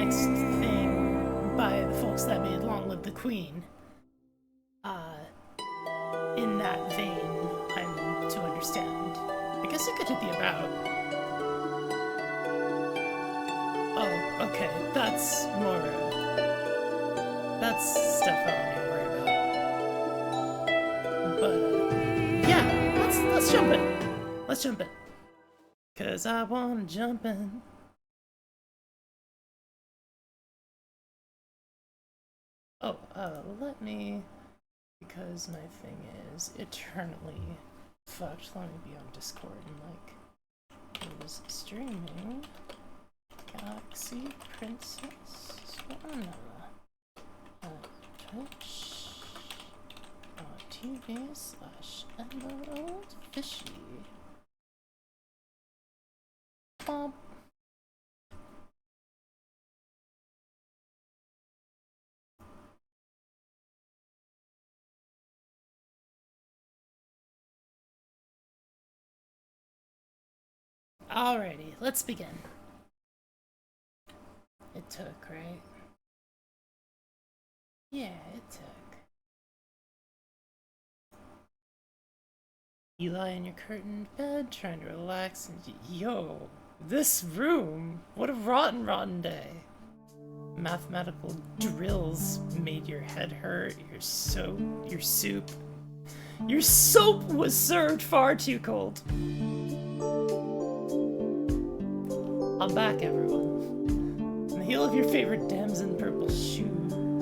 next thing by the folks that made Long Live the Queen. In that vein, I'm to understand. I guess I could hit the about. Oh, okay, that's more, that's stuff I don't need to worry about. But, yeah, let's jump in. Let's jump in. 'Cause I wanna jump in. Oh, let me, because my thing is eternally fucked. Let me be on Discord and like, who's streaming Galaxy Princess Zorana twitch.tv/Emerald Fishy. Bump. Alrighty, let's begin. It took, right? Yeah, it took. You lie in your curtained bed, trying to relax, and yo, this room! What a rotten day. Mathematical drills made your head hurt, your soup was served far too cold. I'm back, everyone. The heel of your favorite damson purple shoe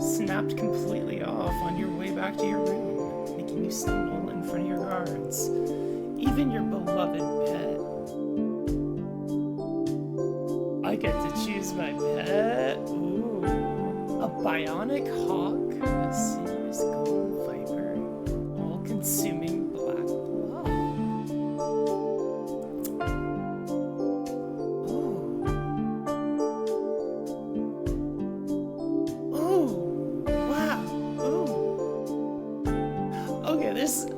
snapped completely off on your way back to your room, making you stumble in front of your guards. Even your beloved pet. I get to choose my pet. Ooh. A bionic hawk, a serious golden viper, all-consuming black love.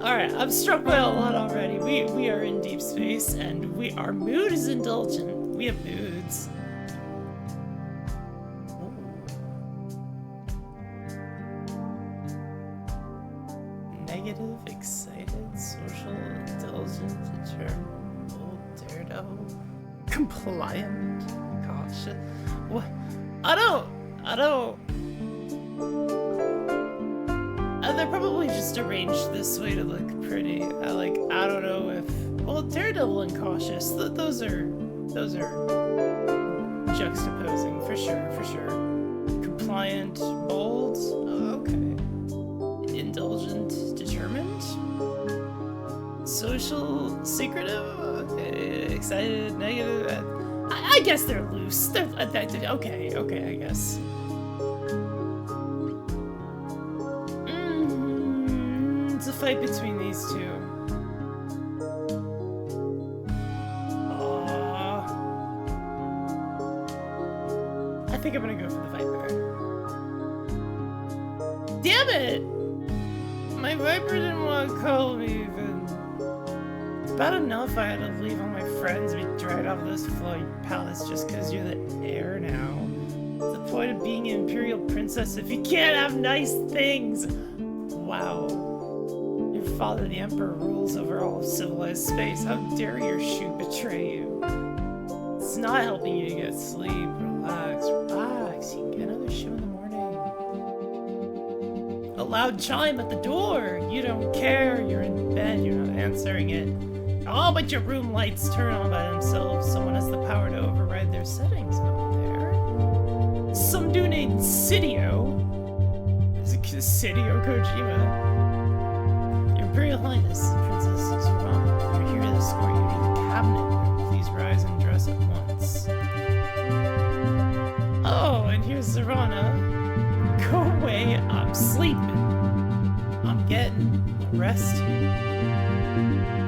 Alright, I'm struck by a lot already. We are in deep space, and our mood is indulgent. We have moods. Ooh. Negative, excited, social, indulgent, determined, bold, daredevil, compliant, cautious. What? I don't. They're probably just arranged this way to look pretty. I don't know if, well, daredevil and cautious, those are juxtaposing for sure. Compliant, bold, okay. Indulgent, determined. Social, secretive, okay. Excited, negative. I guess they're loose. They're okay, I guess. Fight between these two. I think I'm gonna go for the Viper. Damn it! My Viper didn't want to cuddle me even. It's bad enough I had to leave all my friends and be dragged off this floating palace just because you're the heir now. What's the point of being an imperial princess if you can't have nice things? Wow. Father the Emperor rules over all of civilized space. How dare your shoe betray you? It's not helping you to get sleep. Relax. You can get another shoe in the morning. A loud chime at the door. You don't care. You're in bed. You're not answering it. Oh, but your room lights turn on by themselves. Someone has the power to override their settings. Not there. Some dude named Sidio. Is it Sidio Kojima? Imperial Highness, Princess Zorana, we're here to escort you to the cabinet. Please rise and dress at once. Oh, and here's Zorana. Go away, I'm sleeping. I'm getting rest here.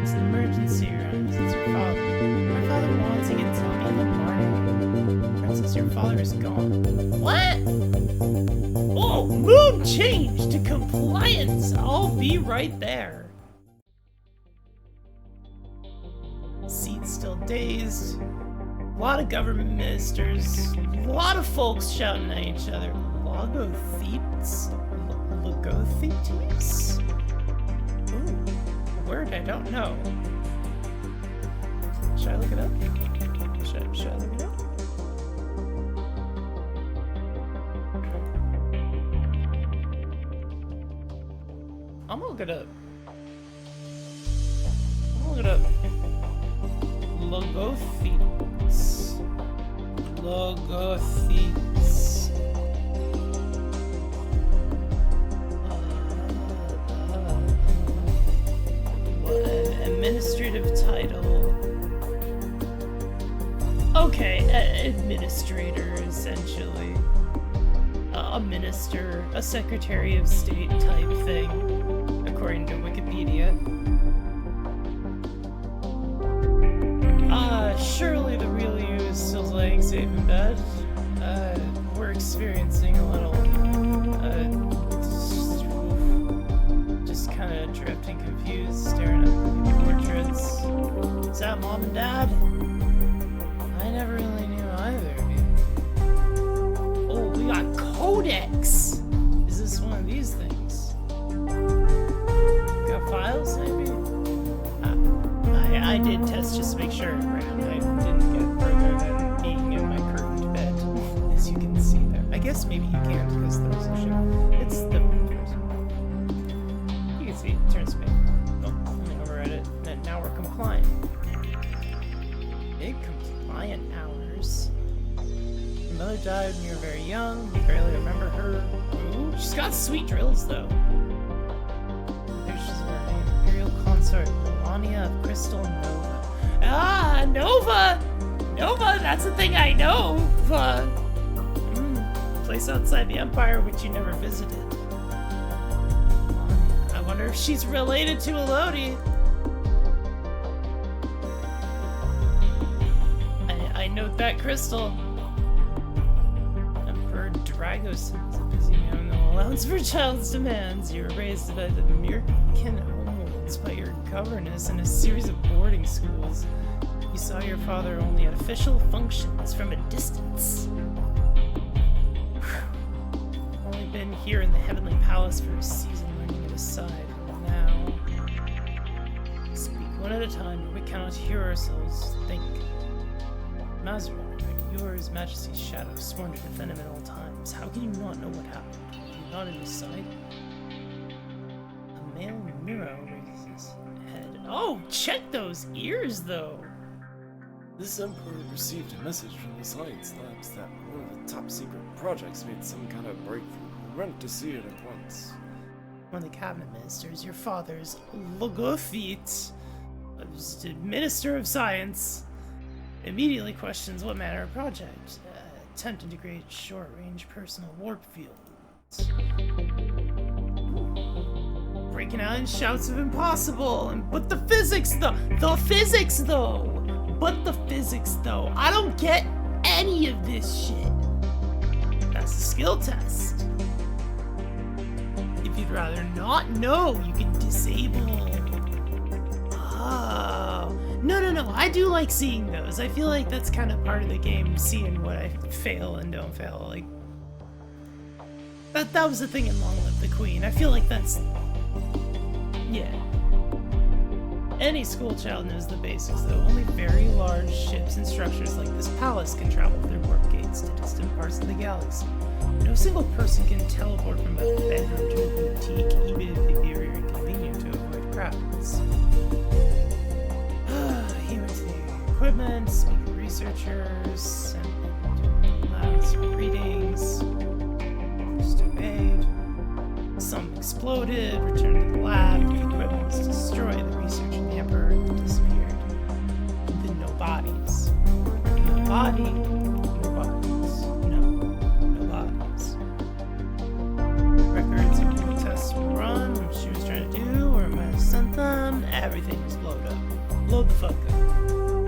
It's an emergency, your Highness. It's your father. My father wants to get tell me in the morning. Princess, your father is gone. What? Oh, mood change to compliance. I'll be right there. Seat's still dazed. lot of government ministers, a lot of folks shouting at each other. Logothetes? Logothetes? Ooh, a word I don't know. Should I look it up? Should I look it up? I'm gonna look it up. Logothetes. Logothetes. Administrative title. Okay, administrator, essentially. A minister, a secretary of state type thing, according to Wikipedia. Surely the real you is still laying safe in bed. We're experiencing a little, just kind of drifting confused, staring at the portraits. Is that Mom and Dad? I never really knew either. Oh, we got Codex! Is this one of these things? Got files, maybe? I did test just to make sure it ran. I didn't get further than being in my curtained bed, as you can see there. I guess maybe you can't because the resolution. It's the person. You can see it turns me. Oh, let me override it. And now we're compliant. Big compliant hours. Your mother died when you were very young. You barely remember her. Ooh, she's got sweet drills though. There's just her name. Imperial Consort. Of Crystal Nova. Ah, Nova! Nova, that's the thing I know! Place outside the Empire which you never visited. I wonder if she's related to Elodie. I note that crystal. Emperor Dragos is a busy man, no allowance for child's demands. You were raised by the Mirkin by your governess in a series of boarding schools. You saw your father only at official functions from a distance. Only been here in the Heavenly Palace for a season, learning it aside. And now, speak one at a time, we cannot hear ourselves think. Mazron, His Majesty's shadow, sworn to defend him at all times. How can you not know what happened? Are you not in his sight? A male Miro raises his head. Oh, check those ears, though! This Emperor received a message from the science labs that one of the top secret projects made some kind of breakthrough. We went to see it at once. One of the cabinet ministers, your father's Logothetes, Minister of Science, immediately questions what manner of project, attempting to create short-range personal warp fields. Breaking out in shouts of impossible, but the physics though, I don't get any of this shit. That's a skill test. If you'd rather not know, you can disable. Oh. No, I do like seeing those. I feel like that's kind of part of the game, seeing what I fail and don't fail. Like, that was the thing in Long Live the Queen. I feel like that's... yeah. Any school child knows the basics, though. Only very large ships and structures like this palace can travel through warp gates to distant parts of the galaxy. No single person can teleport from a bedroom to a boutique, even if it'd be very inconvenient to avoid crowds. He went to the equipment, speak to researchers, sent them to labs for readings. Just obeyed. Some exploded, returned to the lab, the equipment was destroyed, the researcher and the Emperor disappeared. Then no bodies. No body, no bodies. No bodies. Records of the tests were run, what she was trying to do, or might have sent them, everything was blowed up. Blow the fuck up.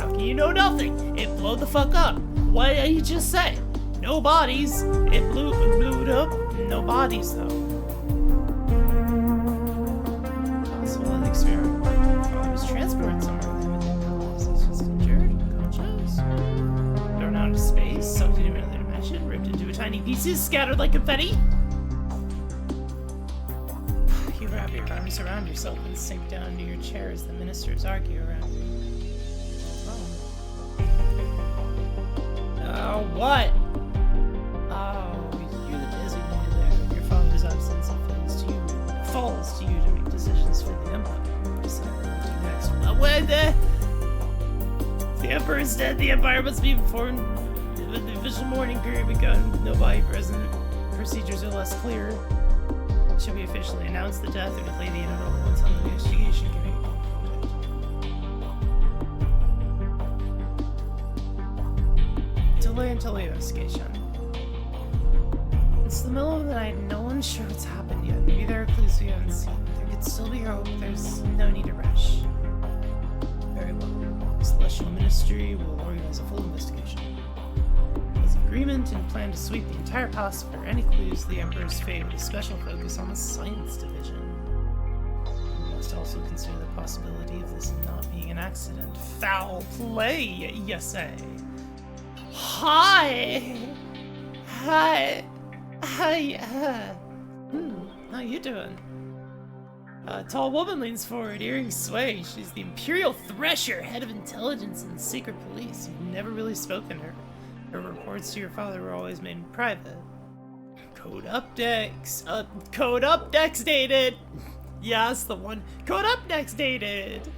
How can you know nothing? It blew the fuck up. What did you just say? No bodies. It blew it up. No bodies though. Possible experiment. Well, it was transported somewhere with him in the palace. It's just injured, conscious. into tiny pieces scattered like confetti. You wrap your arms around yourself and sink down into your chair as the ministers argue around you. Oh, what? Oh, you're the designated there. Your father's absence falls to you to make decisions for the Empire. Decide what to do next. When the Emperor is dead, the Empire must be informed when the official mourning period begun. No body present. Procedures are less clear. Should we officially announce the death or delay the inevitable until the investigation can be concluded? Delay until the investigation. It's the middle of the night and no one's sure what's happened yet. Maybe there are clues we haven't seen. There could still be hope. There's no need to rush. Very well. The Celestial Ministry will organize a full investigation. With agreement and plan to sweep the entire palace for any clues to the Emperor's fate with a special focus on the Science Division. We must also consider the possibility of this not being an accident. Foul play, you say? Hi! How you doing? A tall woman leans forward, earrings sway. She's the Imperial Thresher, head of intelligence and secret police. You've never really spoken to her. Her reports to your father were always made in private. Code updates. Code updates dated. Yes, the one. Code updates dated.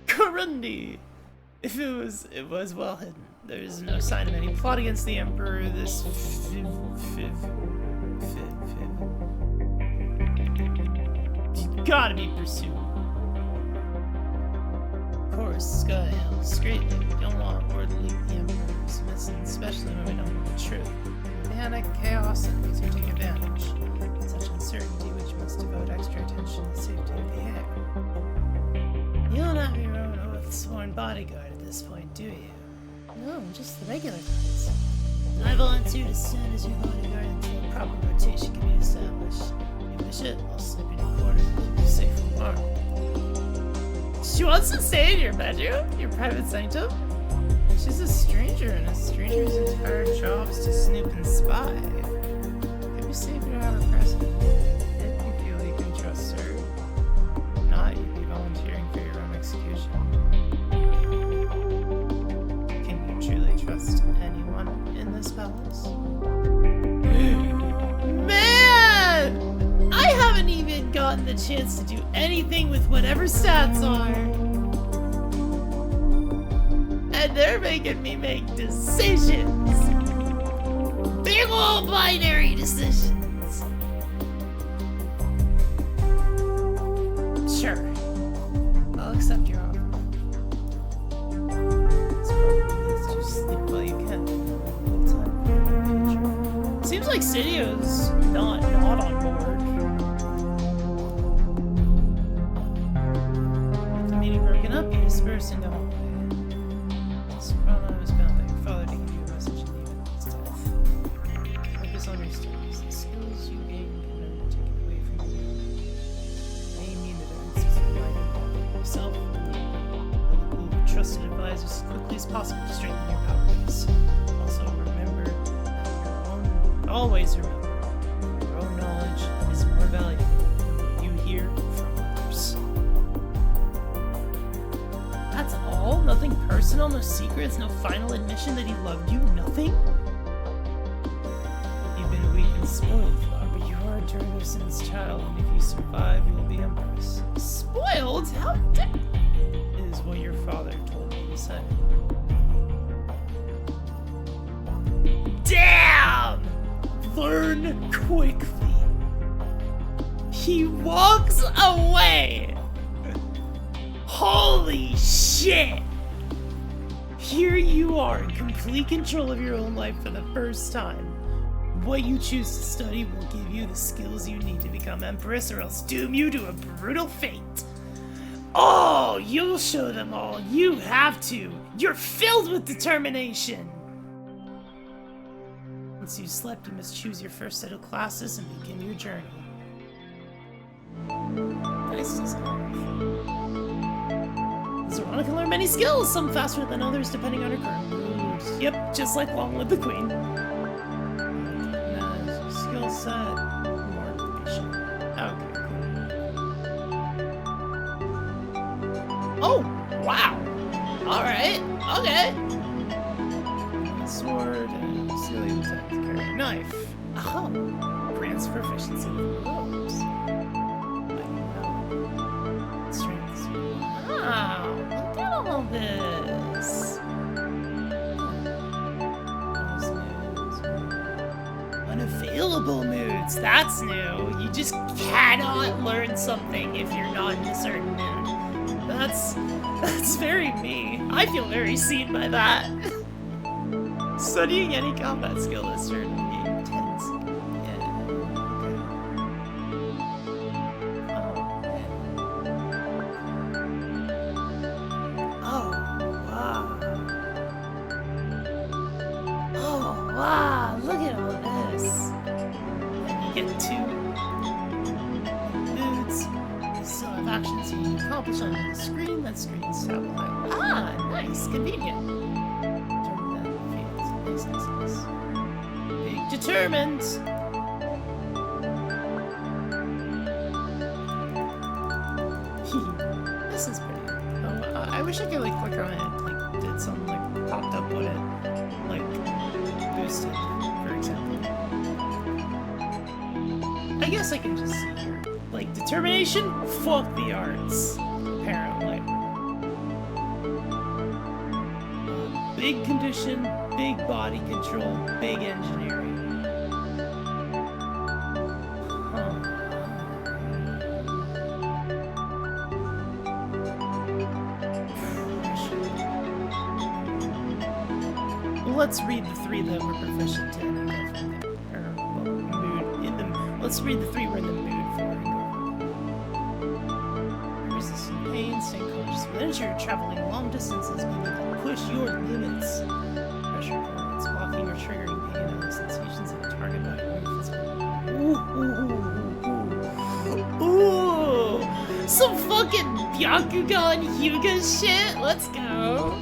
Corundi. If it was well hidden. There's no sign of any plot against the Emperor. This gotta be pursued. Of course, Sky Hills, greatly. We don't want word to leak the Emperor's missing, especially when we don't know the truth. Panic, chaos, and these who take advantage. Such uncertainty which must devote extra attention to the safety of the air. You don't have your own oath-sworn bodyguard at this point, do you? No, just the regular guards. I volunteered as soon as your bodyguard until a proper rotation can be established. If we should, I'll slip in your quarters and keep you safe from harm. She wants to stay in your bedroom? Your private sanctum? She's a stranger, and a stranger's entire job is to snoop and spy. It'd be safer to have her present. If you feel you can trust her. If not, you'd be volunteering for your own execution. Can you truly trust anyone in this palace? Man! I haven't even gotten the chance to do anything with whatever stats are. And they're making me make decisions. Big old binary decisions. Sure. I'll accept your offer. It's probably best to sleep while you can. Seems like Sidio's not on board. With the meeting broken up, you disperse into hallway. Zorana was bound by your father to give you a message in the event of his death. Focus on your studies. The skills you gain can never be taken away from you. They mean that it's reminding yourself and the pool of trusted advisors as quickly as possible to strengthen your power base. Also remember that always remember, your own knowledge is more valuable than what you hear from others. That's all? Nothing personal, no secrets, no final admission that he loved you? Nothing? You've been weak and spoiled, Flower, but you are a Durgosin's child, and if you survive, you will be Empress. Spoiled? How dare... is what your father told me to say. Damn! Learn quickly. He walks away. Holy shit! Here you are in complete control of your own life for the first time. What you choose to study will give you the skills you need to become Empress or else doom you to a brutal fate. Oh, you'll show them all. You have to. You're filled with determination. Once you've slept, you must choose your first set of classes and begin your journey. Nice design. Zorana can learn many skills, some faster than others depending on her current mood. Yep, just like Long Live the Queen. Oh, wow. Alright, okay. Sword and Celia to carry a knife. Oh, grants proficiency with robes. Strength. Wow, look at all this. Unavailable moods. That's new. You just cannot learn something if you're not in a certain mood. That's very me. I feel very seen by that. Studying any combat skill is certainly intense. Yeah. Okay. Oh, wow. Oh, wow. Look at all this. And you get 2 moods. You still have actions you can accomplish on the screen. That screen's tablet. Ah, nice. Convenient. Nice. Big determined. This is pretty. Oh, I wish I could like click on it, like did something like popped up what it like boosted, for example. I guess I can just see here. Like determination, fuck the arts. Apparently. Big condition. Big body control, big engineering. Well, let's read the 3 that we're proficient in and go from there. Or, well, mood in them. Let's read the 3 we're in the mood for and go from there. Resistant pain, staying conscious with energy, you're traveling long distances, meaning you can push your limits. Pressure points, blocking or triggering pain and the sensations of a target by ooh, some fucking Byakugan Hyuga shit. Let's go.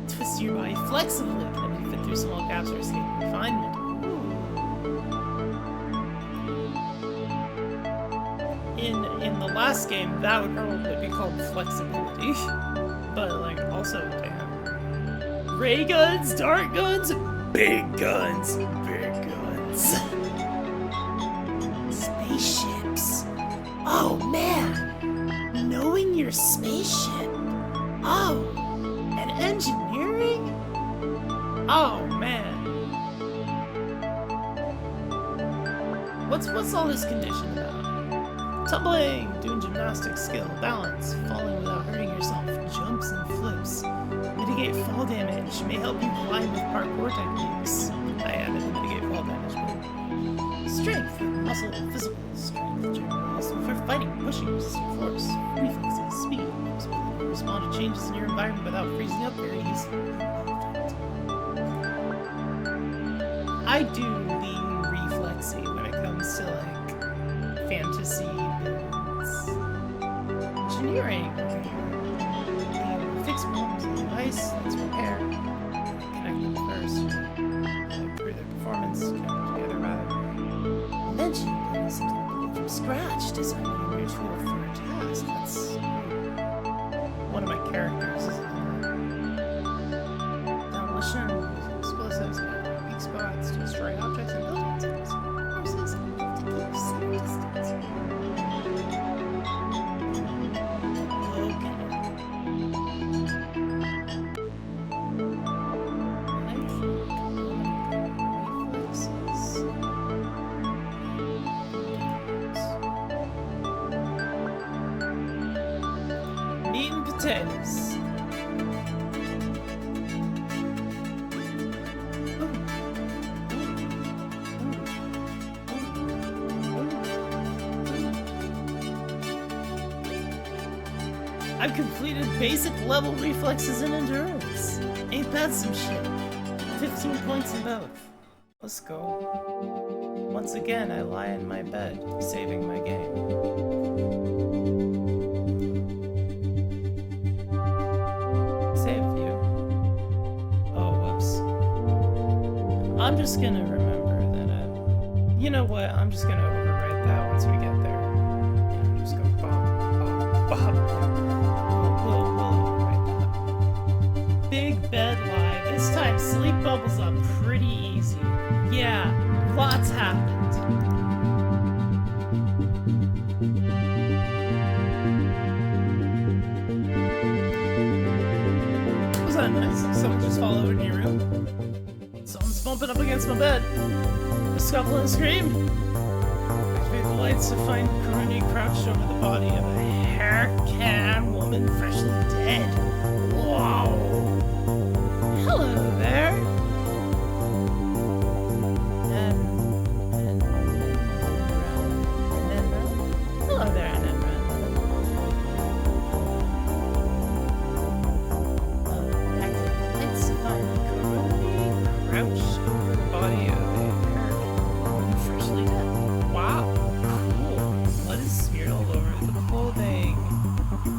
Twist your body flexibly, can only fit through small gaps or escape confinement. In the last game, that would probably be called flexibility, but like also damn. Ray guns, dart guns, big guns, big guns. Spaceships. Oh man, knowing your spaceship. Oh, and engineering. Oh man. What's all this condition about? Tumbling, doing gymnastics skill, balance, falling without hurting yourself, jumps and flips. Mitigate fall damage, may help you climb with parkour techniques. I added the mitigate fall damage bit. Strength, muscle, physical strength, generally useful for fighting, pushing, resisting force, reflexes, speed, respond to changes in your environment without freezing up, very useful. I do lean reflexy when it comes to like fantasy builds. Engineering. Fix problems with the device, let's repair. Connect them first. Improve their performance, connect them together rather. Mention building something from scratch, designing a new tool for a task. That's one of my characters, isn't it? Demolition, explosives, weak spots, to destroy objects and buildings, and forces to keep safe distance. Potatoes. I've completed basic level reflexes and endurance. Ain't that some shit? 15 points in both. Let's go. Once again, I lie in my bed, saving my game. I'm just gonna remember that you know what, I'm just gonna overwrite that once we get there. And just go bop, bop, bop. bed lie. This time, sleep bubbles up pretty easy. Yeah, lots happened. Was that nice? Someone just fall over in your room? Someone's bumping up against my bed. A scuffle and scream. Activate the lights to find Karuni crouched over the body of a hair-can woman freshly dead. Whoa! Hello there. Hello there, Anemra. Lights to find Karuni crouched over the body of a hair-can woman freshly dead. Wow, cool. Blood is smeared all over the clothing.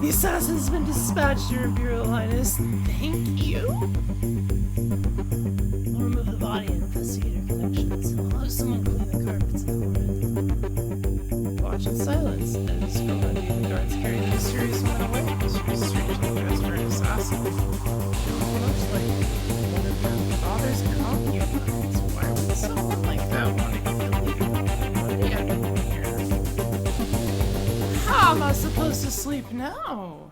The assassin's been dispatched, Your Imperial Highness. Thank you. I'll remove the body and investigate her connections. I'll have someone clean the carpets in the morning. Watch in silence as from the guards carry the mysterious man away. She's strangely dressed for an assassin. She looks like one of her father's concubines. Why would someone like that want to kill you? What do you have to do here? How am I supposed to sleep now?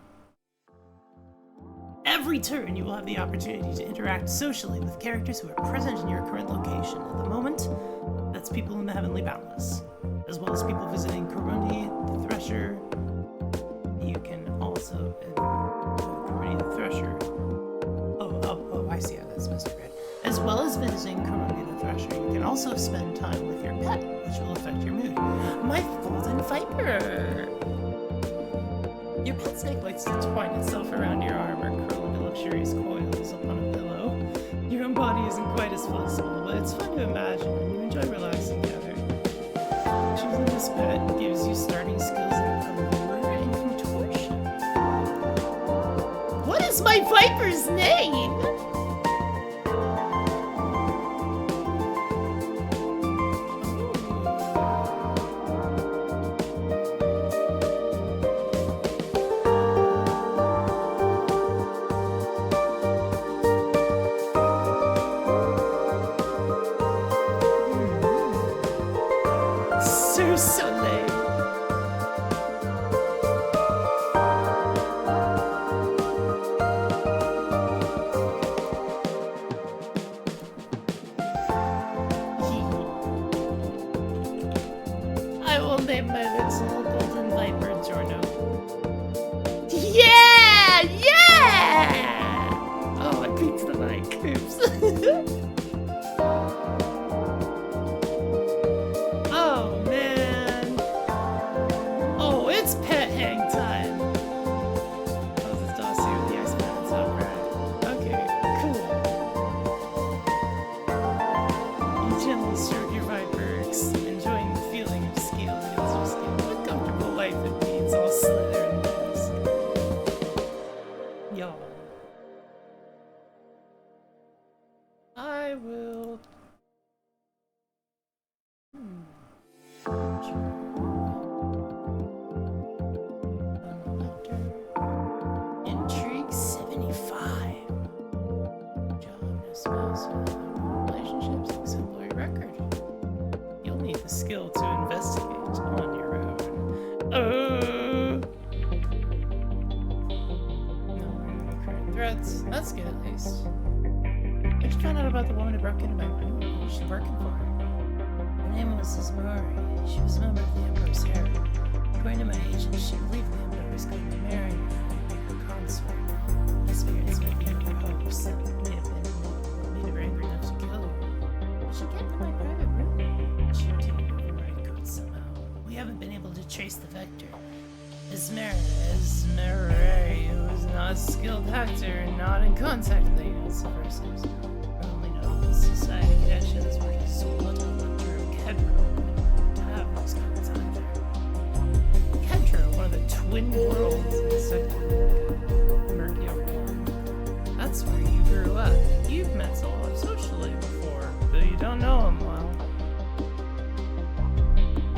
Every turn, you will have the opportunity to interact socially with characters who are present in your current location. At the moment, that's people in the Heavenly Boundless, as well as people visiting Karuni, the Thresher. You can also... Karuni the Thresher. Oh, I see how that's Mr. Red. As well as visiting Karuni the Thresher, you can also spend time with your pet, which will affect your mood. My golden viper! Your pet snake likes to twine itself around your arm or curl into luxurious coils upon a pillow. Your own body isn't quite as flexible, but it's fun to imagine and you enjoy relaxing together. Choosing this pet gives you starting skills in allure and contortion. What is my viper's name? Sir Soleil. I will name my little golden viper Giorno. Yeah! Yeah! Oh, I peeked the mic. Oops. Oh, man. Oh, it's pet hang time. Oh, this dossier with the Iceman and top right. Okay, cool. You gently stroke your viper, enjoying the feeling of scale against your skin. What comfortable life it means, all slither and nice. Y'all. I will... Intrigue 75. Job, no spouse, relationships, exemplary record. You'll need the skill to investigate on your own. No current threats. That's good at least. I just found out about the woman who broke into my room. She's working for her. Her name was Aurora. She was a member of the Emperor's harem. According to my agent, she believed the Emperor was going to marry her and make her consort. My spirits might be her hopes that may have been made her angry enough to kill her. She came to my private room. She obtained override code somehow. We haven't been able to trace the vector. Esmeralda, who is not a skilled actor and not in contact with the United Versus. Her only notable society connections were his blood hunter Kedro. To have those kinds either. Kedro, one of the twin worlds in the sector Mercury World. That's where you grew up. You've met Zola socially before, though you don't know him well.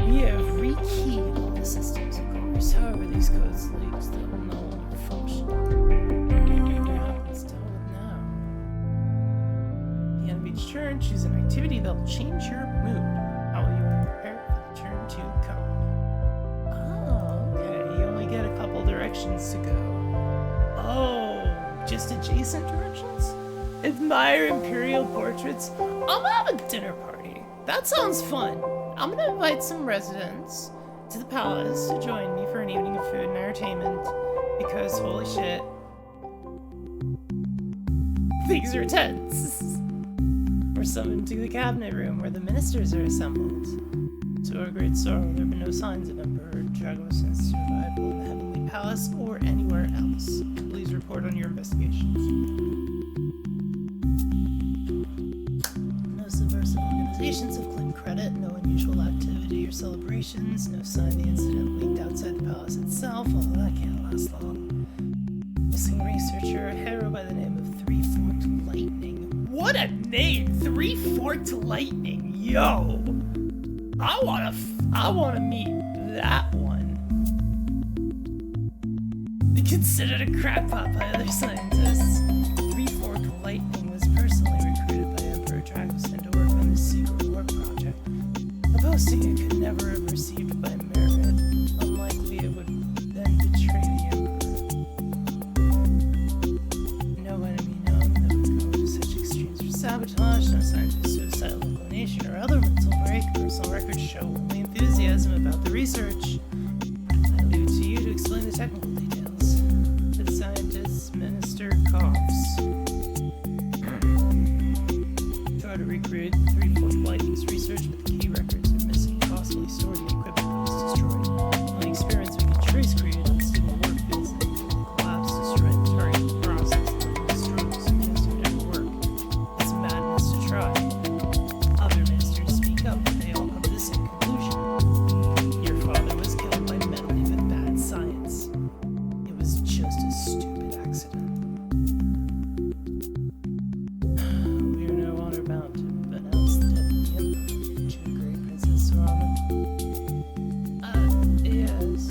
We have rekeyed all the systems, of course. However, these codes leaks that will no longer function. What happens to it now? choose an activity that will change your mood. How will you prepare for the turn to come? Oh, okay. You only get a couple directions to go. Oh, just adjacent directions? Admire imperial portraits? I'm having a dinner party. That sounds fun. I'm gonna invite some residents to the palace to join me for an evening of food and entertainment. Because, holy shit, things are tense. We're summoned to the cabinet room where the ministers are assembled. To our great sorrow, there have been no signs of Emperor Dragos's survival in the Heavenly Palace or anywhere else. Please report on your investigations. No subversive organizations have claimed credit, no unusual activity or celebrations, no sign the incident leaked outside the palace itself, although that can't last long. Missing researcher, a hero by the name of Three-Forked Lightning. What a name! Three-Forked Lightning! Yo! I wanna meet that one. Considered a crackpot by other scientists, Three-Forked Lightning was personally recruited by Emperor Dragosin to work on this secret war project. A posting it could never have received by merit. Unlikely it would then betray the Emperor. No enemy known that would go to such extremes for sabotage, no signs of suicidal inclination or other mental break. Personal records show only enthusiasm about the research. I leave it to you to explain the technical details. The scientist minister coughs. Try to recreate the Three-Forked Lightning's research, but the key records are missing. Costly stored in the equipment that was destroyed. On experience, we can trace create unstable work fields that collapse, destroy the target process, strokes, and yes, it never work. It's madness to try. Other ministers speak up, but they all come to the same conclusion. Your father was killed by meddling with bad science. It was just a stupid accident. We are now honor-bound to announce the death of the Emperor, to the great Princess Zorana. Yes.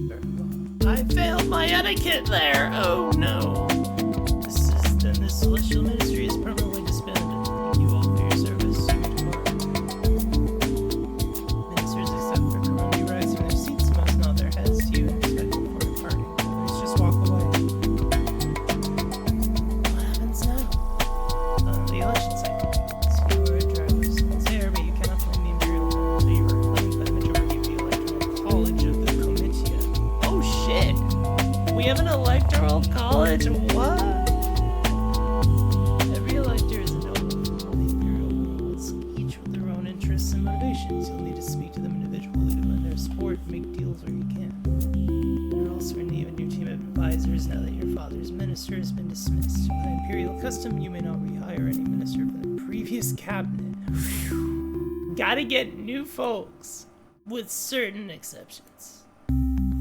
Very well. I failed my etiquette there! Oh no! Then the Celestial Ministry is permanently disbanded. Thank you all for your service. You may depart. Ministers, except for Corona, rise from their seats, must nod their heads to you and respect before departing. Others just walk away. What happens now? The election cycle begins. You are Dragos's heir, but you cannot claim the Imperial throne until you are claimed by the majority of the Electoral College of the Comitia. Oh shit! We have an Electoral College? What? Every elector is a noble from all the Imperial lords, each with their own interests and motivations. You'll need to speak to them individually to lend their support and make deals where you can. You're also in need of a new team of advisors now that your father's minister has been dismissed. By Imperial custom, you may not rehire any minister from the previous cabinet. Gotta get new folks, with certain exceptions.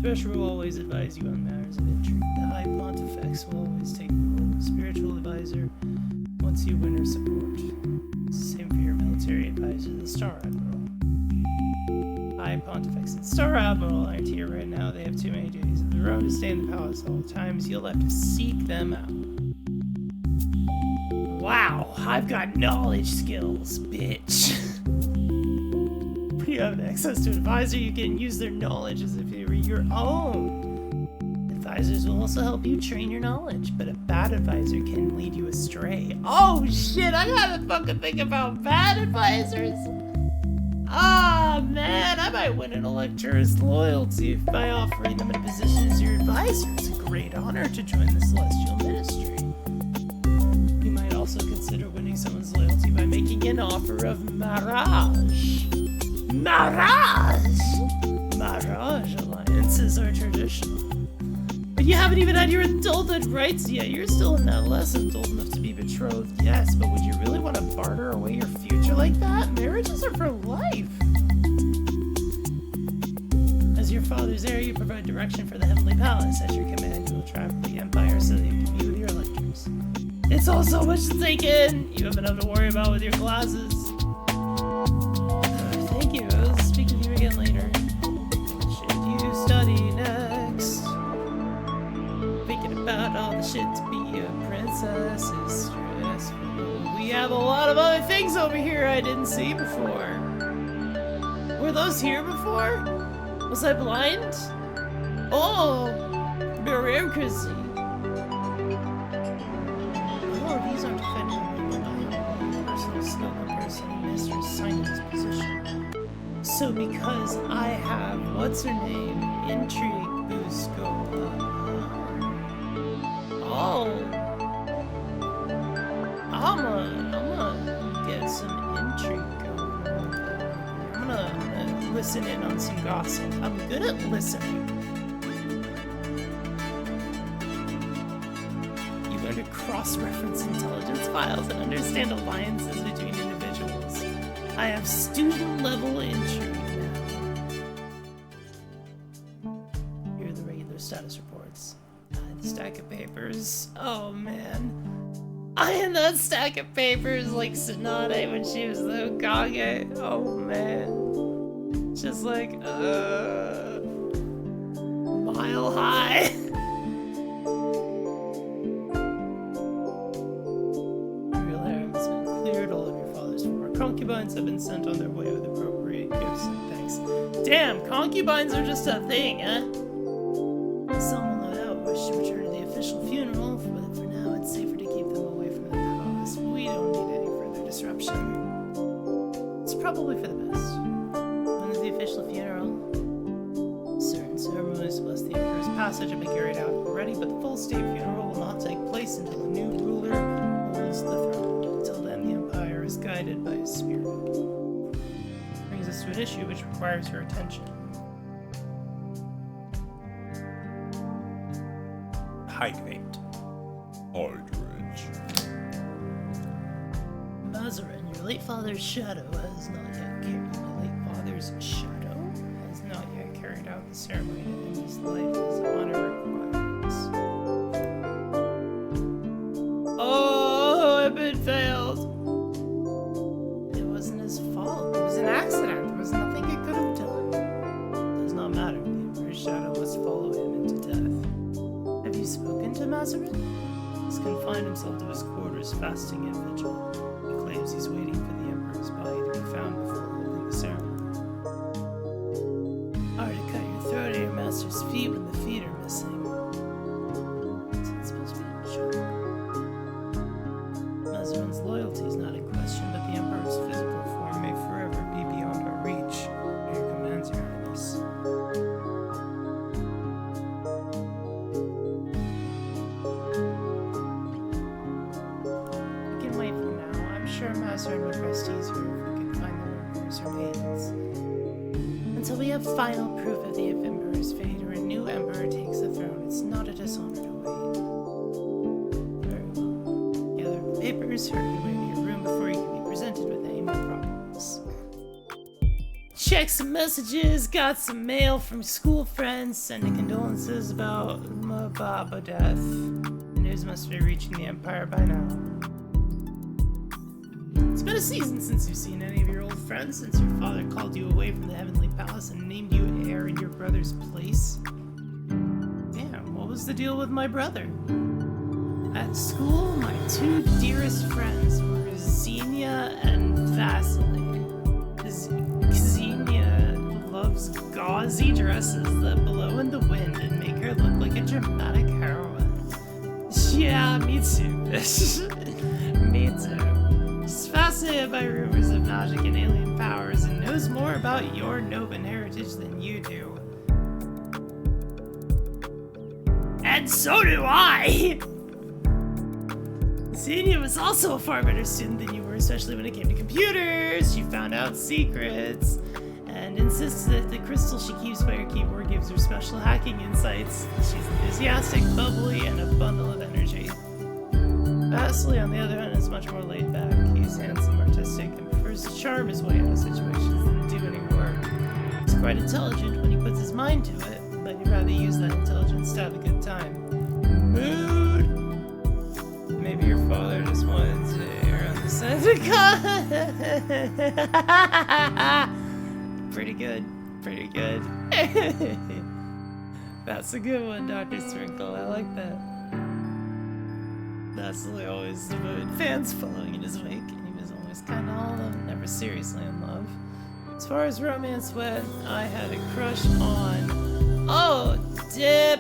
Thresher will always advise you on matters of intrigue. The High Pontifex will always take the role of spiritual advisor once you win her support. Same for your military advisor, the Star Admiral. High Pontifex and Star Admiral aren't here right now. They have too many duties of their own to stay in the palace all the time, so you'll have to seek them out. Wow, I've got knowledge skills, bitch. When you have access to an advisor, you can use their knowledge as if it were your own. Advisors will also help you train your knowledge, but a bad advisor can lead you astray. Oh shit, I gotta fucking think about bad advisors. Ah man, I might win an elector's loyalty by offering them a position as your advisor. It's a great honor to join the Celestial Ministry. You might also consider winning someone's loyalty by making an offer of marriage. Marriage! Marriage alliances are traditional. But you haven't even had your adulthood rights yet. You're still an adolescent, old enough to be betrothed, yes, but would you really want to barter away your future like that? Marriages are for life. As your father's heir, you provide direction for the Heavenly Palace. At your command, you will travel the Empire so that you can be with your electors. It's all so much to take in. You have enough to worry about with your classes. Thank you. I'll speak with you again later. What should you study next? Thinking about all the shit to be a princess is stressful. stressful. We have a lot of other things over here I didn't see before. Were those here before? Was I blind? Oh, bureaucracy. Oh, these aren't defending me. Personal skill comparison and Mistress Simon's position. So because I have, what's her name? Intrigue boost go up. Oh. I'm gonna get some intrigue going on. I'm gonna listen in on some gossip. I'm good at listening. You learn to cross-reference intelligence files and understand alliances between individuals. I have student-level intrigue now. Here are the regular status reports. The stack of papers. Oh man. I had that stack of papers like Sonata when she was the Hokage. Oh man. Just like, mile high. Real harem has been cleared. All of your father's former concubines have been sent on their way with appropriate gifts and thanks. Damn, concubines are just a thing, huh? Some will no doubt wish to return to the official funeral, but for now it's safer to keep them away from the palace. We don't need any further disruption. It's probably for the best. When is the official funeral? Certain ceremonies to bless the Emperor's passage have been carried out already, but the full state funeral will not take place until a new ruler holds the throne. Until then, the Empire is guided by his spirit. Brings us to an issue which requires your attention. Hydrate. Aldridge. Mazarin, your late father's shadow has not yet carried. My late father's shadow has not yet carried out the ceremony to end his life as honor requires. Oh, I've been failed. It wasn't his fault. It was an accident. There was nothing he could have done. It does not matter. The Emperor's shadow must follow him into death. Have you spoken to Mazarin? He's confined himself to his quarters, fasting and vigil. He claims he's waiting for the Emperor's body to be found before holding the ceremony. Hard to cut your throat at your master's feet when the feet are missing. Is it supposed to be a joke? Mazarin's loyalty is not in question, but the Emperor's physical form may forever be beyond our reach. Here commands your highness. Sure, Mazarin would rest easier if we could find the Emperor's remains. Until we have final proof of the Emperor's fate or a new Emperor takes the throne, it's not a dishonor to wait. Very well. Gather the papers, hurry away to your room before you can be presented with any more problems. Check some messages, got some mail from school friends sending condolences about Mababa death. The news must be reaching the Empire by now. It's been a season since you've seen any of your old friends, since your father called you away from the Heavenly Palace and named you heir in your brother's place. Damn, what was the deal with my brother? At school, my two dearest friends were Xenia and Vasily. Xenia loves gauzy dresses that blow in the wind and make her look like a dramatic heroine. Yeah, me too. Me too. She's fascinated by rumors of magic and alien powers and knows more about your Novan heritage than you do. And so do I! Xenia was also a far better student than you were, especially when it came to computers. She found out secrets and insists that the crystal she keeps by her keyboard gives her special hacking insights. She's enthusiastic, bubbly, and a bundle of energy. Vasily, on the other hand, is much more laid back. He's handsome, artistic, and prefers to charm his way out of situations than do any work. He's quite intelligent when he puts his mind to it, but he'd rather use that intelligence to have a good time. Mood! Maybe your father just wanted to err on the side of Pretty good. Pretty good. That's a good one, Dr. Sprinkle. I like that. That's always devoted fans following in his wake, and he was always kind of all alone, never seriously in love. As far as romance went, I had a crush on... Oh, Dip!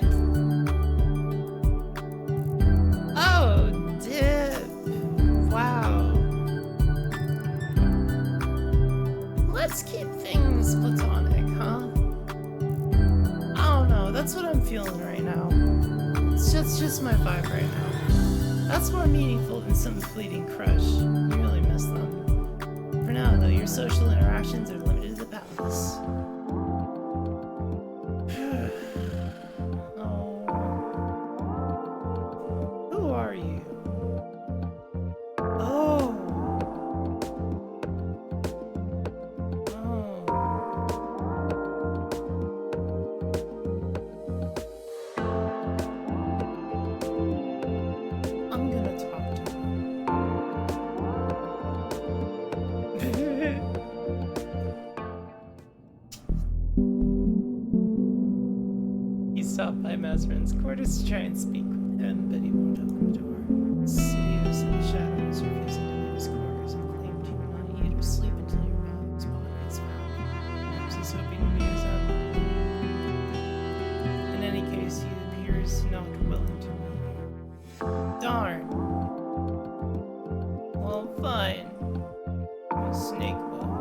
Oh, Dip! Wow. Let's keep things platonic, huh? I don't know, that's what I'm feeling right now. It's just my vibe right now. That's more meaningful than some fleeting crush. You really miss them. For now, though, your social interactions are limited to the palace. Oh. Who are you? Oh. I'm gonna talk to him. He stopped by Mazarin's quarters to try and speak with him, but he won't open the door. Sidious in the shadows, refusing to leave his quarters, and claimed he would not eat or sleep until your bag was body's found. Perhaps he's hoping to be his ally. In any case, he appears not willing to meet you. Darn. Well, fine. A snake boat.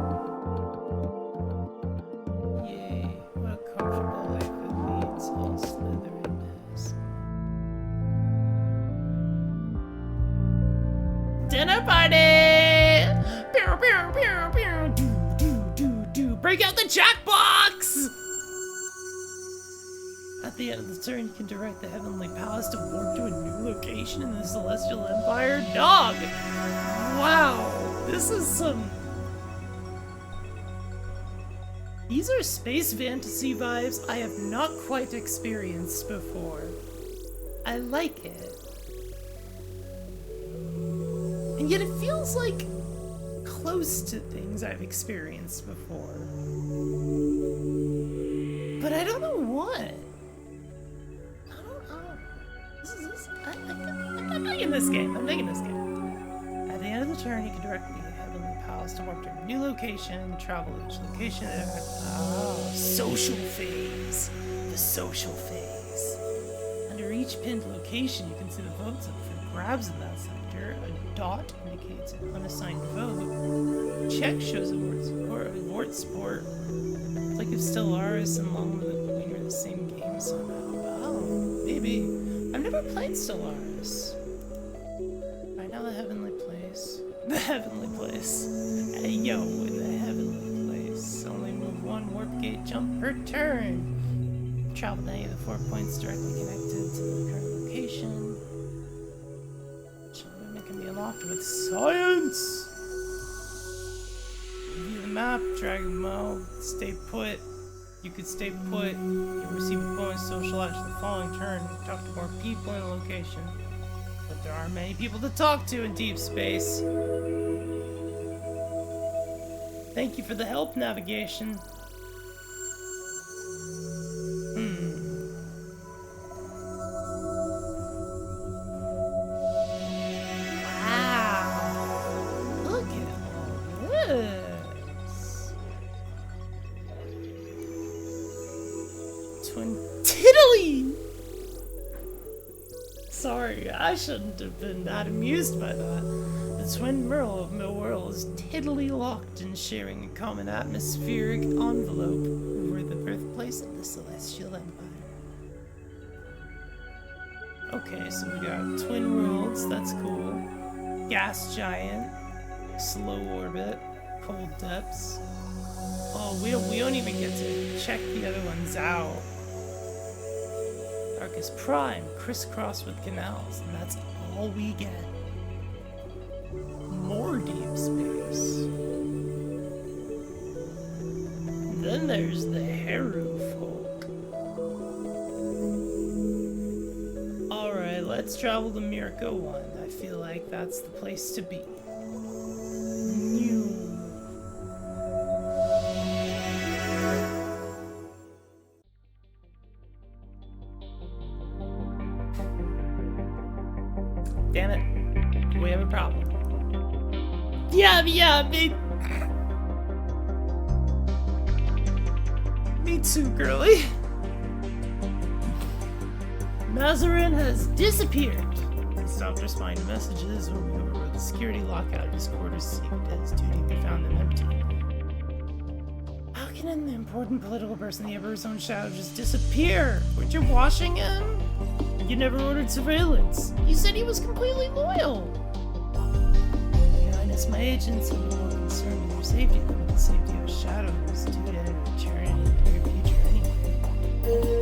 Yay, what a comfortable life it leads, all Slytherin has. Dinner party! Pew, pew, pew, pew. Do. Break out the Jackbox! At the end of the turn, you can direct the Heavenly Palace to warp to a new location in the Celestial Empire. Dog! Wow! This is some... These are space fantasy vibes I have not quite experienced before. I like it. And yet it feels like close to things I've experienced before. But I don't know what. I'm digging this game. I'm digging this game. At the end of the turn, you can direct the Heavenly Palace to warp to a new location, travel to each location. Social phase. The social phase. Under each pinned location, you can see the votes up for grabs in that sector. A dot indicates an unassigned vote. Check shows award support. It's like if Stellaris and Long of the Queen were the same game somehow. Oh, maybe. I've never played Stellaris. Right now, the Heavenly Place. The Heavenly Place. Hey, yo, in the Heavenly Place. Only move one warp gate jump per turn. Travel to any of the 4 points directly connected to the current location. Children can be unlocked with science! View the map, drag them out, stay put. You could stay put. You'll receive a bonus social action the following turn. Talk to more people in a location. But there aren't many people to talk to in deep space. Thank you for the help, navigation. Wow. Look at all this. Twin Tiddly! Sorry, I shouldn't have been that amused by that. The twin Merle of Millwhirl is tiddly locked in sharing a common atmospheric envelope over the birthplace of the Celestial Empire. Okay, so we got twin worlds, that's cool. Gas giant, slow orbit, cold depths. Oh, we don't even get to check the other ones out. Darkest Prime, crisscrossed with canals, and that's all we get. More deep space. Then there's the Heru folk. Alright, let's travel to Mirko 1. I feel like that's the place to be. New. Damn it. Yeah, me too, girly. Mazarin has disappeared. He stopped responding to messages when we overrode the security lockout of his quarters to see if it did his duty. We found them empty. How can an important political person in the Emperor's own shadow just disappear? Weren't you watching him? You never ordered surveillance. You said he was completely loyal. Your Highness, my agents have been more concerned with your safety than with the safety of a shadow who's due to enter eternity in your future anyway.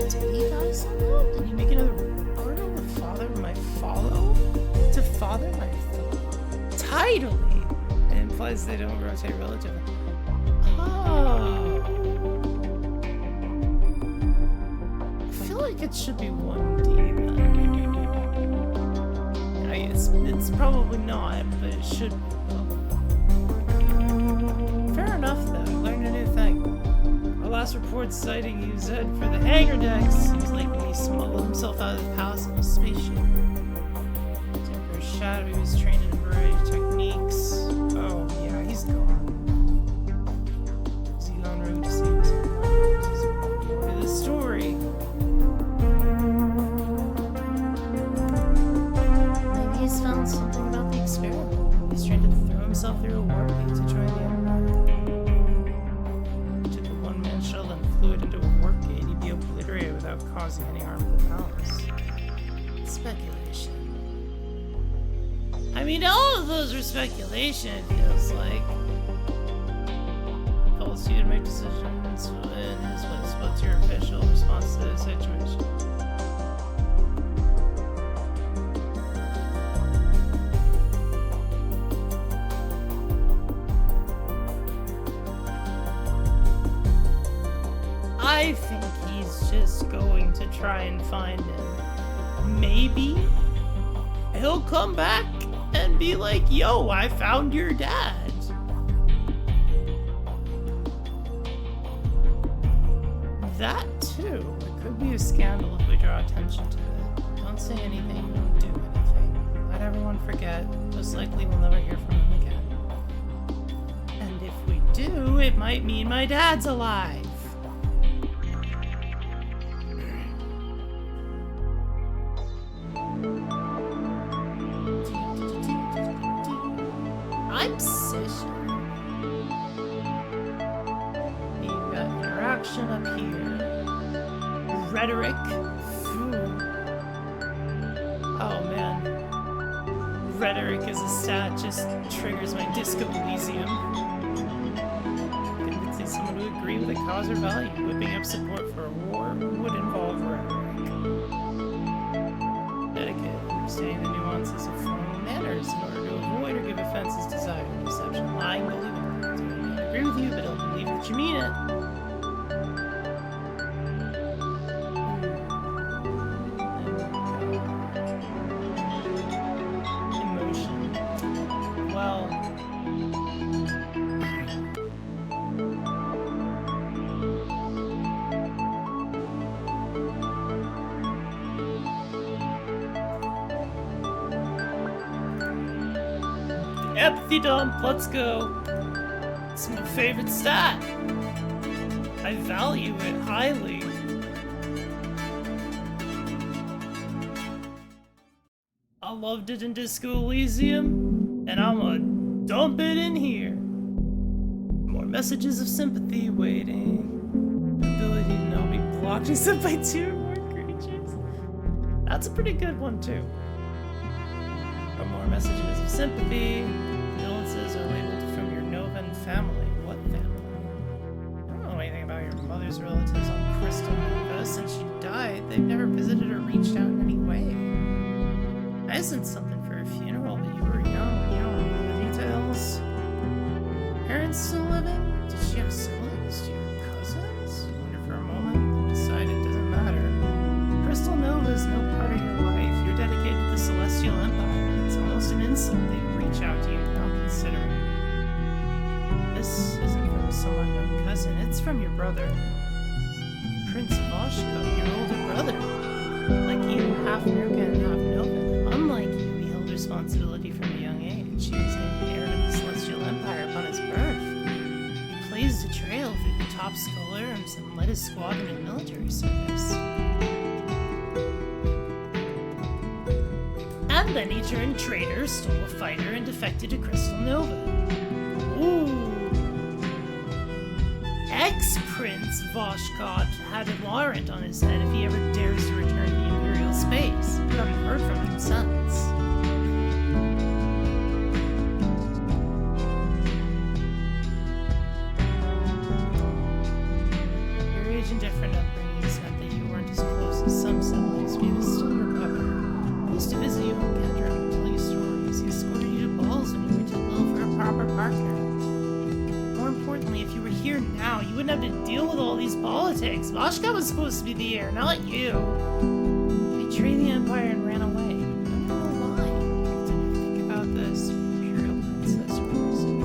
Did he die somehow? Did you make another portal to father my follow? To father my follow? Tidally! It implies they don't rotate relatively. Oh. I feel like it should be 1D then. It's probably not, but it should be. Fair enough though, I learned a new thing. Our last report citing he was headed for the hangar decks. Seems like he smuggled himself out of the palace in a spaceship. For his shadow, he was trained in a variety of techniques. Oh yeah, he's gone. Is he on road to save his own life? Is it more to the story? Maybe he's found something about the experiment. He's trying to throw himself through a warp gate to join the Empire. Took a one-man shuttle and flew it into a warp gate. He'd be obliterated without causing any harm to the palace. Speculation. I mean, all of those are speculation, it feels like. Calls you to make decisions in his place. What's your official response to the situation? I think he's just going to try and find him. Maybe he'll come back and be like, yo, I found your dad. That too. It could be a scandal if we draw attention to it. Don't say anything, don't do anything. Let everyone forget. Most likely we'll never hear from him again. And if we do, it might mean my dad's alive. Obsession. You've got interaction up here. Rhetoric. Ooh. Oh man. Rhetoric as a stat just triggers my Disco Elysium. Convincing someone to agree with a cause or value. Whipping up support for a war would involve rhetoric. Etiquette. Understanding the nuances of formal manners in order to avoid or give offense is desired. Deception, lying, believing. I agree with you, but I'll believe that you mean it. Emotion. Well. Empathy dump, let's go. It's my favorite stat. I value it highly. I loved it in Disco Elysium, and I'm gonna dump it in here. More messages of sympathy waiting. Ability to not be blocked except by 2 or more creatures. That's a pretty good one too. Or more messages of sympathy. Condolences are labeled from your Novan family. What family? I don't know anything about your mother's relatives on Crystal Nova. Since she died, they've never visited or reached out in any way. I sent something for a funeral, but you were young. You don't remember the details. Parents still living? Did she have siblings? Do you have cousins? You wonder for a moment, you decide it doesn't matter. Crystal Nova is no part of your life. You're dedicated to the Celestial Empire. It's almost an insult they reach out to you without considering. This isn't from some unknown cousin, it's from your brother. Prince Voshka, your older brother. Like you, half Nuka and half Nova. Unlike you, he held responsibility from a young age. He was named heir to the Celestial Empire top scholars and led his squad into military service. And then he turned traitor, stole a fighter, and defected to Crystal Nova. Ooh. Ex-Prince Voshkot had a warrant on his head if he ever dares to return to the Imperial space. We haven't heard from him since. Your age and different upbringings meant that you weren't as close as some siblings, but he was still your brother. He used to visit you in Kendra and tell you stories. He escorted you to balls when you were too little for a proper partner. More importantly, if you were here now, you wouldn't have to deal with all these politics. Voshka was supposed to be the heir, not you. You betrayed the Empire and ran away. I don't know why. I didn't think about this. Imperial princess person.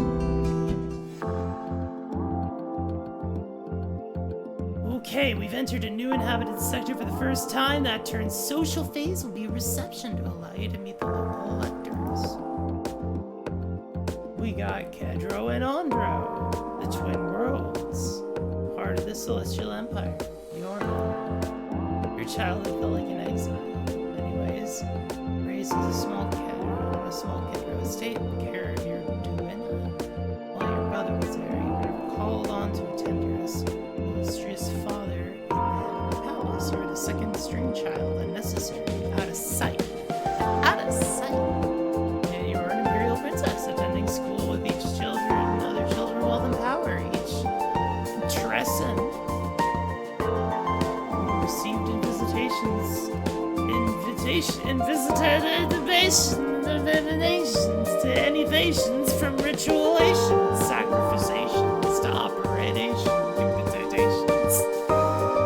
Okay, we've entered a new inhabited sector for the first time. That turn's social phase will be a reception to allow you to meet the local electors. We got Kedro and Andro, the twin worlds, part of the Celestial Empire. You're home. Your childhood felt like an exile. In many ways, raised as a small Kedro on a small Kedro estate in care of your Duenna. While your brother was there, you would have called on to attend your illustrious father in the head of the palace. You were the second string child, unnecessary, out of sight. Out of sight. You were an Imperial princess, attending school with each children and other children of wealth and power, each Tresson. You received invitations to anyvations from ritualations, sacrifications to operations, invitations.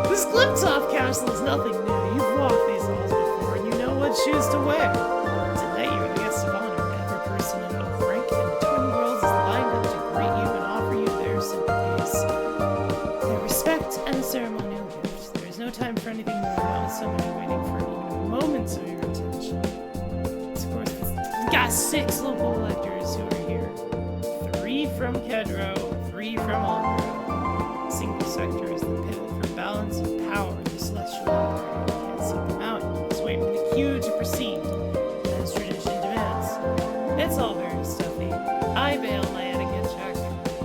This Gliptop castle is nothing new. You've walked these halls before and you know what shoes to wear. Tonight you're the guest of honor, every person in Oak Rank and the Twin Worlds is lined up to greet you and offer you their sympathies, their respect, and a ceremonial gift. There is no time for anything more now, with so many waiting for even moments of your attention. Of course, we've got 6 local electors who are here. 3 from Kedro, 3 from Aldro. Single sector is the pivot for balance of power in the Celestial Empire. You can't seek them out, you just wait for the cue to proceed, as tradition demands. It's all very stuffy. I bail my etiquette check.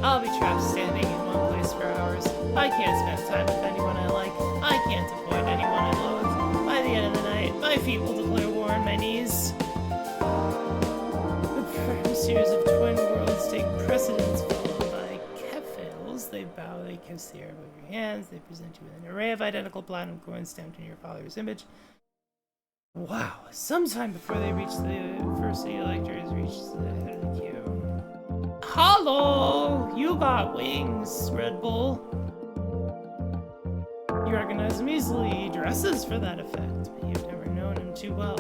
I'll be trapped standing in one place for hours. I can't spend time with anyone I like. I can't avoid anyone I loathe. By the end of the night, my feet will declare war on my knees. The pursuers of Twin Worlds take precedence, followed by Kefils. They bow, they kiss the air above your hands, they present you with an array of identical platinum coins stamped in your father's image. Wow, sometime before they reach the first of the electors reach the head of the queue. Hello! You got wings, Red Bull. You recognize him easily. He dresses for that effect, but you've never known him too well.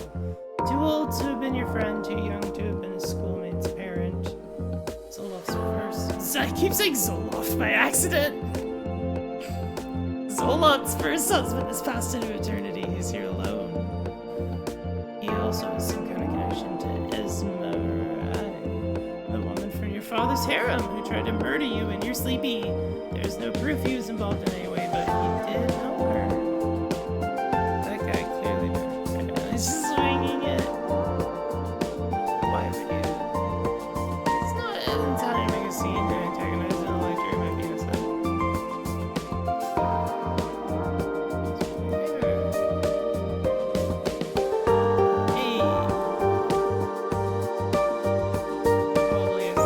Too old to have been your friend, too young to have been a schoolmate's parent. Zolof's first. I keep saying Zolof by accident! Zolot's first husband has passed into eternity. He's here alone. He also has some kind of connection to Esmeralda, the woman from your father's harem who tried to murder you in your sleepy. There's no proof he was involved in any way, but he did know her. That guy clearly did. He's just swinging it. Why would you? It's not entirely make a scene to antagonize an elector. It might be innocent. Hey. Totally is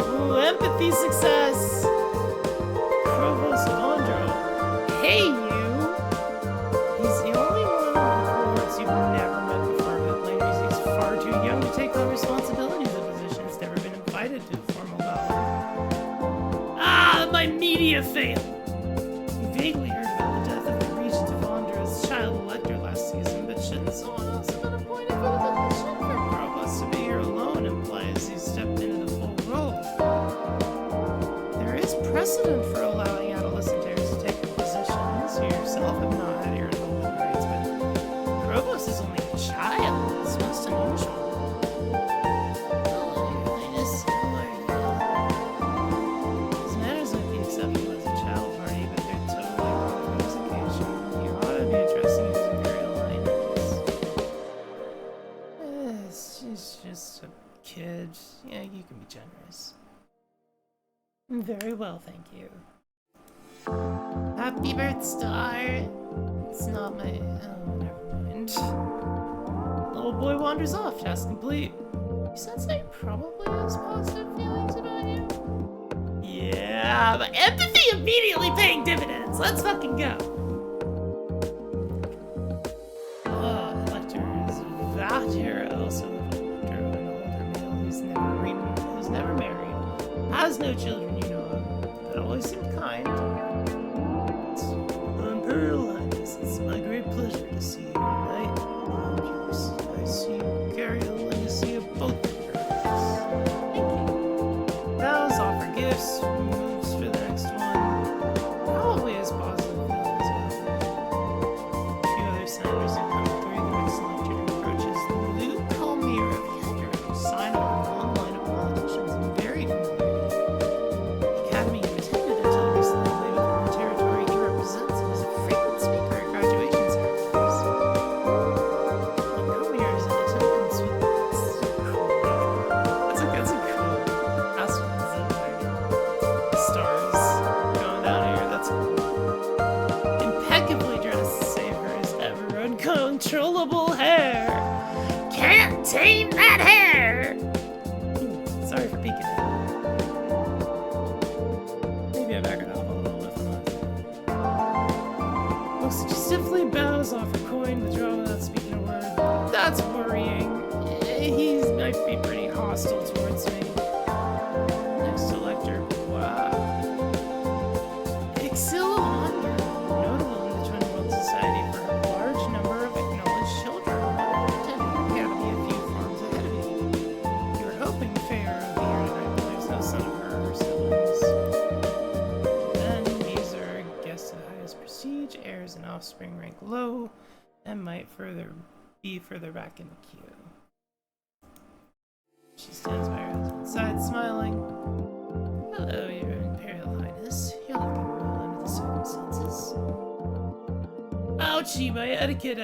ooh, empathy success. Provost Alondro. Hey, you! He's the only one of the cohorts you've never met before, but later he's far too young to take on responsibilities of the position. He's never been invited to formal valor. Ah, my media fail! You vaguely heard about the death of the Regent of Alondra's child elector last season, but shouldn't someone else have been appointed for the position? For Provost to be here alone implies he stepped into the full role. There is precedent for allowing adolescent heirs to take positions. You yourself have not had heir to the voting rights, but Provost is only a child. It's most unusual. Hello, Your Highness. How are you? His manners might be acceptable, Very well, thank you. Happy birthday! It's not my... Oh, never mind. Little boy wanders off, task complete. You sense I probably has positive feelings about you? Yeah, but empathy immediately paying dividends. Let's fucking go. Elector is Voucher, also Elector, an older male who's never married, has no children you know of, but always seemed kind. Imperial Highness, it's my great pleasure to see you tonight. I see you carry the legacy of both of your parents. Thank you. Vows, offer gifts, moves for the next one. Probably as positive feelings about it. A few other senators who come through the next lecture approaches Luke Calmir of Kendra, sign on a long line of politicians and very familiar. The Academy he attended until recently lay within the territory he represents and is a frequent speaker at graduation ceremonies. Calmir is in attendance with... That's a cool stars going down here. That's cool. Impeccably dressed, save her as ever. Uncontrollable hair. Can't tame that hair. Sorry for peeking at it. Maybe I back it off a little if I'm not. Looks like she stiffly bows off her coin to draw without speaking a word. That's worrying. He might be pretty hostile towards me. Next to Lecter. Wow. Exilonder, notable in the Twin World Society for her large number of acknowledged children. Attending the Academy a few farms ahead of you. You were hoping Fair would be here tonight, but there's no son of her or siblings. Then these are guests of highest prestige, heirs and offspring rank low, and might be further back in the queue. She stands by her husband's side, smiling. Hello, Your Imperial Highness. You're looking well under the circumstances. Ouchie, my etiquette.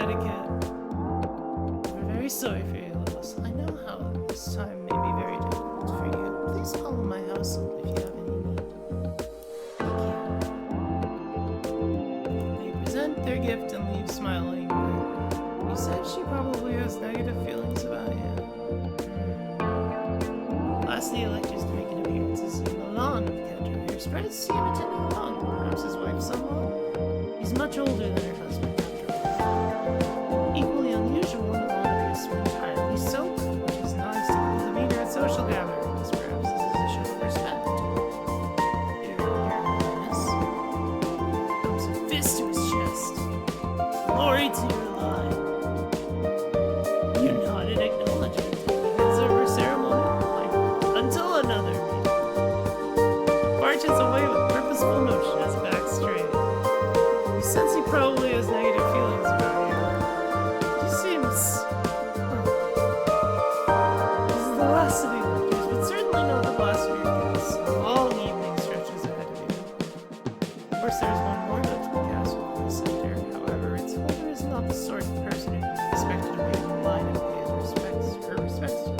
We're very sorry for your loss. I know how this time may be very difficult for you. Please call in my household if you have any need. Thank you. They present their gift and leave smiling. You said she probably has negative feelings about you. Lastly, electors to make an appearance is Milan of Kendra. You're surprised to see him attending along. Perhaps his wife's son-in-law? He's much older than her husband, after all. Equally unusual, Milan appears to be entirely sober, which is not his typical demeanor at social gatherings. Perhaps this is a show of respect. Your Highness comes a fist to his chest. Glory to your line. You nod in acknowledgement. It's over ceremonial. Until another meeting. Marches away with purposeful motion, his back straight. You sense he probably has negative feelings about you. He seems... This is the last of the electors, but certainly not the last of your guests. A long evening stretches ahead of you. Of course, there's one more notable castle in the center. However, its holder is not the sort of person who can be expected to wait in line and pay her respects to.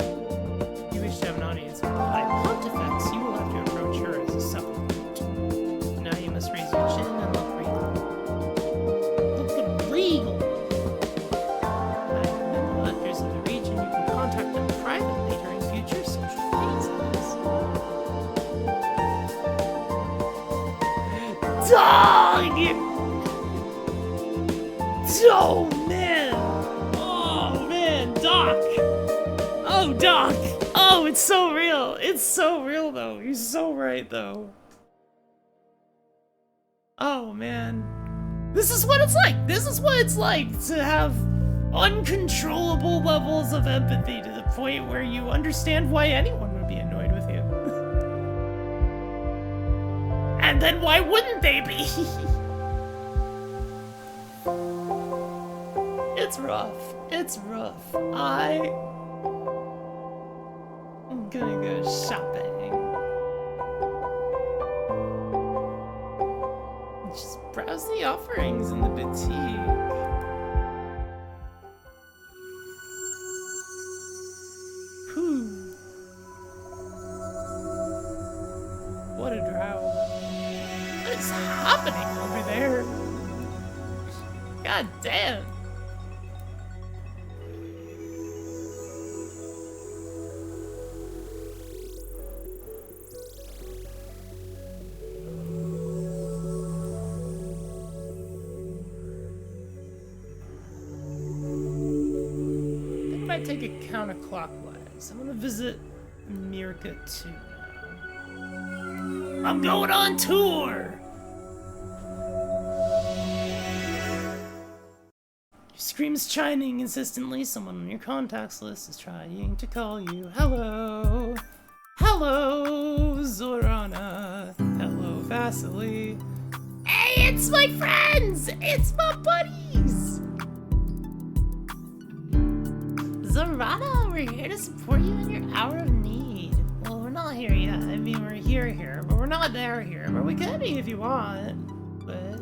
If you wish to have an audience with the High Pontifex, you will have to approach her as a supplicant. Now you must raise your chin and look regal. Look regal! Like the electors of the region, you can contact them privately during future social phases. Dog! Oh man! Oh man, Doc! Oh, Doc! Oh, it's so real! It's so real, though. You're so right, though. Oh, man. This is what it's like! This is what it's like to have uncontrollable levels of empathy to the point where you understand why anyone would be annoyed with you. And then why wouldn't they be? It's rough. It's rough. I'm gonna go shopping. Just browse the offerings in the boutique. Whew. What a drow. What is happening over there? God damn. I might take it counterclockwise. I'm gonna visit America too now. I'm going on tour! Your scream's chiming insistently. Someone on your contacts list is trying to call you. Hello! Hello, Zorana! Hello, Vasily! Hey, it's my friends! It's my buddies! Zorana, we're here to support you in your hour of need. Well, we're not here yet. I mean, we're here, but we're not there, but we could be if you want. But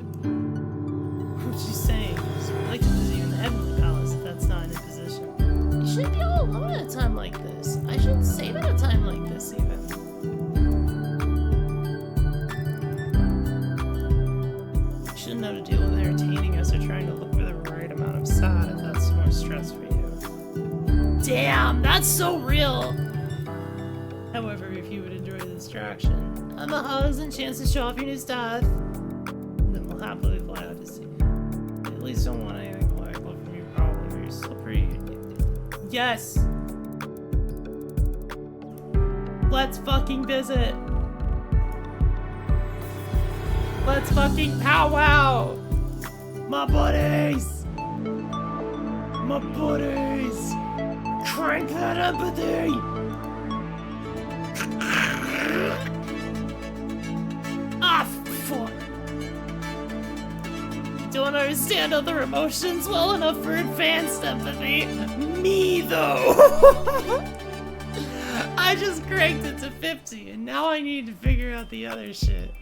what she's saying is we'd like to visit you in the Heavenly Palace if that's not in a position. You shouldn't be all alone at a time like this. I shouldn't save at a time like this, even. You shouldn't have to deal with entertaining us or trying to look for the right amount of sad if that's more stress for you. Damn, that's so real! However, if you would enjoy the distraction and the hugs and chance to show off your new stuff, then we'll happily fly out to see you. At least don't want anything like love from you, probably, but you're still pretty. Yes! Let's fucking visit! Let's fucking powwow! My buddies! My buddies! Crank that empathy! Ah, fuck! Don't understand other emotions well enough for advanced empathy. Me, though! I just cranked it to 50, and now I need to figure out the other shit.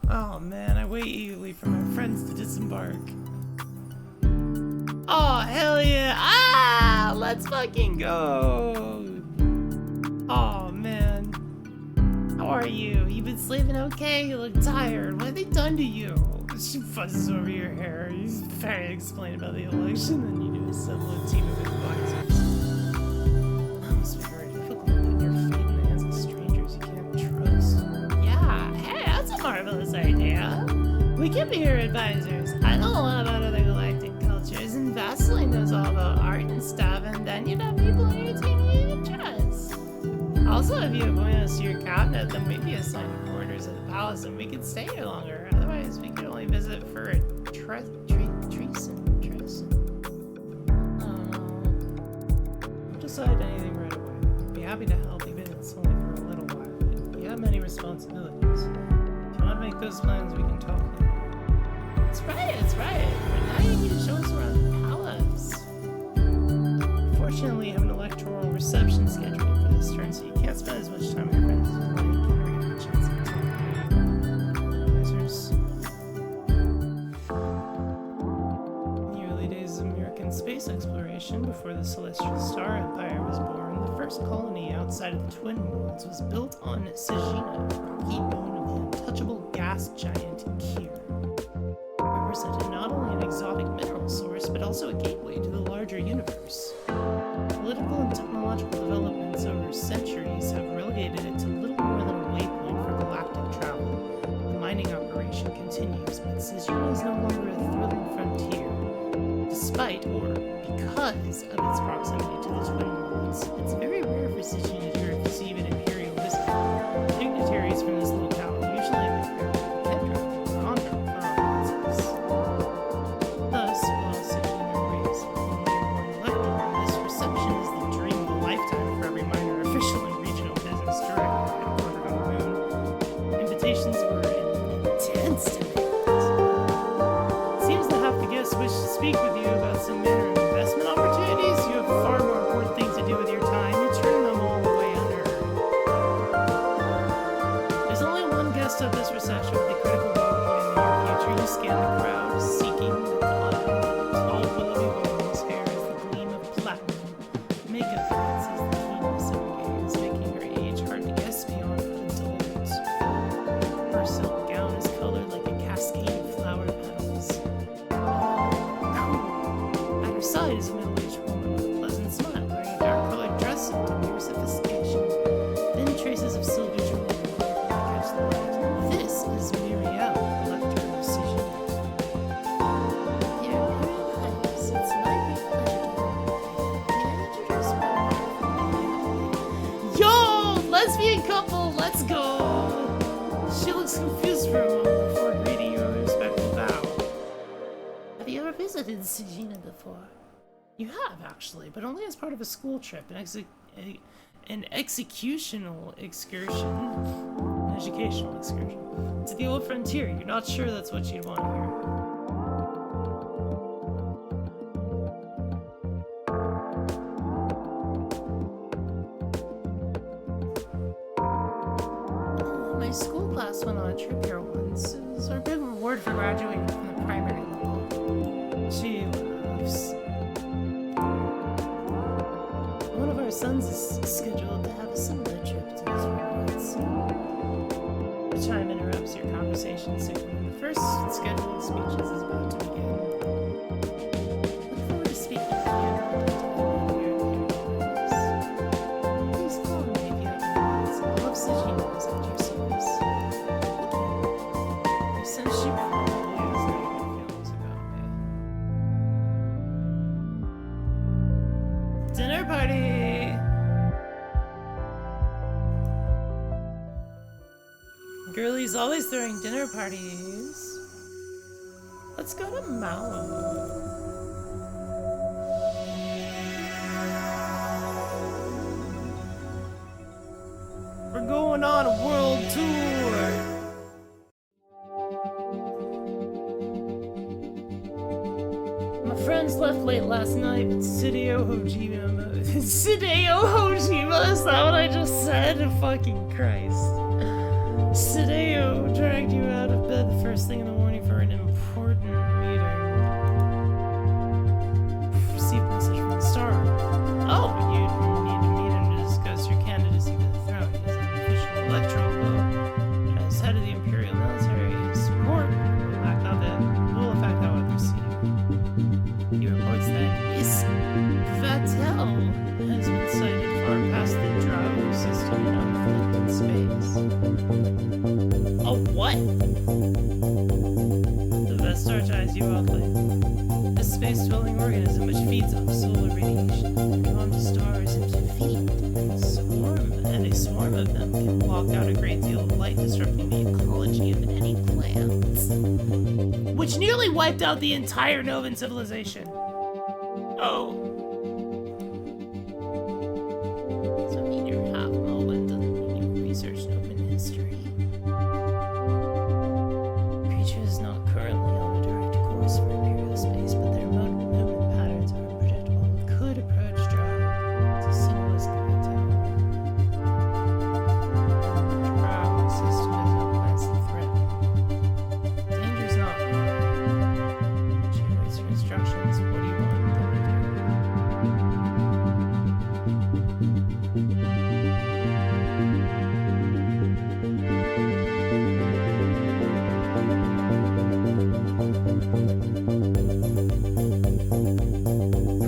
Oh man, I wait eagerly for my friends to disembark. Oh, hell yeah! Ah! Let's fucking go! Oh, man. How are you? You been sleeping okay? You look tired. What have they done to you? She fuzzes over your hair. You very explain about the election, then you do assemble a team of advisors. That must be very difficult putting your fate in the hands of strangers you can't trust. Yeah, hey, that's a marvelous idea. We can be your advisors. I know a lot about other galactic cultures, and Vasily knows all about art and stuff, and then you'd have people on your team you even trust. Also, if you appoint us to your cabinet, then we'd be assigned quarters at the palace, and we could stay here longer. Otherwise, we could only visit for a treason. I don't know. Don't decide anything right away. I'd be happy to help, even if it's only for a little while. But you have many responsibilities. If you want to make those plans, we can talk later. That's right. But now you need to show us around the palace. Fortunately, I have an electoral reception scheduled for this turn, so you can't spend as much time with your friends as you like. You never get a chance to talk to advisors. In the early days of American space exploration, before the Celestial Star Empire was born, the first colony outside of the Twin Worlds was built on Sejina, a rocky bone of the untouchable gas giant Kier. Represented not only an exotic mineral source, but also a gateway to the larger universe. Political and technological developments over centuries have relegated it to little more than a waypoint for galactic travel. The mining operation continues, but Sejina is no longer a thrilling frontier. Despite, or because of its proximity to the Twin Worlds, it's very rare for Sejina to receive an imperial visit. Dignitaries from this locale usually make their way to Kendra or Andra for audiences. Thus, while Sejina raised only one elector, this reception is the dream of a lifetime for every minor official and regional business director headquartered on the moon. Invitations were intense demand. Seems the half the guests wish to speak with you about some manner of investment opportunities. You have far lesbian couple, let's go! She looks confused for a moment before greeting you with a respectful bow. Have you ever visited Segina before? You have, actually, but only as part of a school trip, an executional excursion. An educational excursion. To the old frontier, you're not sure that's what you'd want to hear. My school class went on a trip here once. It was our big reward for graduating from the primary level. She laughs. One of our sons is scheduled to have a similar trip to his rewards. The chime interrupts your conversation soon, and the first scheduled speeches is about to begin. Look forward to speaking with you. Please call me if you have any needs. All of Segina is at your service. Since she probably has negative feelings about me. Dinner party! Girlie's always throwing dinner parties. Let's go to Maui. We're going on a world tour. My friends left late last night, but Hideo Hojima. Hideo Hojima? Is that what I just said? Fucking Christ. Hideo dragged you out of bed the first thing in the morning for an important meeting. Received a message from the star. Oh, you need to meet him to discuss your candidacy for the throne. He's an official electoral vote. As head of the Imperial military support will affect how others see you. He reports that Isvatel has been sighted far past the Drow system and unflicked in space. A what? The Vestar ties you roughly. A space-dwelling organism which feeds off solar radiation. Their home to stars and to feed. And a swarm of them can block out a great deal of light, disrupting the ecology of any plants. Which nearly wiped out the entire Novan civilization. Oh. Doesn't mean you're half Novan, doesn't mean you've researched Novan history. Is not currently on a direct course for Imperial space, but their movement patterns are unpredictable and could approach Drow. It's a sinless guide. The Drow system has no plans to threat. Danger's not high. She awaits your instructions. What do you want them to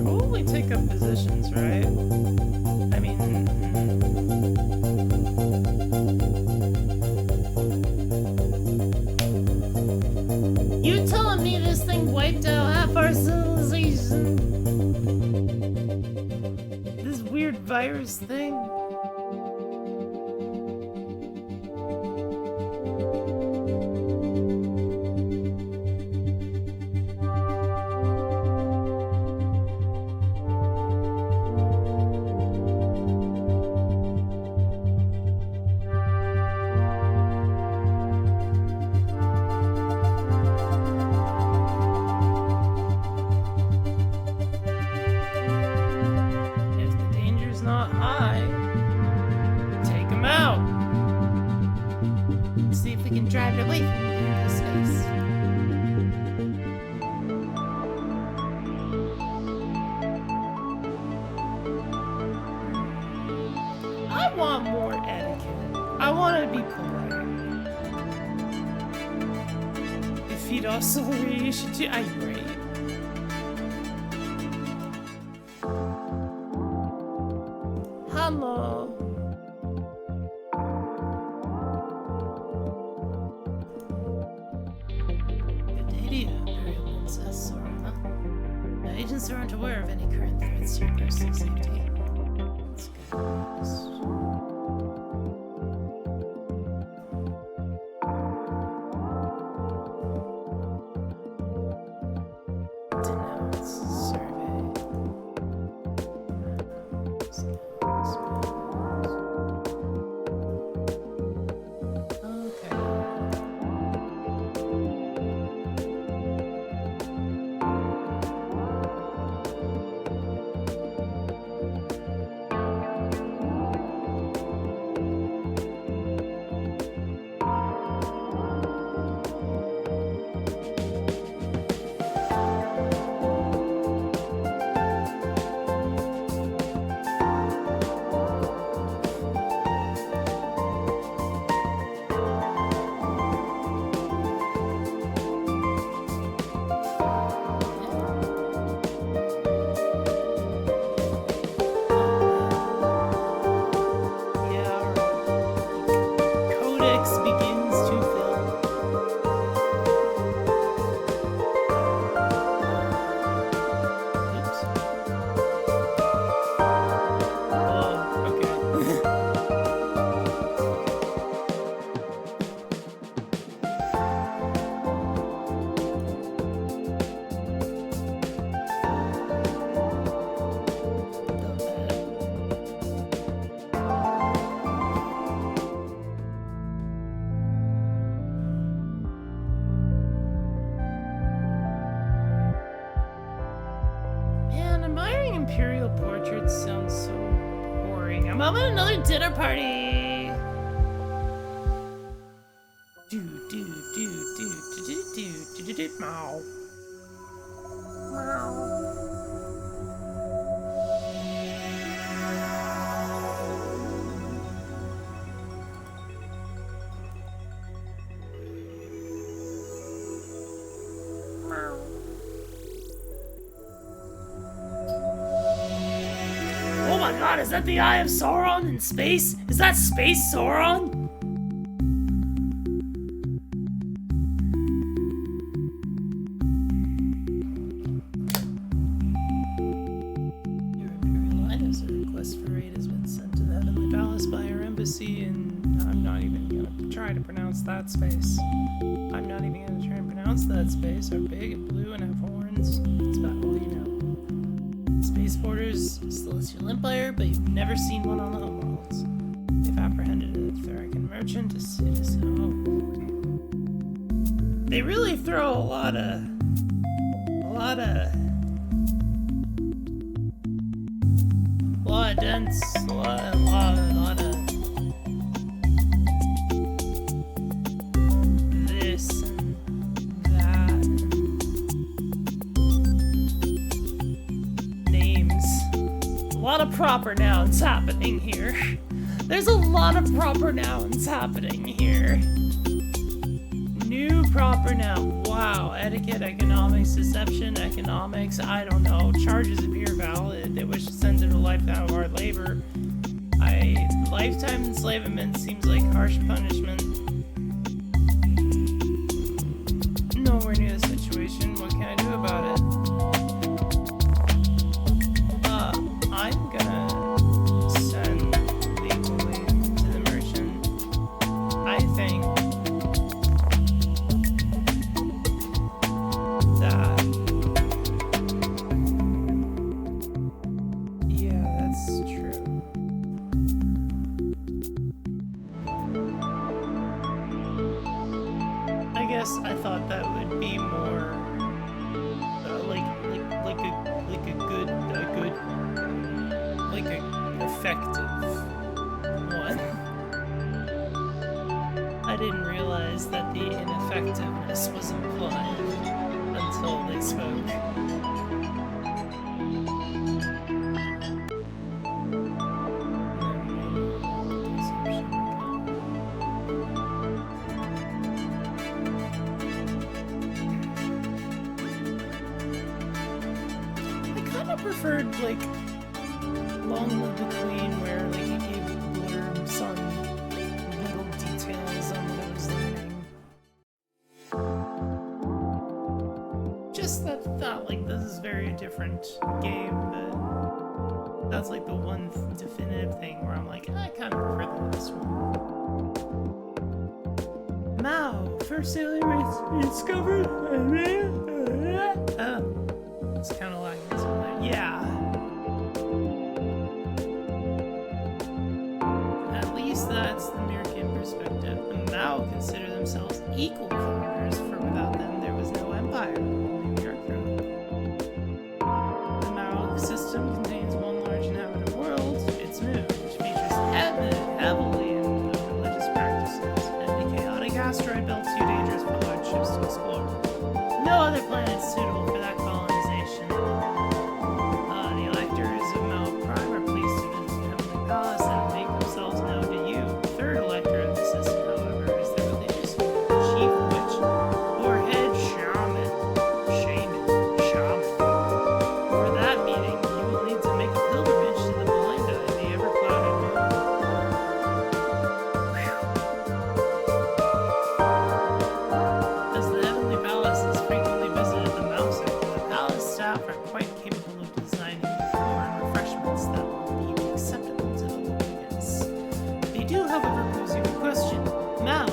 Probably take up positions, right? I mean... You telling me this thing wiped out half our civilization? This weird virus thing? Not high. Take him out. See if we can drive it away from Imperial space. I want more etiquette. I want to be polite. If he'd also radiation too, I rate. Hello. Good day to you, Imperial Princess Zorana. The agents aren't aware of any current threats to your personal safety. That's good. Denounce survey. Okay. Yeah, codex begins to fill. Oops. Oh, okay. Man, admiring imperial portraits sounds so boring. I'm having another dinner party. Do do do do do do do do do meow. Oh my god, is that the Eye of Sauron in space? Is that Space Sauron? Your Imperial Highness, a request for aid has been sent to the Heavenly Palace by our embassy, and I'm not even gonna try to pronounce that space. I'm not even gonna try and pronounce that space. Are big and blue and have horns. It's about, well, you know. Space Borders, Celestial Empire, but you've never seen one on the homeworlds. They've apprehended a Thraken merchant, a citizen. Oh, okay. They really throw a lot of dents, a lot of this and that and names. A lot of proper nouns happening here. There's a lot of proper nouns happening here. New proper noun. Wow. Etiquette, economics, deception, economics. I don't know. Charges appear valid. They wish to send it a lifetime of hard labor. Lifetime enslavement seems like harsh punishment. Nowhere near the situation. What can I do about it? I'm gonna send legally to the merchant. I think that, yeah, that's true. I guess I thought that would be more like a effective one. I didn't realize that the ineffectiveness was implied until they spoke. I kind of preferred like Long Live the Queen, where like he gave blurbs on little details on what I was learning. Just that thought, like this is very different game, but that's like the one definitive thing where I'm like, I kind of prefer this one. Mao, first alien race discovered. It's kind of like this one. Yeah. At least that's the American perspective. The Mao consider themselves equal counters, for without them there was no empire, only bureaucracy. The Mao system contains one large inhabited world, its moon, which features heavily in religious practices, and a chaotic asteroid belt too dangerous for large ships to explore. No other planet is suitable for that colonization. The electors of Mao Prime are pleased to visit the Heavenly Palace and make themselves known to you. The third elector of the system, however, is the religious chief witch, or head shaman. For that meeting, you will need to make a pilgrimage to the blind eye, the ever-clouded moon. As the Heavenly Palace is frequently visited the Mao sector, the palace staff are quite capable of designing decor and refreshments that will be acceptable to the audience. They do, however, pose you a question. Mao,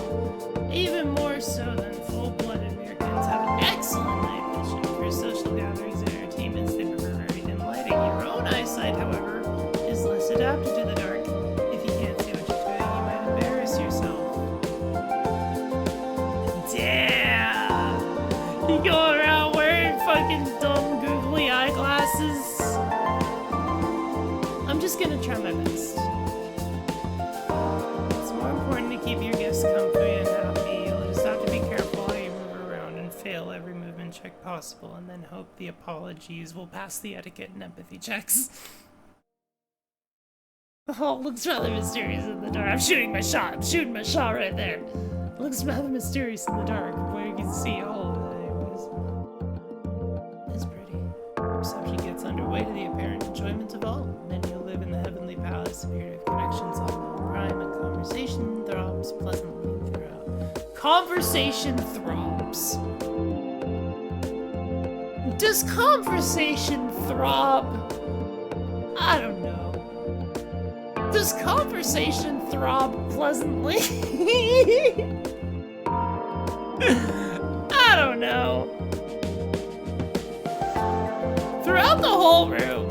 even more so than full-blooded Americans, have an excellent night vision. For social gatherings and entertainments, they prefer very dim lighting. Your own eyesight, however, is less adapted to the dark. If you can't see what you're doing, you might embarrass yourself. Damn! You go around wearing fucking dumb googly eyeglasses? I'm just gonna try my best. It's more important to keep your guests comfy and happy. You'll just have to be careful how you move around and fail every movement check possible, and then hope the apologies will pass the etiquette and empathy checks. Oh, looks rather mysterious in the dark. I'm shooting my shot right there. Looks rather mysterious in the dark, where you can see all of it. Anyways, it's pretty. Reception gets underway to the apparent enjoyment of all. Many who live in the Heavenly Palace appear to have connections on Mount Prime, and conversation throbs pleasantly throughout. Conversation throbs. Does conversation throb? I don't know. Does conversation throb pleasantly? I don't know. Throughout the whole room,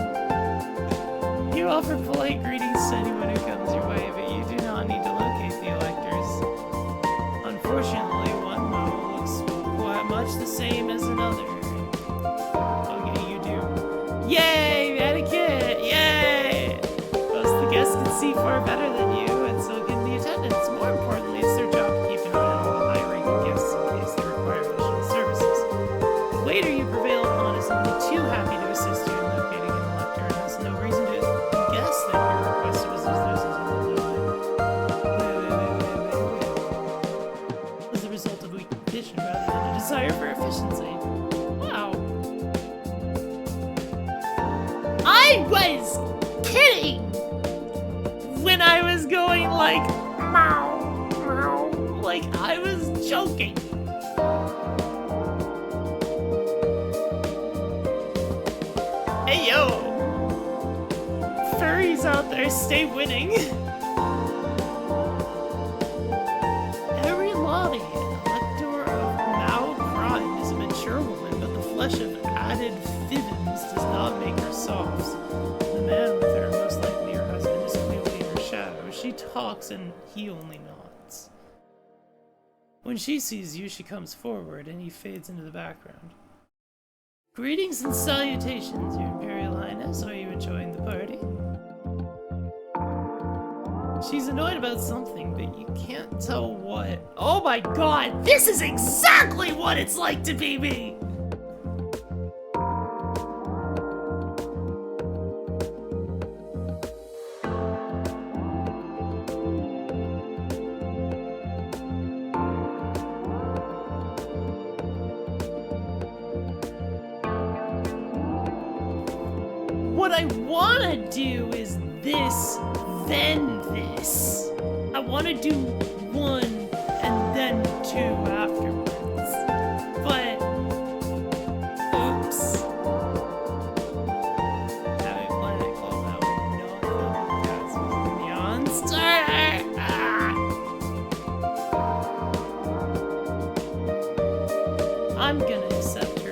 you offer polite greetings to anyone who comes your way, but you do not need to locate the electors. Unfortunately, one Mo looks quite much the same as another. Okay, you do. Yay! Etiquette! Yay! Most of the guests can see far better than you, and so can the attendants. More importantly, it's their job to keep an eye on all the high-ranking guests in case they require additional services. The waiter you prevail upon is only too happy to assist you in locating an elector and has no reason to guess that your request was the result of weak condition rather than a desire for efficiency. Wow. I was kidding when I was going like, meow, meow, like I was joking. Hey yo, furries out there, stay winning. Every Lottie, elector of Mao Prime, is a mature woman, but the flesh of added fibbins does not make her soft. The man with her, most likely her husband, is clearly in her shadow. She talks and he only nods. When she sees you, she comes forward and he fades into the background. Greetings and salutations, Your Imperial Highness. Are you enjoying the party? She's annoyed about something, but you can't tell what. Oh my god, this is exactly what it's like to be me! What I wanna do is this, then this. I wanna do one and then two afterwards. But, oops. Having Planet Club that would not film cats was the neon starter. I'm gonna accept her.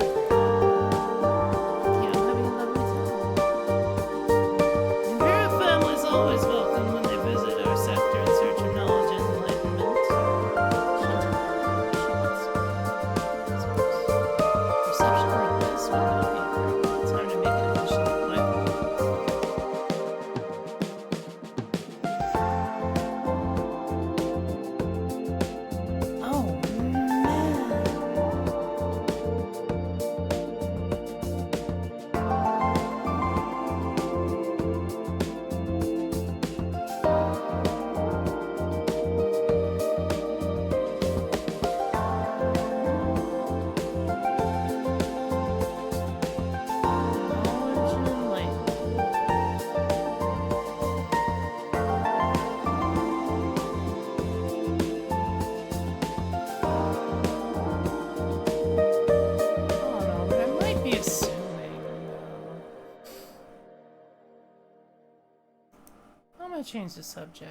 change the subject.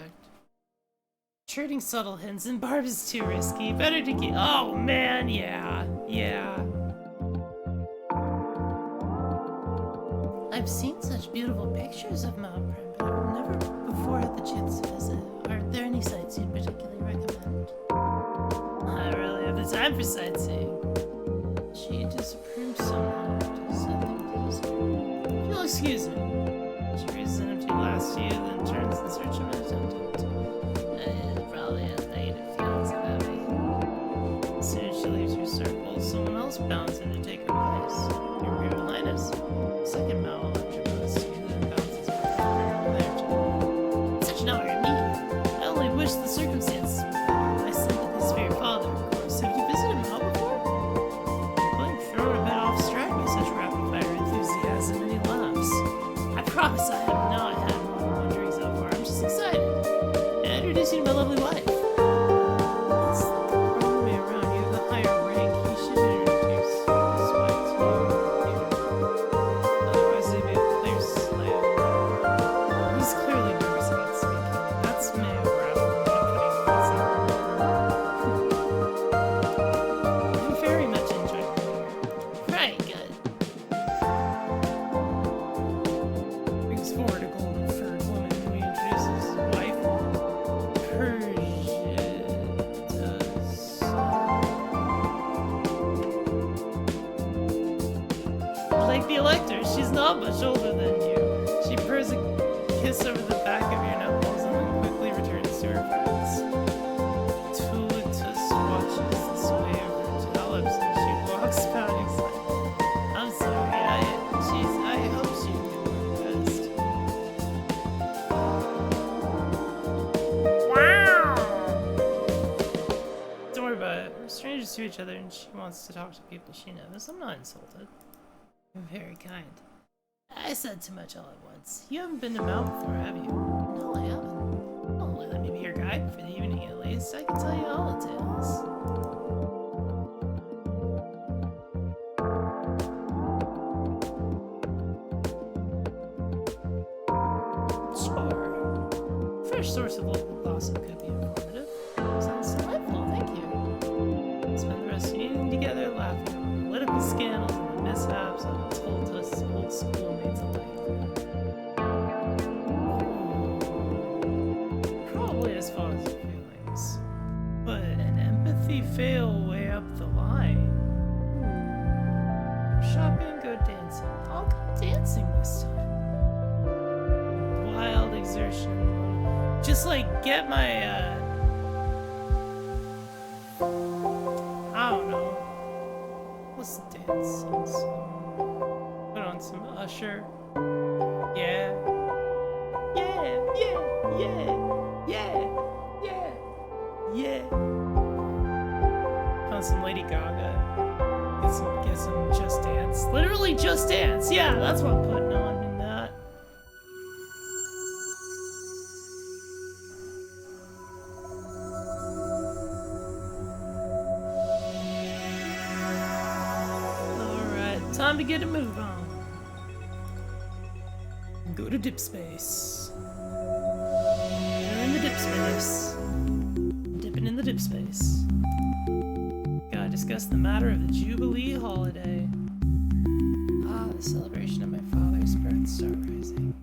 Trading subtle hints and Barb is too risky. Better to keep. Oh man, yeah. I've seen such beautiful pictures of Mount Prim, but I've never before had the chance to visit. Are there any sites you'd particularly recommend? I really have the time for sightseeing. She disapproves somehow. Does something please her? If you'll excuse me. She raises an empty glass to you, then turns in search of an attendant. Probably has negative feelings about me. As soon as she leaves your circle, someone else bounds in to take her place. Your Imperial Highness. Second Mao electrocuts you, then bounces back to her there too. Such an honor to meet you. I only wish the circumstances were better. My sympathies for your father, of course. Have you visited Mao before? You're being thrown a bit off stride by such rapid-fire enthusiasm, and he laughs. I promise I have not had one wondering so far. I'm just excited. And introduce you to my lovely wife. That's the wrong way around. You have the higher rank. He should introduce his wife to you. Otherwise, it'd be a clear slap. He's clearly nervous about speaking. That's me grappling and putting words in. I'm very much enjoying it. Right, good. Brings forward a golden-furred woman who he introduces his wife. Like the Elector, she's not much older than you. She purrs a kiss over the back of your knuckles and then quickly returns to her friends. Tulitus watches this way over to Aleps and she walks pounding slightly. I'm sorry, I hope she can do her best. Wow! Don't worry about it. We're strangers to each other and she wants to talk to people she knows. I'm not insulted. You're very kind. I said too much all at once. You haven't been to Mount before, have you? No, I haven't. Well, let me be your guide for the evening at least. I can tell you all the tales. Sure. Fresh source of local gossip could be informative. Sounds delightful, thank you. Spend the rest of the evening together laughing at political scandals and the mishaps of told us old schoolmates alike. Probably as far as your feelings. But an empathy fail way up the line. Shopping, go dancing. I'll go dancing this time. Wild exertion. Just like get my I don't know. Let's dance song. Put on some Usher. Yeah. Put on some Lady Gaga. Get some Just Dance. Literally Just Dance. Yeah, that's what I'm putting on in that. Alright, time to get a move on. Go to dip space. You're in the dip space. Dipping in the dip space. Gotta discuss the matter of the Jubilee holiday. The celebration of my father's birth star rising.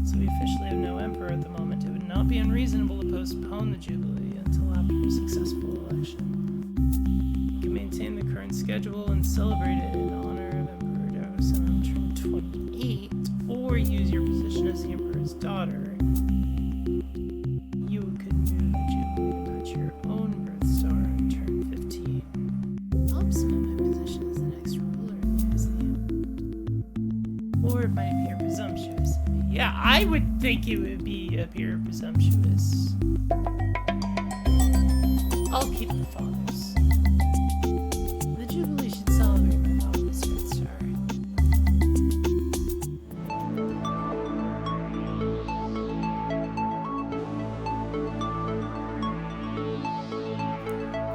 So we officially have no emperor at the moment. It would not be unreasonable to postpone the Jubilee until after a successful election. You can maintain the current schedule and celebrate it in honor of Emperor Dosan on turn 28, or use your position as the Emperor's daughter. You could move the Jubilee to match your own birth star on turn 15. I'll submit my position as the next ruler in the museum. Or it might appear presumptuous. Yeah, I would think it would appear presumptuous. I'll keep the fathers. The Jubilee should celebrate my father's birth star.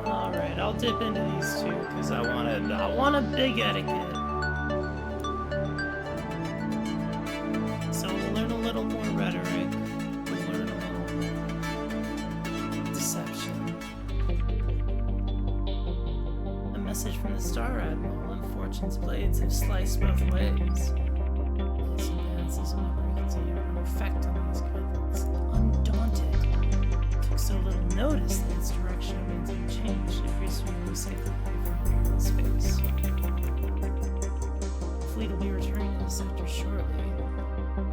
Alright, I'll dip into these two because I want a big etiquette. So we'll learn a little more rhetoric. We'll learn message from the Star Admiral, and Fortune's blades have sliced both ways. His advances in ability have an effect on these goblins. Undaunted, took so little notice that its direction remains unchanged. It raced really safely away from space. The fleet will be returning to the sector shortly.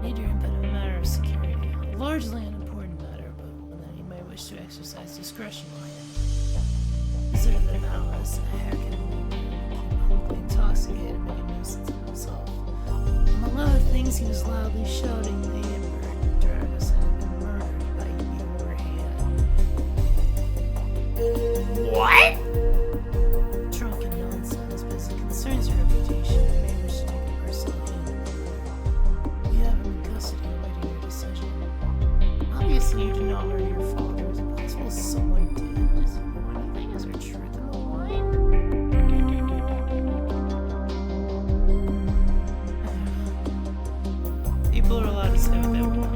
Need your input in a matter of security. Largely unimportant matter, but one that you might wish to exercise discretion on. Visitor the palace, a haircut old man, became publicly intoxicated and made a nuisance of himself. Among other things, he was loudly shouting the Emperor and Dragus had been murdered by your hand. What? Drunken nonsense, but as it concerns your reputation, you may wish to take a personal hand in the matter. You have him in custody awaiting your decision. Obviously, you do not murder your father. Is it possible someone did? Does he know anything? Is there truth in the line? People are allowed to say what they want.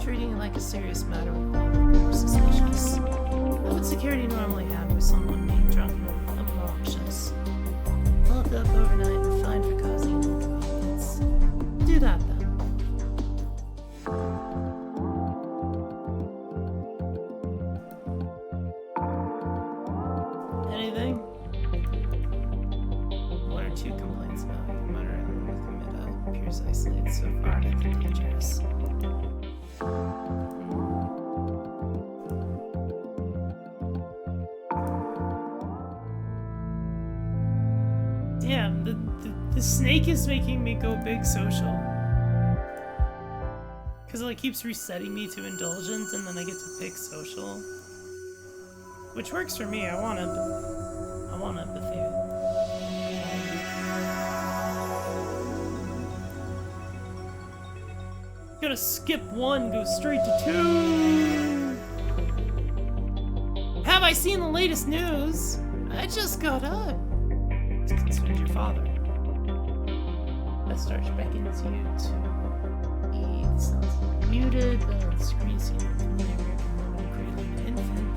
Treating it like a serious matter would be more suspicious. How would security normally handle someone being drunk and obnoxious? Lock up overnight and fined for causing an inconvenience. Do that then. Anything? One or two complaints about you muttering with commit appears isolated so far, nothing dangerous. Damn, the snake is making me go big social. Because it like keeps resetting me to indulgence and then I get to pick social. Which works for me. I want empathy. Gotta skip one, go straight to two. Have I seen the latest news? I just got up. It concerns your father. That starts beckons you to eat. The sounds muted. The screen seems familiar from the moment cradling an infant.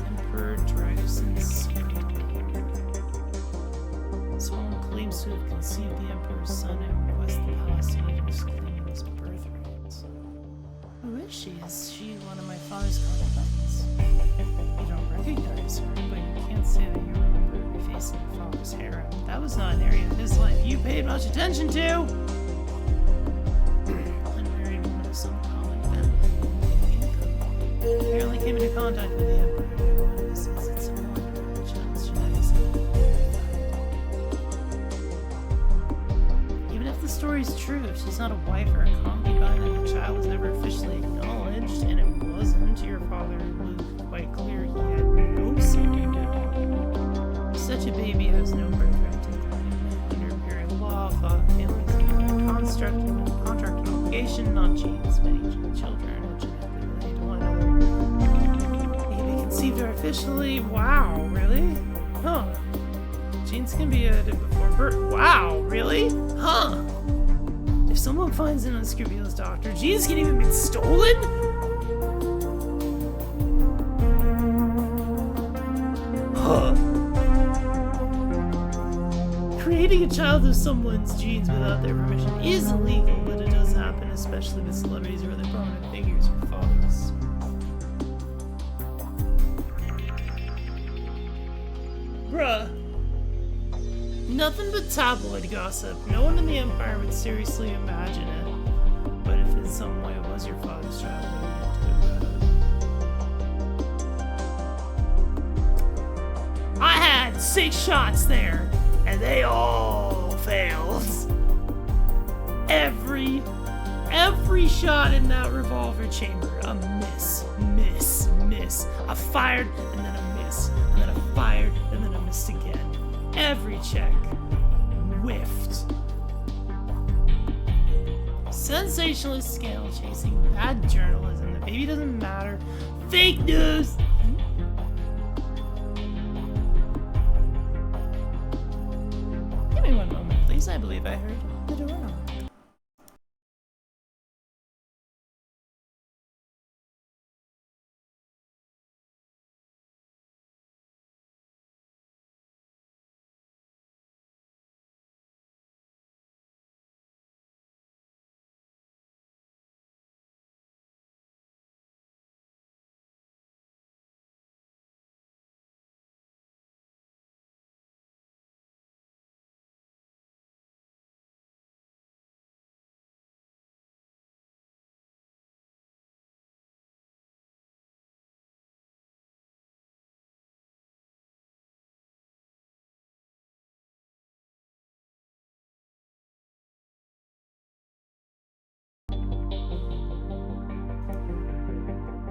Emperor Dragoson's secret heir. Someone claims to have conceived the Emperor's son and requests the palace to give him claiming his birthright. Who is she? Is she one of my father's concubines? You don't recognize her, but you can't say that you remember her face in your father's harem. That was not an area of his life you paid much attention to! Unmarried woman of some common family. Apparently came into contact with the Emperor. Even if the story's true, if she's not a wife or a concubine and the child was never officially acknowledged, and it wasn't, your father was quite clear he had no son now. Such a baby has no birthright to claim. Under imperial law, thought families are a contract and obligation, not genes. Many children are genetically related to one another. They can be conceived artificially. Wow, really? Huh. Genes can be edited before birth. Wow, really? Huh. If someone finds an unscrupulous doctor, genes can even be stolen? Huh. Creating a child of someone's genes without their permission is illegal, but it does happen, especially with celebrities or other prominent figures with fathers. Bruh. Nothing but tabloid gossip. No one in the Empire would seriously imagine it. But if in some way it was your father's child, what would you do about it? I had 6 shots there, and they all failed. Every shot in that revolver chamber, a miss, miss, miss. I fired, and then a miss, and then I fired, and then I missed again. Every check whiffed. Sensationalist scandal chasing, bad journalism, the baby doesn't matter, fake news. Give me one moment, please. I believe I heard the door knock.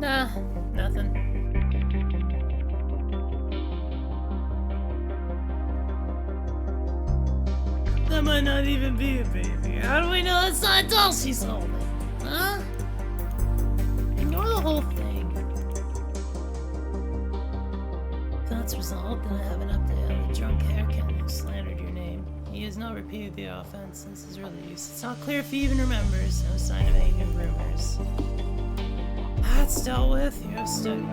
Nah, nothing. That might not even be a baby. How do we know that's not a doll she's holding? Huh? Ignore the whole thing. That's result, then I have an update on the drunk haircut who slandered your name. He has not repeated the offense since his release. It's not clear if he even remembers. No sign of any new rumors. That's dealt with. You have studied.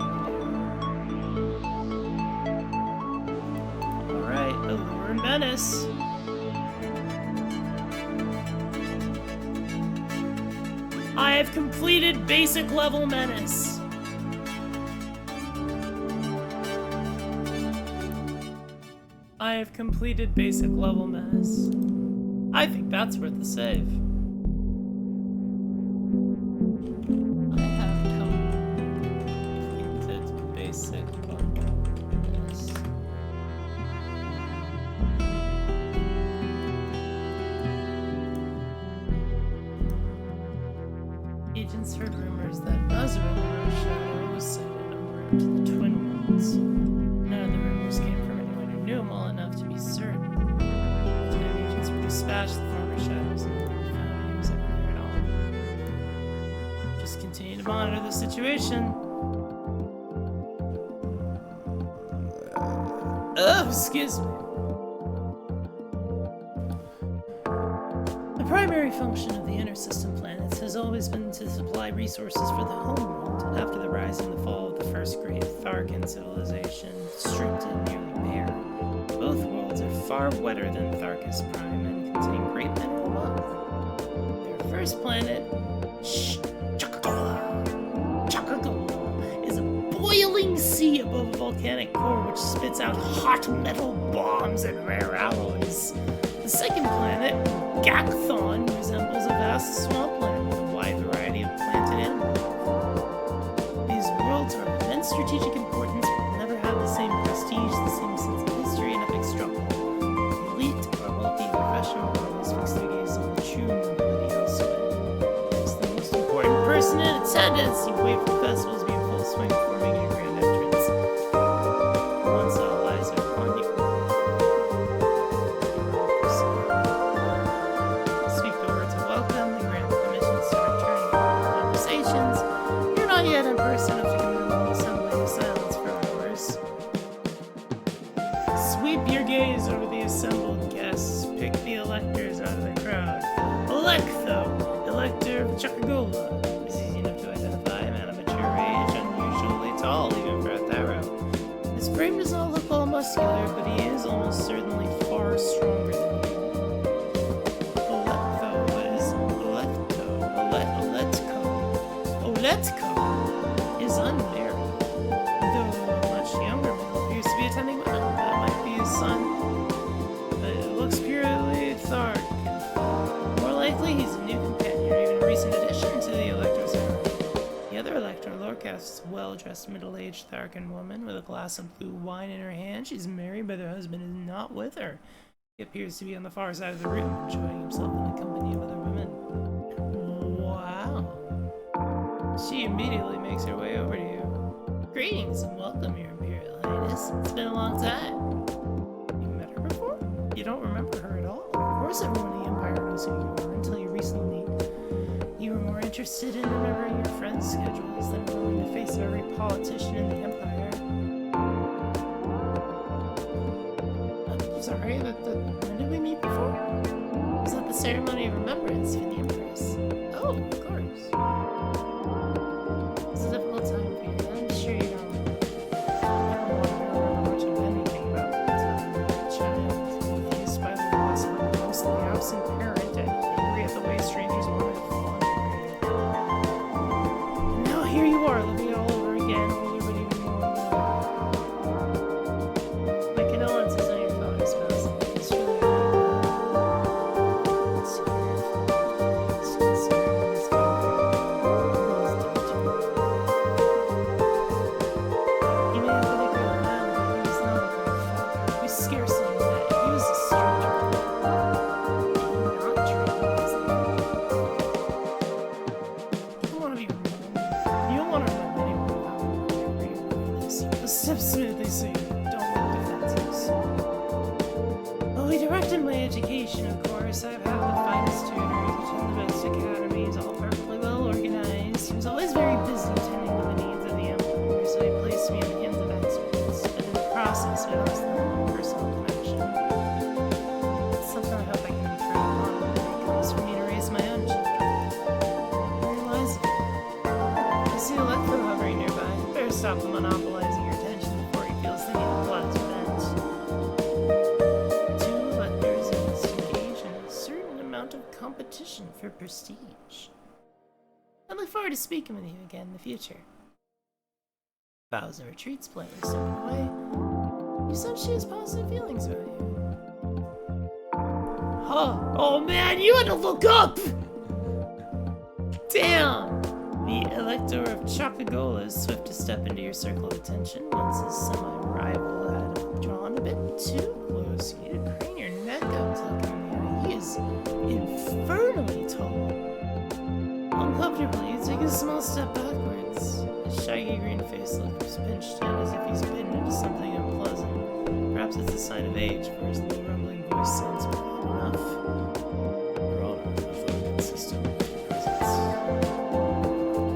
Alright, Allure and Menace. I have completed basic level Menace. I have completed basic level Menace. I think that's worth the save. I have completed basic level Menace. Agents heard rumors that Nazareth Shadow was sent in en route to the Twin Worlds. None of the rumors came from anyone who knew him well enough to be certain. Lieutenant agents were dispatched to the former shadows and found he was everywhere at all. Just continue to monitor the situation. Oh, excuse me. The primary function of the inner system planets has always been to supply resources for the home world. After the rise and the fall of the first great Tharkan civilization, stripped and nearly bare, both worlds are far wetter than Tharkas Prime and contain great mineral wealth. Their first planet, Chakagola, is a boiling sea above a volcanic core which spits out hot metal bombs and rare alloys. The second planet, Gakthon, resembles a vast swampland with a wide variety of plant and animal life. These worlds are of immense strategic importance but will never have the same prestige, the same sense of history, and epic struggle. The elite or wealthy professional worlds fix their gaze on the true nobility elsewhere. As the most important person in attendance, you wait for the festivals to be in full swing before making your grand entrance. Once all eyes are upon you, speak the words of welcome and grant permission to return to conversations. You're not yet in person if you can move the assembly in silence for hours. Sweep your gaze over the assembled guests. Pick the electors out of the crowd. Electho, Elector of Chakagola. Is easy enough to identify. A man of mature age, unusually tall, even for a Tharo. His frame does not look all muscular, but he is almost certainly far stronger than you. Oletko is unmarried, though a much younger male appears to be attending well. That might be his son, but it looks purely Thark. More likely, he's a new companion or even a recent addition to the Elector's army. The other Elector, Lorcast, is a well-dressed, middle-aged Tharkan woman with a glass of blue wine in her hand. She's married, but her husband is not with her. He appears to be on the far side of the room, enjoying himself in the company of other women. Wow. She immediately makes her way over to you. Greetings and welcome, Your Imperial Highness. It's been a long time. You met her before? You don't remember her at all? Of course everyone in the Empire knows who you are until you recently. You were more interested in remembering your friends' schedules than willing to face every politician in the Empire. I'm sorry, when did we meet before? Was that the ceremony of remembrance for the Empress? Oh, of course. It's a difficult time for you. I'm sure you don't know much of anything about the time of the child, confused by the loss of a mostly absent parent and angry at the way strangers wanted to fond her. Now here you are, living it all over again, older but even more alone. My condolences on your father's passing. It's really step smoothly so you don't look defenses. Well, we directed my education, of course. I've had the finest tutors, attended the best academies, all perfectly well organized. He was always very busy tending to the needs of the Empire, so he placed me in the hands of experts. And in the process, we lost the personal connection. It's something I hope I can improve on when it comes for me to raise my own children. I realize I see a Electro hovering nearby. Better stop him monopolizing your attention before he feels the need to plot his revenge. Two Electors must engage in a certain amount of competition for prestige. I look forward to speaking with you again in the future. Vows and retreats politely stepping away. You said she has positive feelings about you. Huh? Oh man, you had to look up! Damn! The Elector of Chakagola is swift to step into your circle of attention once his semi-rival had drawn a bit too close. You need to crane your neck up to look him in the eye. He is infernally tall. Uncomfortably, you take a small step backwards. His shaggy green face looks pinched in as if he's bitten into something unpleasant. Perhaps it's a sign of age, for his low rumbling voice sounds quiet enough. Aurora, I feel consistent with your presence.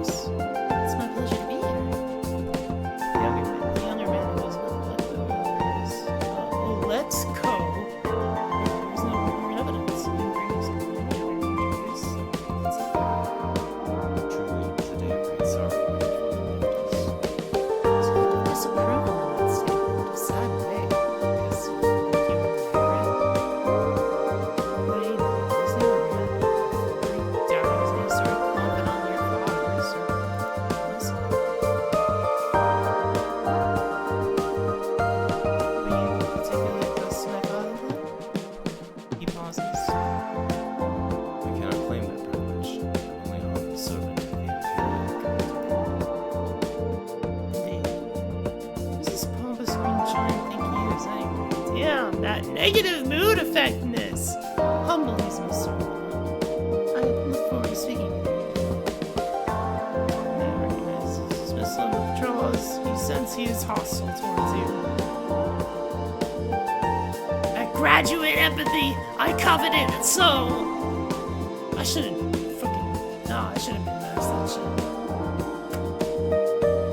It's my pleasure to be here. The younger man who was with Let Go earlier is, let's go. There's no more evidence. He brings injuries. That's it. Truly, it was a day of great sorrow when your father left us. There's a bit of disapproval in that statement, a sad way. Because you were married. Wait, there's no regret. I doubt he was any sort of confidant on your father's or listen. Were you particularly close to my father then? He pauses. I cannot claim that privilege. I'm only a humble servant of the Imperial Government. Indeed. Who's this pompous green giant think he is anyway? Damn, that negative mood effectiveness! Humble he's most certainly not. I look forward to speaking with you. The man recognizes his dismissal and withdraws. You sense he is hostile towards you. That graduate empathy, I covet it, so... I shouldn't I should have been nice that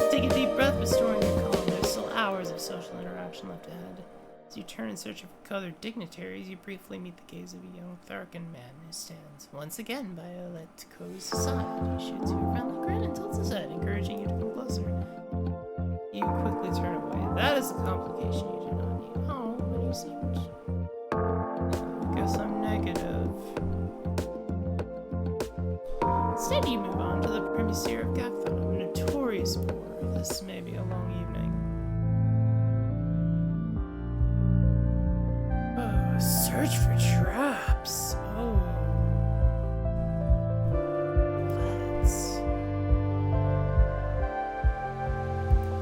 shit. Take a deep breath, restoring your calm. There's still hours of social interaction left ahead. As you turn in search of other dignitaries, you briefly meet the gaze of a young Tharkan man who stands once again by Letko's side. He shoots you a friendly grin and tilts his head, encouraging you to come closer. You quickly turn away. That is a complication you do not need. Oh, but you seemed... I guess I'm negative. Instead, you move on to the Primisier of Gakthon, a notorious bore. This may be a long evening. Oh, search for traps. Oh. Let's.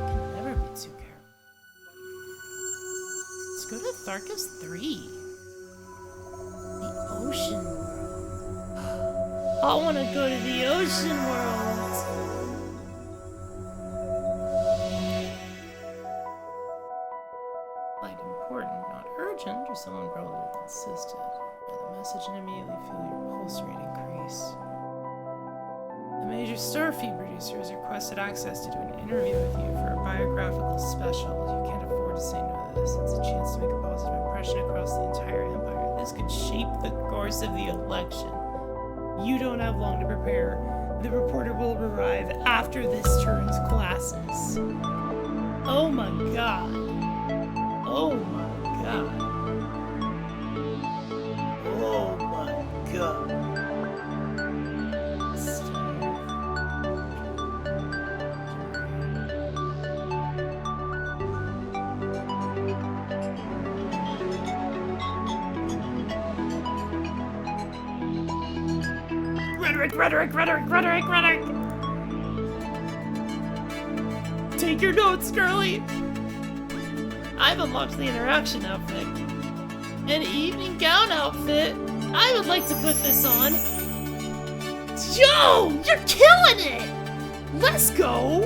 Can never be too careful. Let's go to Tharkas 3. The ocean world. I want to go to the ocean world. Like important, not urgent, or someone probably would have insisted. By the message and immediately feel your pulse rate increase. A major starfeed producer has requested access to do an interview with you for a biographical special. You can't afford to say no to this. It's a chance to make a positive impression across the entire empire. This could shape the course of the election. You don't have long to prepare. The reporter will arrive after this turn's classes. Oh my god. Oh my god. Oh my god. Rhetoric. Take your notes, girly. I've unlocked the interaction outfit. An evening gown outfit. I would like to put this on. Yo, you're killing it. Let's go.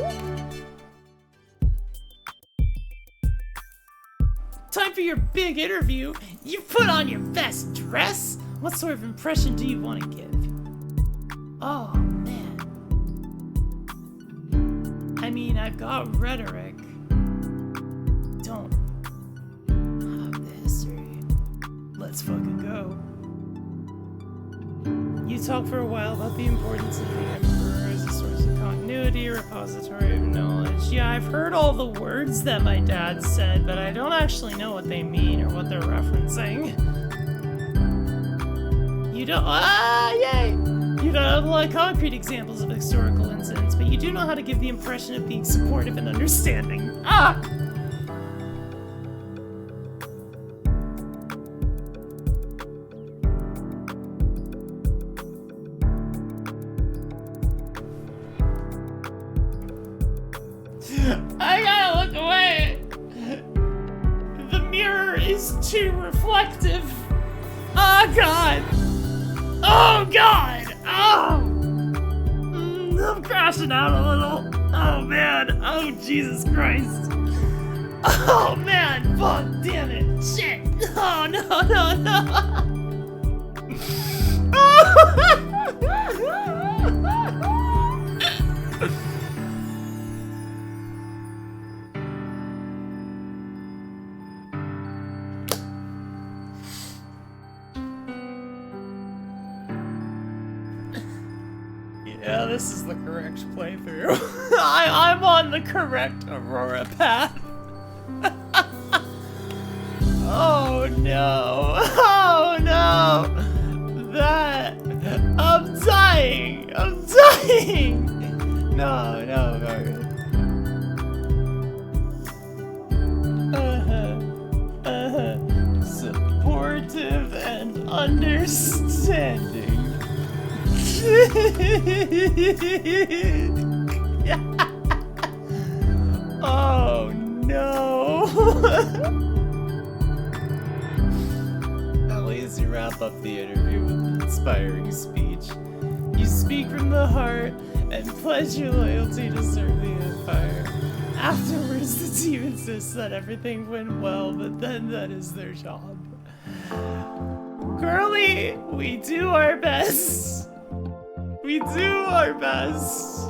time for your big interview. You put on your best dress? What sort of impression do you want to give? Oh, man. I mean, I've got rhetoric. Don't have the history. Let's fucking go. You talk for a while about the importance of the Emperor as a source of continuity, a repository of knowledge. Yeah, I've heard all the words that my dad said, but I don't actually know what they mean or what they're referencing. You don't- yay! You don't have a lot of concrete examples of historical incidents, but you do know how to give the impression of being supportive and understanding. Ah! I gotta look away! The mirror is too reflective! Oh god! Oh god! Oh! I'm crashing out a little. Oh man! Oh Jesus Christ! Oh man! Fuck! Damn it! Shit! Oh no no no! Yeah, this is the correct playthrough. I'm on the correct Aurora path. Oh no! Oh no! That... I'm dying! I'm dying! No, no, Margaret. Supportive and understanding. Oh no! At least you wrap up the interview with an inspiring speech. You speak from the heart and pledge your loyalty to serve the Empire. Afterwards, the team insists that everything went well, but then that is their job. Girlie, we do our best. We do our best.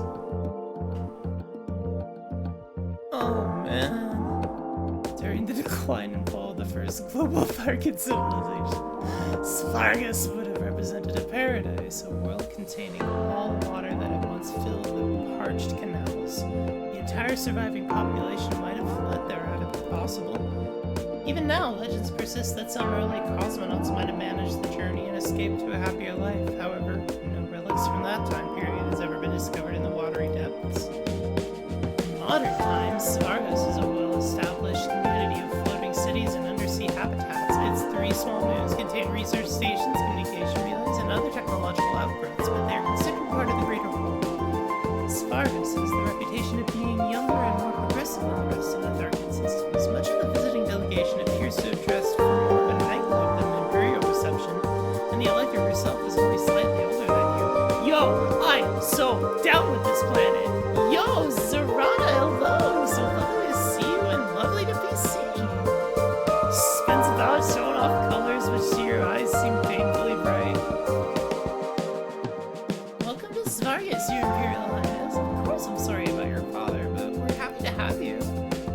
Oh man. During the decline and fall of the first global Tharkan civilization, Svargus would have represented a paradise, a world containing all water that had once filled the parched canals. The entire surviving population might have fled there had it been possible. Even now, legends persist that some early cosmonauts might have managed the journey and escaped to a happier life. However, no relics from that time period has ever been discovered in the watery depths. In modern times, Svargus is a well-established community of floating cities and undersea habitats. Its 3 small moons contain research stations, communication relays, and other technological outgrowths, but they are considered part of the greater whole. Svargus has the reputation of being younger and more progressive than the rest of the Tharkan systems. Much of the visiting delegation appears to have dressed for more of a nightclub than an imperial reception, and the Elector herself is only slightly older than you. Yo, I'm so down with this planet! Yo, Zorana, hello! So lovely to see you and lovely to be seen! Spends about showing off colors which to your eyes seem painfully bright. Welcome to Svargus, your Imperial Highness. Of course I'm sorry about your father, but we're happy to have you.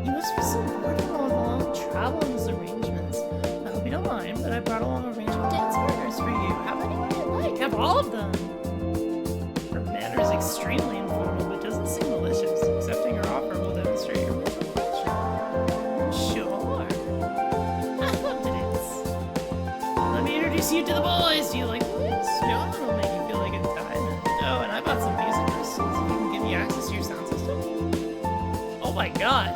You must be so bored of all the long travel and those arrangements. I hope you don't mind, but I brought along a range of dance partners for you. Have anyone you like. Have all of them. Her manner is extremely informal, but doesn't seem malicious. Accepting her offer will demonstrate your mutual friendship. Sure. I love to dance. Let me introduce you to the boys. Do you like boys? John will make you feel like a diamond. Oh, and I bought some music crystals if you can give me access to your sound system. Oh my god.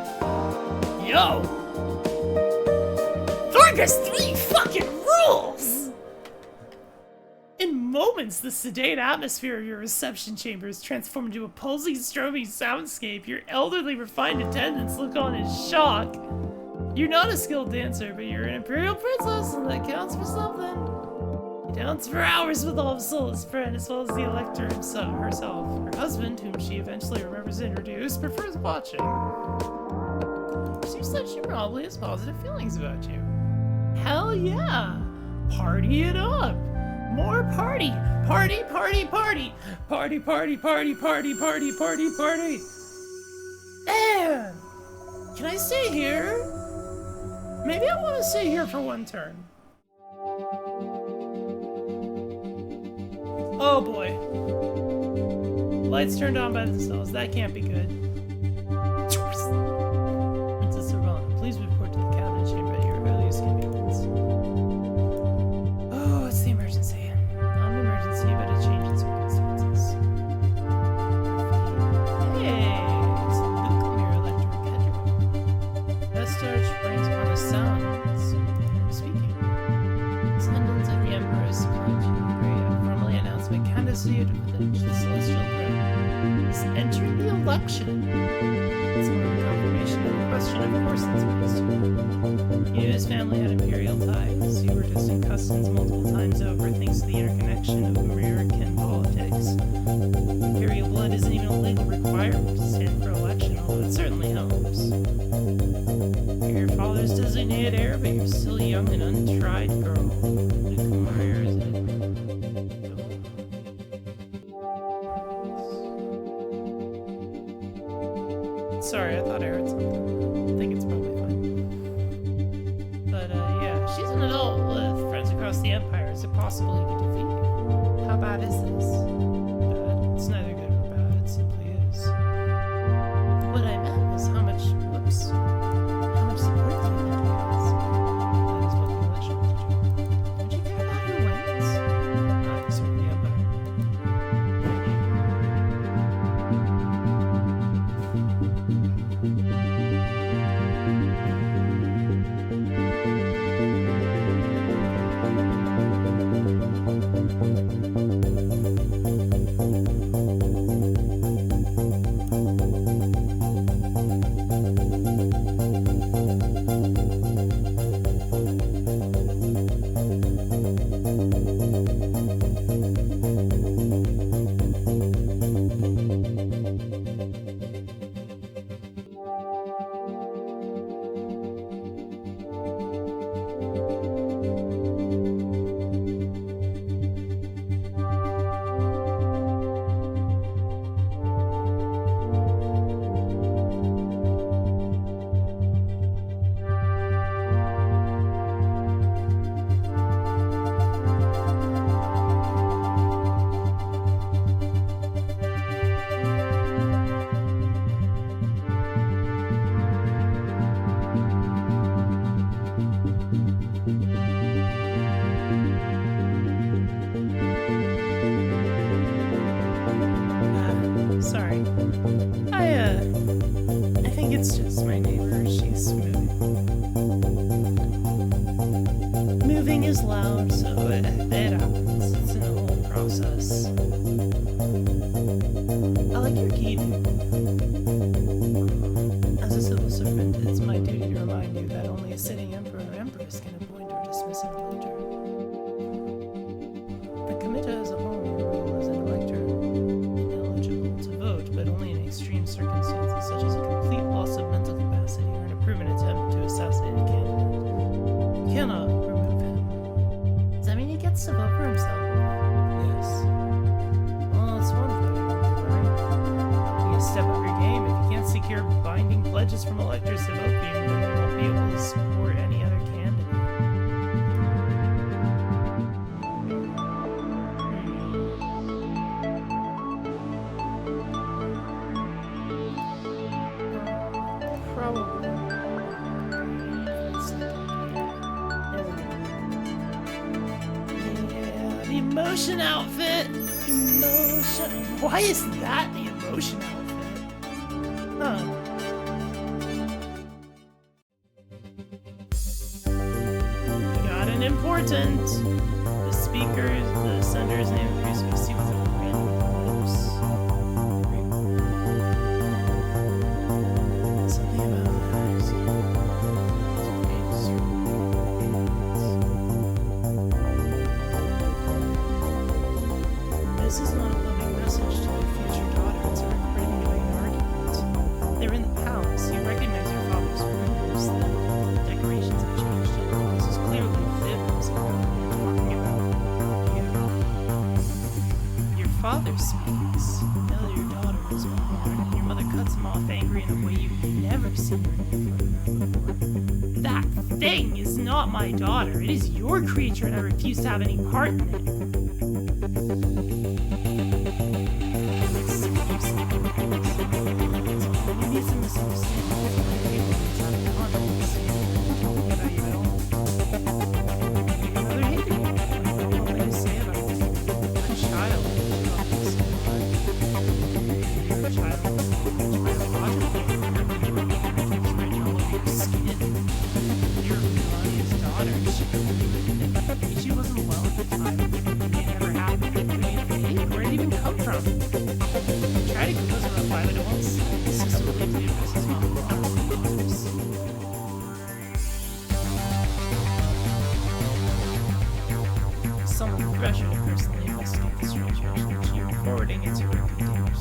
Yo! Vargas 3 fucking rules! In moments, the sedate atmosphere of your reception chamber is transformed into a pulsing, strobing soundscape. Your elderly, refined attendants look on in shock. You're not a skilled dancer, but you're an imperial princess, and that counts for something. You dance for hours with all of Sola's friend, as well as the Elector herself. Her husband, whom she eventually remembers to introduce, prefers watching. She seems that she probably has positive feelings about you. Hell yeah! Party it up! More party! Party, party, party! Party, party, party, party, party, party, party! Man! Can I stay here? Maybe I want to stay here for one turn. Oh boy. Lights turned on by themselves. That can't be good. Princess Zorana, please report to the cabinet chamber at your earliest convenience. Oh, it's the emergency. Not an emergency, but a change in circumstances. Hey, it's the nuclear electric headroom. Best arch brings upon the sounds speaking. Descendants of the Emperor's formally announced by candidacy with the celestial throne is entering the election. It's more of a confirmation of the question, of course, that's supposed to. You and his family had imperial ties. You were distant cousins multiple times over thanks to the interconnection of American politics. Imperial blood isn't even a legal requirement to stand for election, although it certainly helps. You're your father's designated heir, but you're still a young and untried girl. Where is it? Sorry, I thought I heard something. I think it's probably fine. But, yeah, she's an adult with friends across the Empire. Is it possible you could defeat her? How bad is this? Bad? It's neither good nor bad, it simply is. What I meant was how much support do you think he has? That is what the election will determine. Don't you care about who wins? I serve the Empire. Sorry. I think it's just my neighbor. She's moving. Moving is loud, so it happens. It's a whole process. I like your key, dude. As a civil servant, it's my duty to remind you that only a sitting emperor or empress can appoint or dismiss an elector. The committee as a whole rule as an elector ineligible to vote, but only in extreme circumstances such as a complete loss of mental capacity or an approved attempt to assassinate a candidate. You cannot remove him. Does that mean he gets to vote for himself? Yes. Well, it's one vote, right? You can step up your game. If you can't secure binding pledges from electors to vote for you, then they won't be able to support any other candidate. Probably. Yeah, the emotion outfit. Emotion. Why is that the emotion outfit? Huh. Got an important. The speaker, the sender's name appears to be seen with a random lips. Something about this is not a loving message to your future daughter. It's a recording of an argument. They're in the palace. You recognize your father's rumors. father speaks. Now that your daughter is born, and your mother cuts him off angry in a way you've never seen her before. That thing is not my daughter. It is your creature, and I refuse to have any part in it. Maybe it's a misunderstanding. She wasn't well at the time. It never happened. Where did it even come from? I tried to compose a reply, but it won't systematically the addresses not someone with pressure to personally investigate the strange relationship, forwarding it to her containers.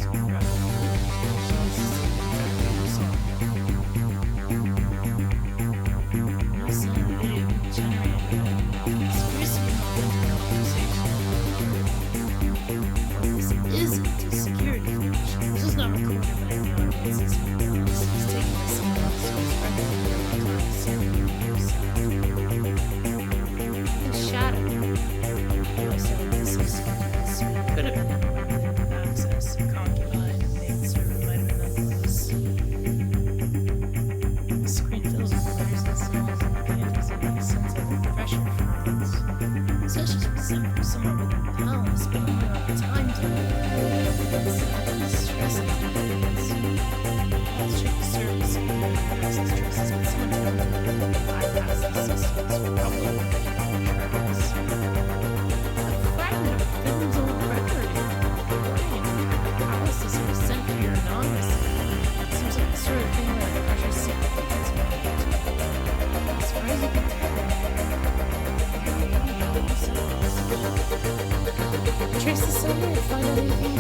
Trace the sender and find out anything.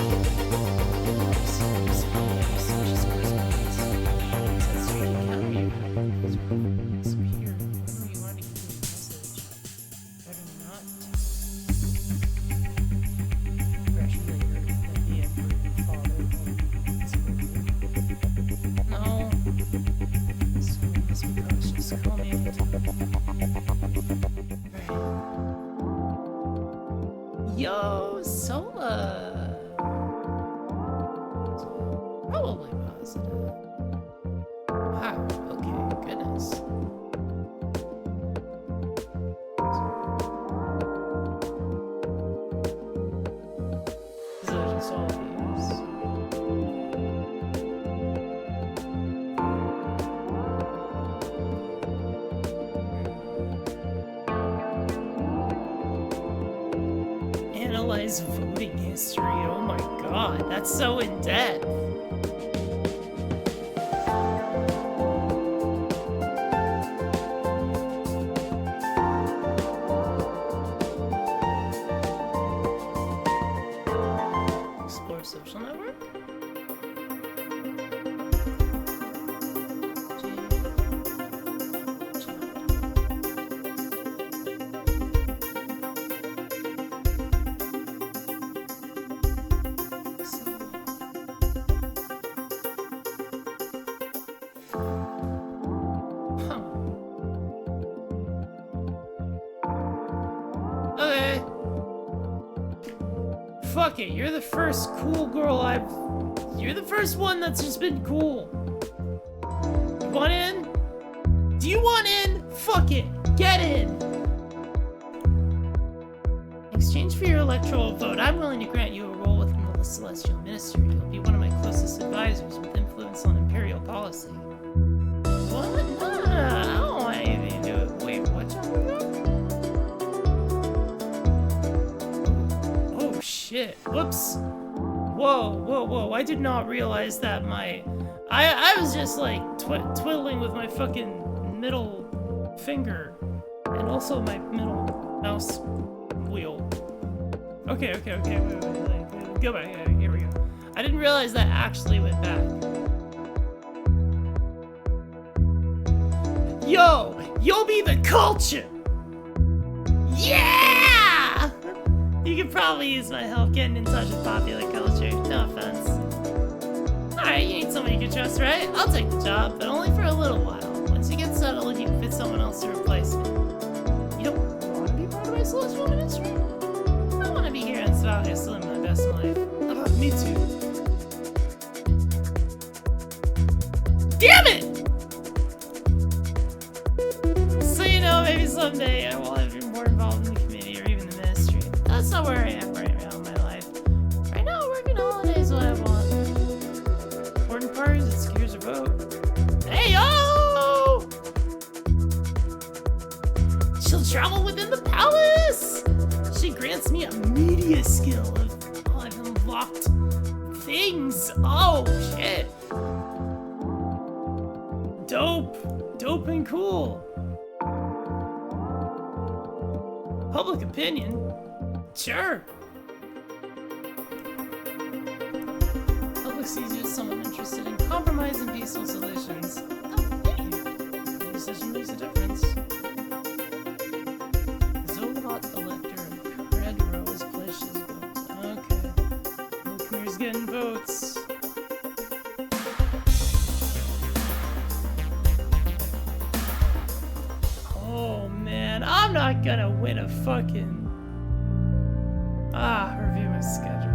Yo, Sola! Probably positive. Wow, okay, goodness. These are just all views. Analyze voting history. Oh my god, that's so in depth. Explore social network. Okay. Fuck it, you're the first cool girl You're the first one that's just been cool. You want in? Do you want in? Fuck it, get in! In exchange for your electoral vote, I'm willing to grant you a role within the Celestial Ministry. You'll be one of my closest advisors with influence on Imperial policy. What? No, I don't want anything to do with it. Wait, what's up with that? Oh shit. Whoops. Whoa. I did not realize that I was just like twiddling with my fucking middle finger and also my middle mouse wheel. Okay, wait, go back, yeah, here we go. I didn't realize that actually went back. Yo, you'll be the culture! Yeah! You could probably use my help getting in touch with popular culture. No offense. Alright, you need somebody you can trust, right? I'll take the job, but only for a little while. Once you get settled, you can fit someone else to replace me. You don't want to be part of my celestial ministry? I want to be here in Svalgus living my best life. Me too. Damn it! So you know, maybe someday I will be more involved in the community or even the ministry. That's not where I am right now in my life. Right now, working holidays is what I want. Important part is it secures a vote. Hey yo! She'll travel within the palace. She grants me a media skill of I've unlocked things. Oh shit! Dope and cool. Public opinion? Sure. Public sees you as someone interested in compromise and peaceful solutions. Oh, thank you. Your decision makes a difference. Zolot elector of Red Rose pushes votes. Okay. Lukemir's getting votes. Oh man, I'm not gonna win a fucking... review my schedule.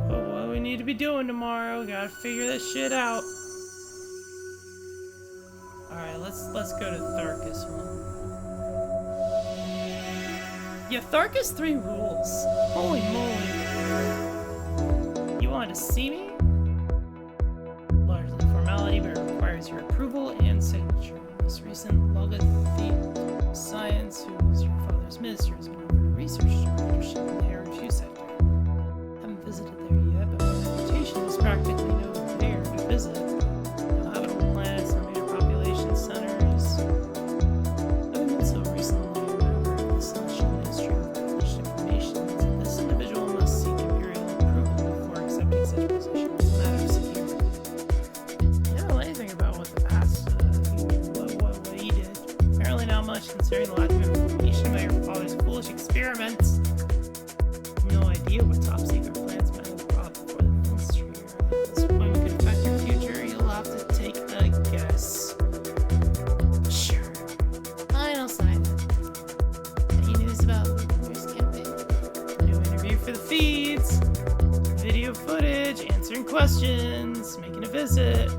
But what we need to be doing tomorrow, gotta figure this shit out. Alright, let's go to Tharkus one. Yeah, Tharkus 3 rules. Holy moly. You wanted to see me? Largely formality, but it requires your approval and signature. This recent Logothete Science, who was your father's minister, has been offered research directorship in the Hair sector. Haven't visited there yet, but my reputation is practically no there to visit. No habitable planets, no major population centers. I've been so recently a member of the Celestial Ministry of Published Information that this individual must seek imperial approval before accepting such position. It's a matter of security. I don't know anything about what the past, what he did. Apparently not much, considering the lack of information about your father's foolish experiments. No idea what top secret plans might have brought before the ministry. At this point, we could affect your future. You'll have to take a guess. Sure. I'll sign it. Any news about Lukemir's campaign? New interview for the feeds. Video footage, answering questions, making a visit.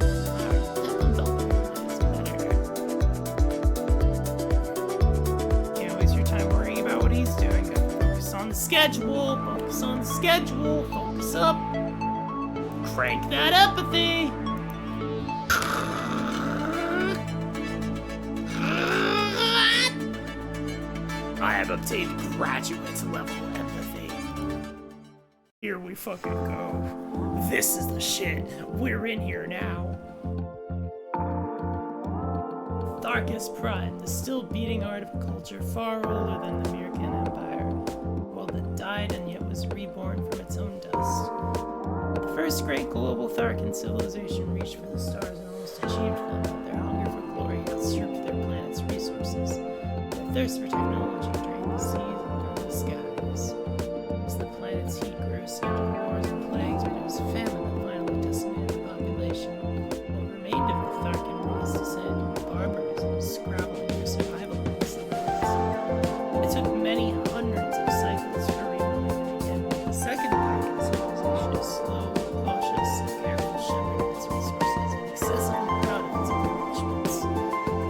Can't waste your time worrying about what he's doing. Gotta focus on the schedule, focus on the schedule, focus up. Crank that empathy. I have obtained graduate level empathy. Here we fucking go. This is the shit. We're in here now. Tharkus Prime, the still beating heart of a culture far older than the American Empire. A world that died and yet was reborn from its own dust. The first great global Tharkan civilization reached for the stars and almost achieved them, but their hunger for glory outstripped their planet's resources. Their thirst for technology drained the seas and burned the skies. As the planet's heat grew, so did wars and plagues, but it was famine that finally decimated the population. What remained of the Tharkan race descended into barbarism, scrabbling for survival amongst the lands. It took many hundreds of cycles for rebuilding it again. The second Tharkan civilization is slow, cautious, and careful shepherd of its resources, and excessively proud of its accomplishments.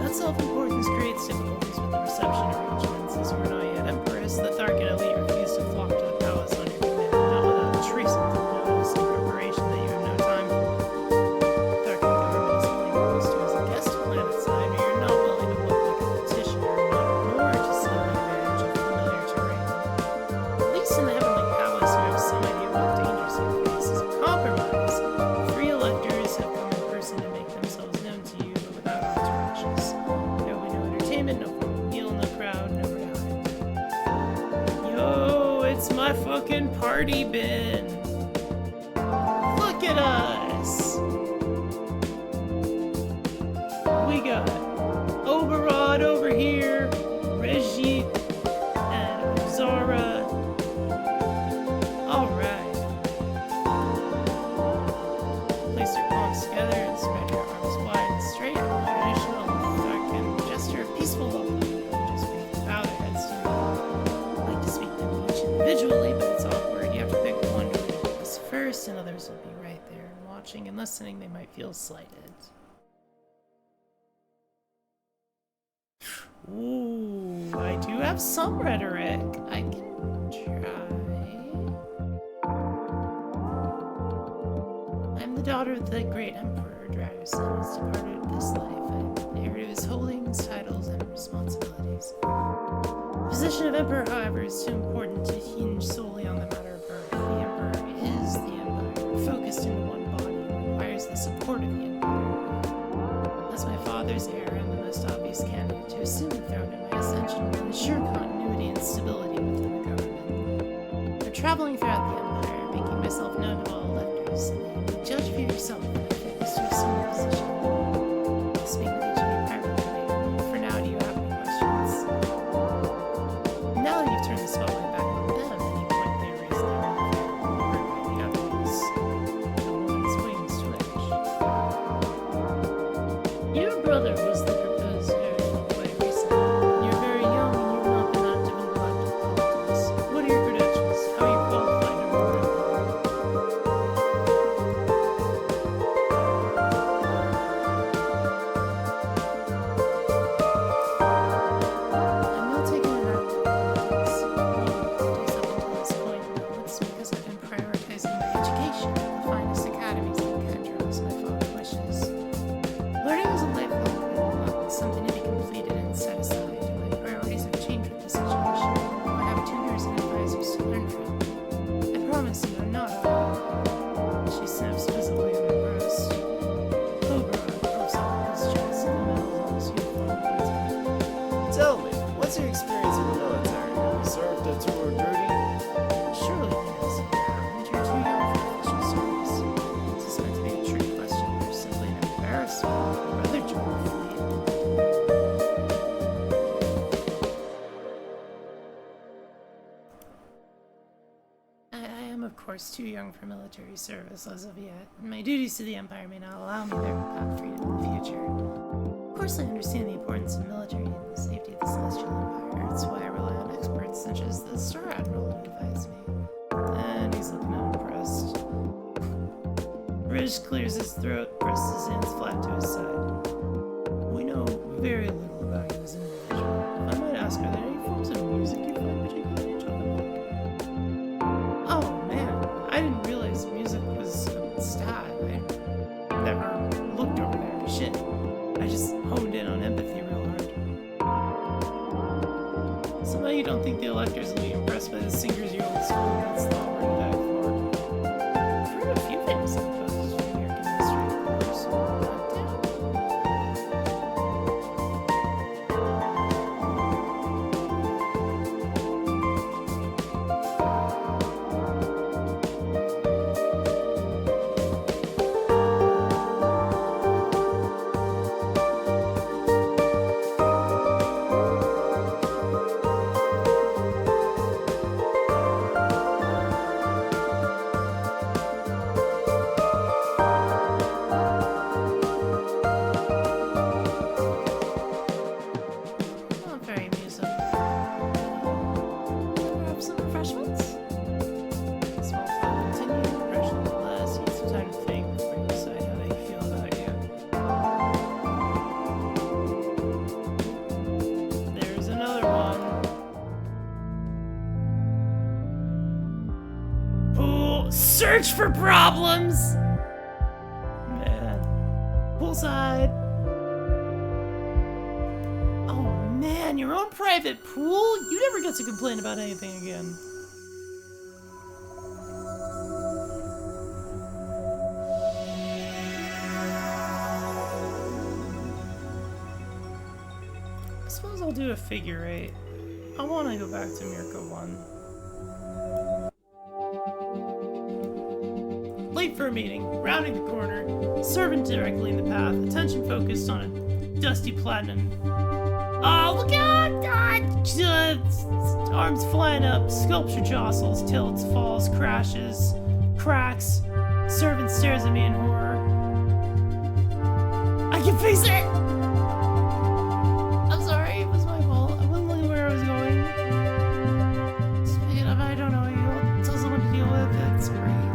That self-importance creates difficulties with the reception arrangements. As we're not yet empress, the Tharkan elite refused to flock to the palace on your command, not without a trace of the notice and preparation that you have no time for. The Tharkan government is willing to host you as a guest planetside, but you're not willing to look like a petitioner, nor to see the advantage of familiar terrain. At least in the Heavenly Palace, you have some idea what dangers you face as a compromise. 3 electors have come in person to make themselves known to you, but without entourages. There will be no entertainment, no formal meal, no crowd, no rally. Yo, it's my fucking party bin. Look at us. We got Oberod over here, Reggie watching and listening, they might feel slighted. Ooh, I do have some rhetoric. I can try. I'm the daughter of the great Emperor Darius, who has departed this life. I inherited his holdings, titles, and responsibilities. The position of Emperor, however, is too important to hinge solely on the matter of birth. The Emperor is the Empire, focused into one body, and requires the support of the Empire. As my father's heir, I'm the most obvious candidate to assume the throne, and my ascension will ensure continuity and stability within the government. I'm traveling throughout the Empire, making myself known to all electors, and judge for yourself if I fitness to assume the position. I'll speak with each of you privately. For now, do you have any questions? Now that you've turned the spotlight back on them, any point they raise their or by the others, the woman's wings twitch. Your brother was the proposer quite recently. You're very young and you've not been active in galactic politics. What are your credentials? How are you qualified to rule them? I'm not taking an active politics duties up until this point. No, it's because I've been prioritizing my education at the finest academies in Kendra as my father wishes. Learning is a lifelong goal, not something to be completed and set aside. My priorities have changed with the situation. Now I have tutors and advisors to learn from. I promise you, I'm not alone. She snaps visibly on her breast. Aurora pulls out his chest and melts on his uniform boots. Tell me, what's your experience in the military? Have you served a tour of duty? Surely, yes, you haven't. You're too young for official service. This is meant to be a trick question. You're simply an embarrassment. Your brother joined the fleet. I am, of course, too young for military service as of yet, and my duties to the Empire may not allow me their path freedom in the future. Of course, I understand the importance of military and the safety of the Celestial Empire. It's why I rely on experts such as the Star Admiral who advise me. And he's looking unimpressed. Rish clears his throat, presses his hands flat to his side. We know very little about you as an individual. If I might ask, are there any forms of music you find particularly enjoyable? Oh man, I didn't realize music was a stat. I never looked over there. Shit. I just honed in on empathy real hard. Somehow you don't think the electors will be impressed by the singers you old school nuts thought were to die for. I've heard a few famous composers from American history, of course. Not very amusing. Grab some refreshments? Small talk continue, impressions less. Use some time to think before you decide how they feel about you. There's another one. Pool. Search for problems! Man. Poolside. Oh man, your own private pool? You never get to complain about anything again. I suppose I'll do a figure eight. I want to go back to Mirka 1. Late for a meeting, rounding the corner, servant directly in the path, attention focused on a dusty platinum. Oh, look out! Arms flying up, sculpture jostles, tilts, falls, crashes, cracks. Servant stares at me in horror. I can fix it! I'm sorry, it was my fault. I wasn't looking where I was going. Speaking of, I don't know, you'll tell someone to deal with it. It's great.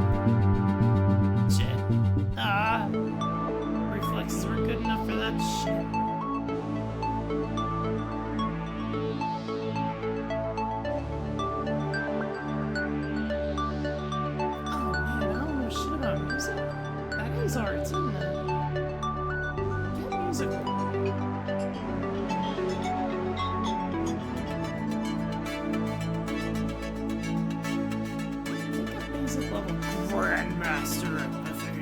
Shit. Oh man, I don't know shit about music. That is art, isn't it? Get musical. Think of music level Grandmaster empathy.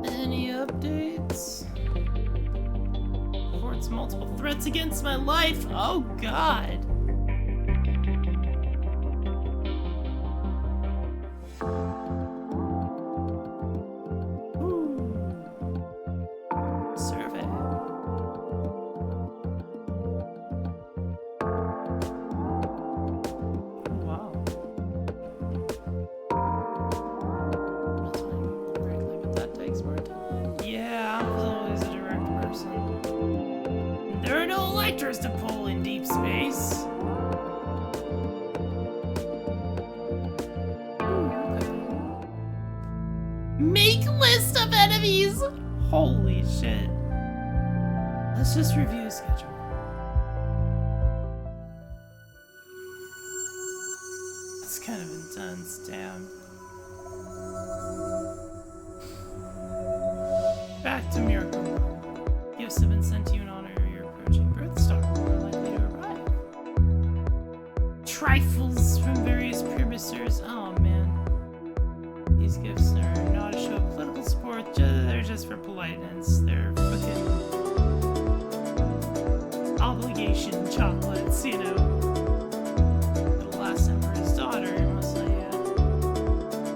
Any updates? Reports multiple threats against my life. Oh God. Ooh. Survey. Wow. Correctly, but that takes more time. Yeah, I was always a direct person. There are no electors to pull in deep space. Make list of enemies! Holy shit. Let's just review schedule. It's kind of intense, damn. Back to Miracle. Gifts have been sent to you in honor of your approaching birth star, more likely to arrive. Trifles from various premissers. Oh man. These gifts are not a show of political support, they're just for politeness. They're fucking obligation chocolates, you know. The last emperor's daughter, mostly,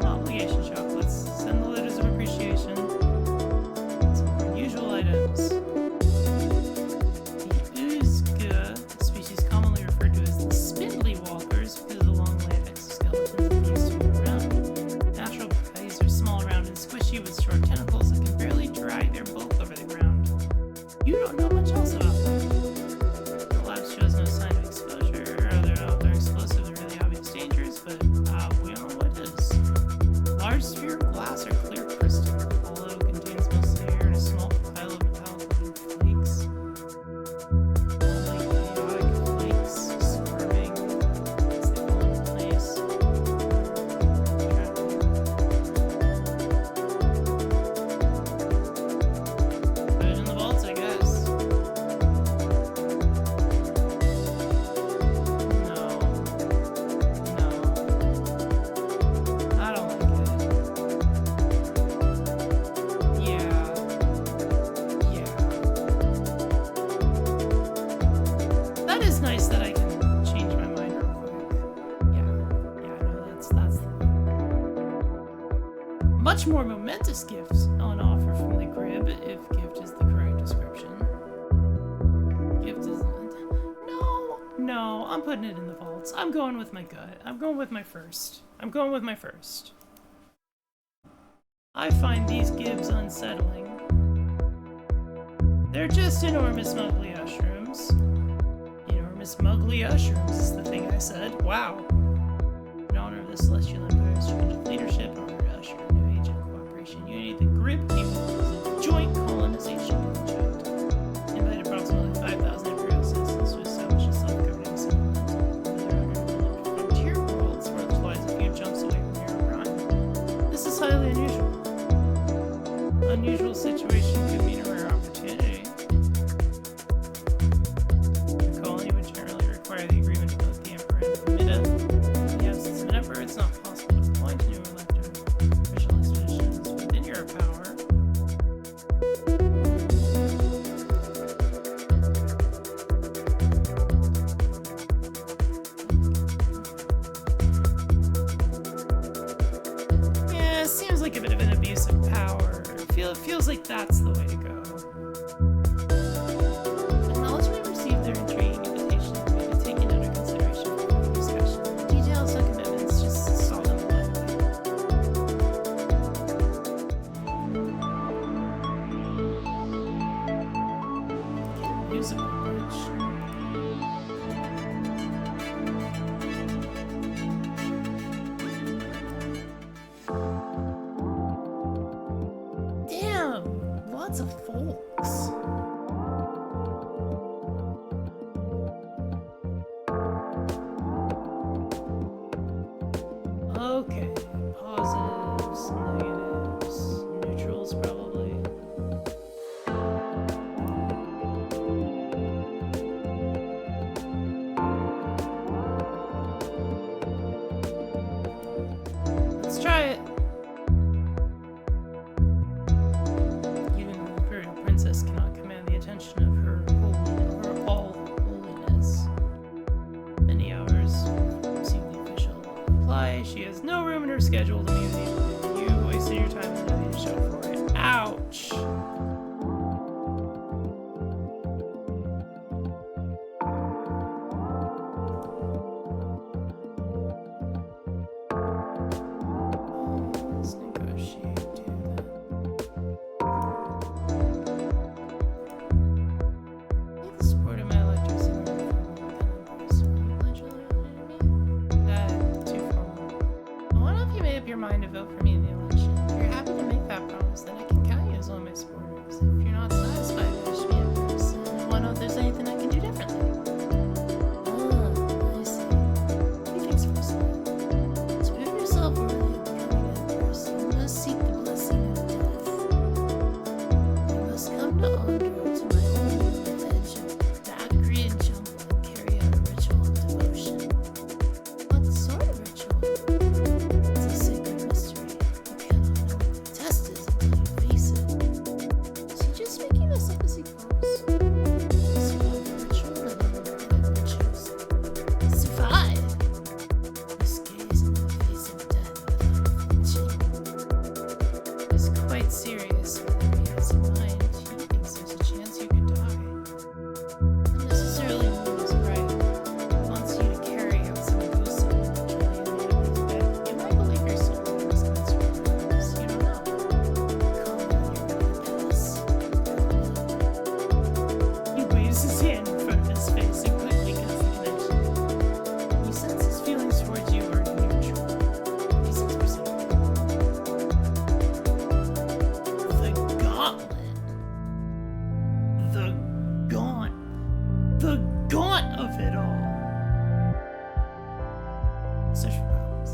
obligation chocolates. Send the letters of appreciation. Some unusual items. The Uzga, a species commonly referred to as the spindly walkers because of the long life exoskeletons that used to move around. Natural bodies are small, round, and squishy with short tentacles that can barely drag their bulk over the ground. You don't know much else about them. The lab shows no sign of exposure, or they're explosive and really obvious dangers, but we don't know what it is. Large sphere of glass or clear crystal, although it contains mostly air and a small pile of metallic flakes. Like chaotic flakes squirming as they fall into place. Put it in the vaults, I guess. No. No. I don't like it. Yeah. Yeah. That is nice that I can change my mind real quick. Yeah. Yeah, no, that's much more momentous gifts on offer from the crib, if gift is the correct description. Gift is no, I'm putting it in the vaults. I'm going with my gut. I'm going with my first. I find these gibs unsettling. They're just enormous muggly mushrooms. Enormous muggly mushrooms is the thing I said. Wow. In honor of the Celestial Empire's change of leadership, in order to usher a new age of cooperation, unity, the Grib people propose a joint colonization project. Invite approximately 5,000 Imperial citizens to establish a self-governing settlement over their underdeveloped frontier worlds where it lies a few jumps away from your prime. This is highly unusual. Unusual situation could mean a rare opportunity. The colony would generally require the agreement of both the Emperor and the Mida. In the absence of an Emperor, it's not possible to appoint new elected official institutions within your power. Yeah, seems like a bit of an abuse of power. It feels like that's the way to go. Acknowledge we received their intriguing invitation and we have taken under consideration for further discussion. Details and commitments, just saw them politely. Musical bridge. she has no room in her schedule to meet with you. You wasted your time and money to show for it. Ouch! Let's negotiate, do that. Need the support of my electors in order for me to pledge loyalty to me. Too formal. Why don't you make up your mind to vote for me in the election? If you're happy to make that promise, then I can count you as one of my supporters. If you're not satisfied, wish me a person. I want to know if there's anything I can do differently. Ah, I see. He thinks first. To prove yourself worthy of becoming empress, you must seek the blessing of death. You must come to Aurora to my home with the edge of Thackeray and Jumble and carry out a ritual of devotion. What sort of ritual? It's a sacred mystery. You cannot know what the test is until you face it. Is he just making this up as he goes? Survive the ritual and then the rituals. Survive! Just gaze into the face of death without flinching. It's quite serious whether he has in mind. He thinks there's a chance you could die. Not necessarily means right. Wants you to carry out some gruesome ritual you made with bed. You might believe your soul knows that's what it is. You don't know. Calm down, you're gonna pass. He waves his hand in front of his face and quickly cuts the connection. You sense his feelings towards you are neutral. 56%. The gauntlet. The gaunt of it all. Social problems.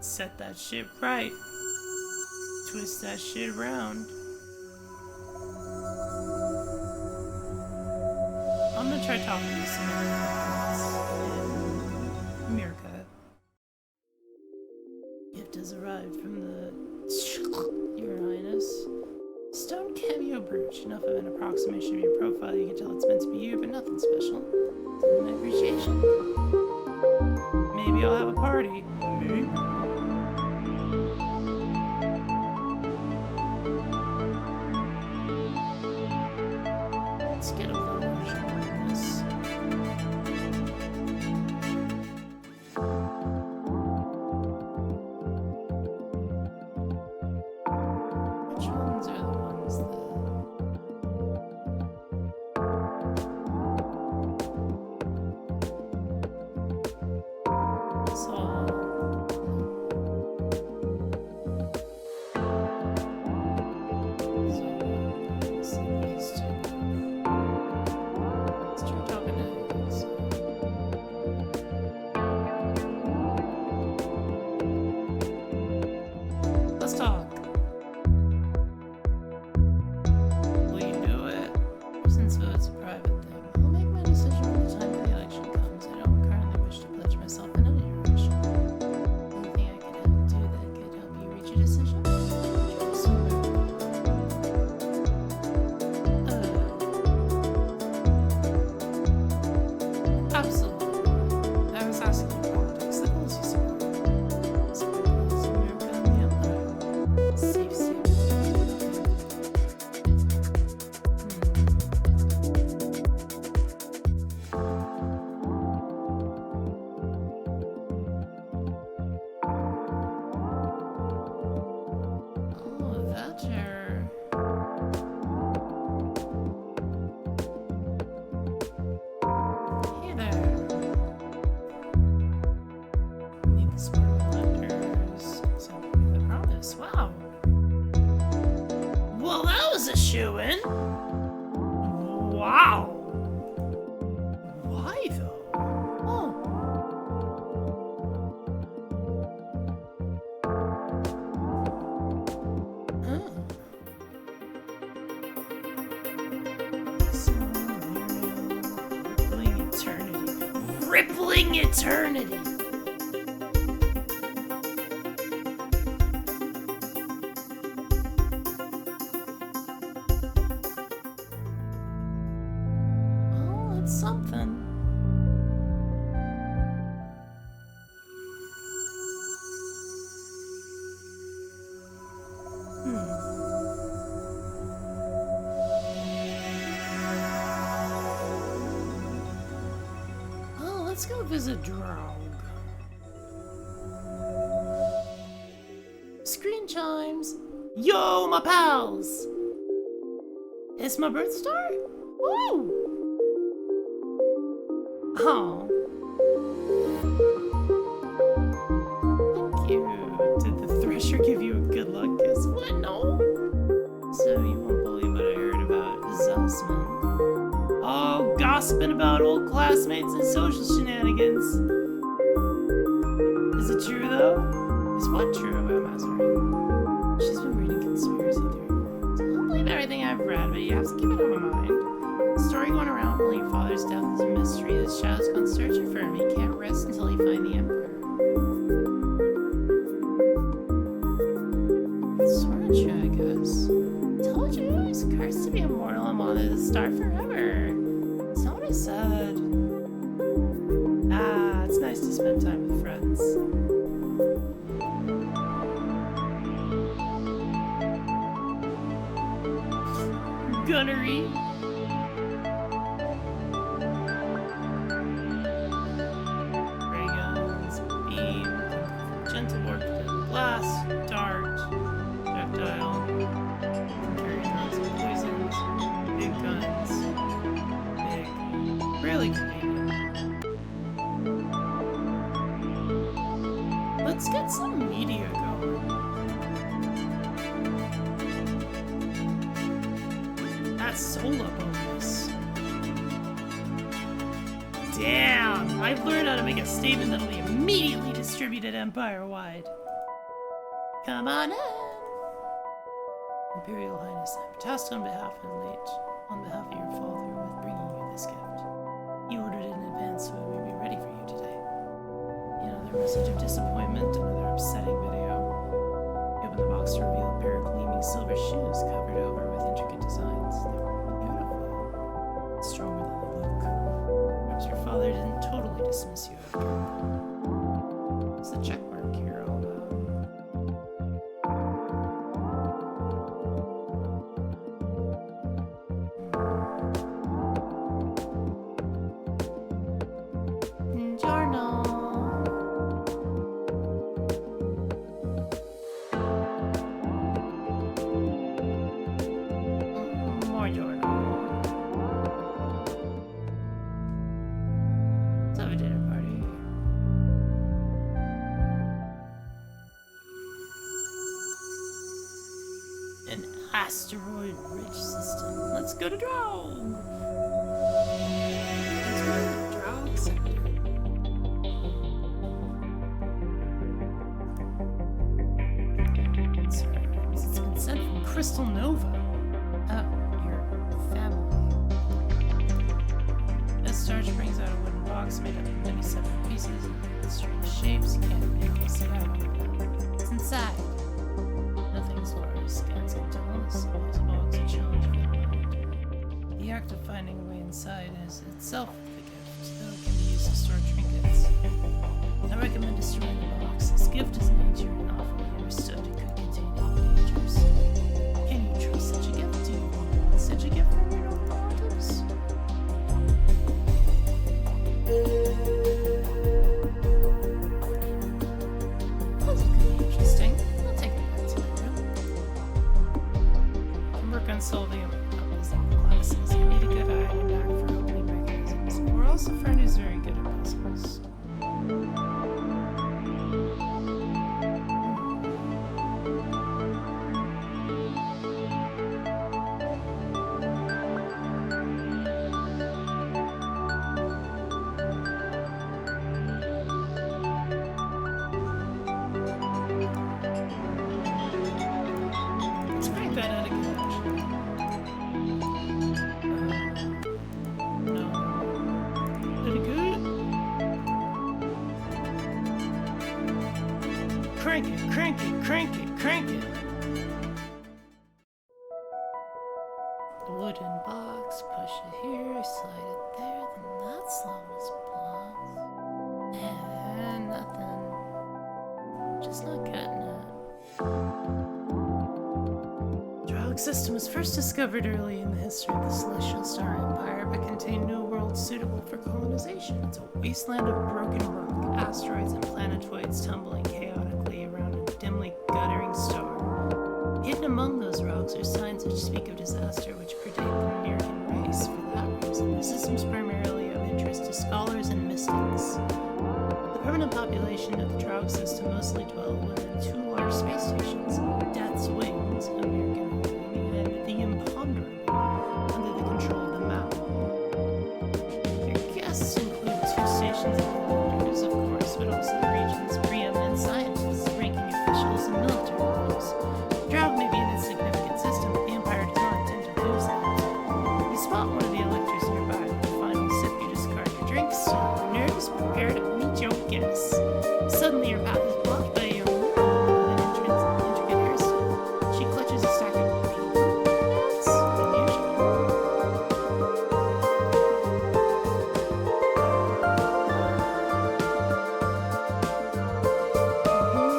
Set that shit right. Twist that shit around. I'm gonna try talking to some America. Gift has arrived from Your Highness. Stone cameo brooch. Enough of an approximation of your profile. You can tell it's meant to be you, but nothing special. Send my appreciation. Maybe I'll have a party. Maybe. Let's get a little more on this. Which ones are the ones that... So... these two. Let's try talking to these. Let's talk. Will you do it? Since vote's a private thing, I'll make my decision when the time of the election comes. I don't currently wish to pledge myself in any direction. Anything I could do that could help you reach a decision? Absolutely. I was asking you politics. The goals you support. Support the goals of America and the Empire. Safe city. Oh, that's your... Hey there. Need the support of electors. So, the promise. Wow. Well, that was a shoo-in. Wow. Why, though? Oh. Huh. Rippling eternity. Rippling eternity. Well, let's That's something. Oh, let's go visit Drow. Screen chimes. Yo, my pals! It's my birth star? Woo! Oh. Thank you. Did the Thresher give you a good luck kiss? What? No? So you won't believe what I heard about Zussman. Oh, gossiping about old classmates and social shenanigans. Is it true, though? Is what true about Mazarin? She's been reading conspiracy theories. I don't believe everything I've read, but you have to keep it on my mind. The story going around while your father's death is a mystery. The Shadow's gone searching for him. He can't rest until he finds the Emperor. It's sort of true, I guess. Told you, I was cursed to be immortal and wanted to star forever. It's not what I said. Ah, it's nice to spend time with friends. Gunnery. Ray guns, beam, gentle warp, blast, dart, projectile, carry guns, poisons, big guns, big, really convenient. Let's get some media going. Solar bonus. Damn! I've learned how to make a statement that'll be immediately distributed empire-wide. Come on in! Imperial Highness, I'm tasked on behalf of your father with bringing you this gift. He ordered it in advance so it would be ready for you today. Another message of disappointment, another upsetting video. You open the box to reveal a pair of gleaming silver shoes covered over with intricate designs. Stronger than they look. Perhaps your father didn't totally dismiss you after all. What's the checkmark here all about? Giorno. More Giorno. Have a dinner party. An asteroid-rich system. Let's go to Drow. Let's go to Drow sector. It's been sent from Crystal Nova. Oh, your family. This starch brings out a wooden box made up of many separate pieces with strange shapes. You can't make them sit out. It's inside. Nothing as large as scans can tell. This box a challenge for the mind. The act of finding a way inside is itself the gift, though it can be used to store trinkets. I recommend destroying the box. This gift is nature and awfully understood. It could contain any dangers. Can you trust such a gift? Do you want such a gift from your own relatives? Puzzle could be interesting. I'll take it back to my room. And work on solving puzzle classes. You need a good eye and a knack for opening mechanisms. We're also a friend who's very good at puzzles. Crank it, crank it, crank it, crank it. Wooden box, push it here, slide it there, then that's levels plus. And nothing. Just not getting it. Drog system was first discovered early in the history of the Celestial Star Empire, but contained no world suitable for colonization. It's a wasteland of broken rock, asteroids and planetoids tumbling chaotically around a dimly guttering star. Hidden among those rocks are signs which speak of disaster which predate the American race. For that reason, the system's primarily of interest to scholars and mystics. The permanent population of the Drog system mostly dwell within two large space stations, Death's Wings, American home, and the Imponderable, under the control of the Mountain. Their guests include two stations of electors, of course, but also the region's preeminent scientists, ranking officials, and military leaders. Drog may be an insignificant system, but the Empire does not intend to lose that. You spot one of the electors nearby. With the final sip, you discard your drinks. Nerves, prepare to meet your guests. Suddenly, your path is blocked by a young woman with an intricate hairstyle. She clutches a stack of paper notes, unusual.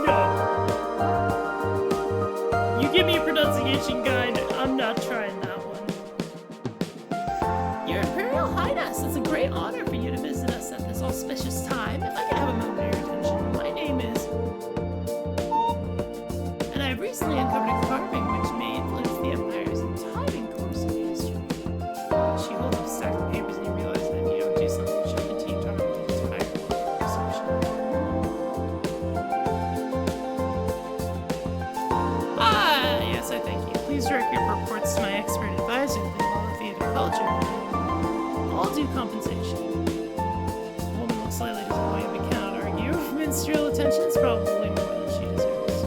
No. You give me a pronunciation guide, I'm not trying that one. Your Imperial Highness, it's a great honor for you to visit us at this auspicious time. If I could have a moment of your attention, my name is... And I've recently uncovered a carving which may influence the Empire's entire course of history. She holds up a stack of papers and you realize that if you don't do something, she'll continue talking about the entire reception. Yes, I thank you. Please direct your reports to my expert advisor, the law of theater culture. All due compensation. The woman looks slightly disappointed but cannot argue. Ministerial attention is probably more than she deserves.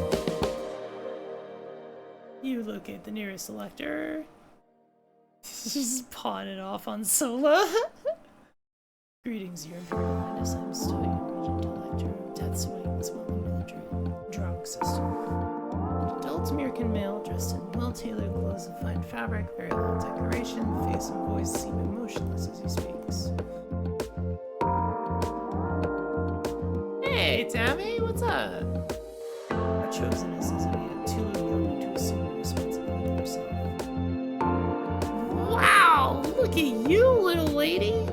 You locate the nearest elector. Just pawn it off on Sola. Greetings, Your Imperial Highness. I'm Stoyan, Regent Elector of Death's Wings. Welcome to the Drog system. Adult American male dressed in well-tailored clothes of fine fabric, very long decoration, face and voice seem emotionless as he speaks. Hey, Tammy, what's up? Our chosen is as if he had too young to assume responsibility himself. Wow, look at you, little lady!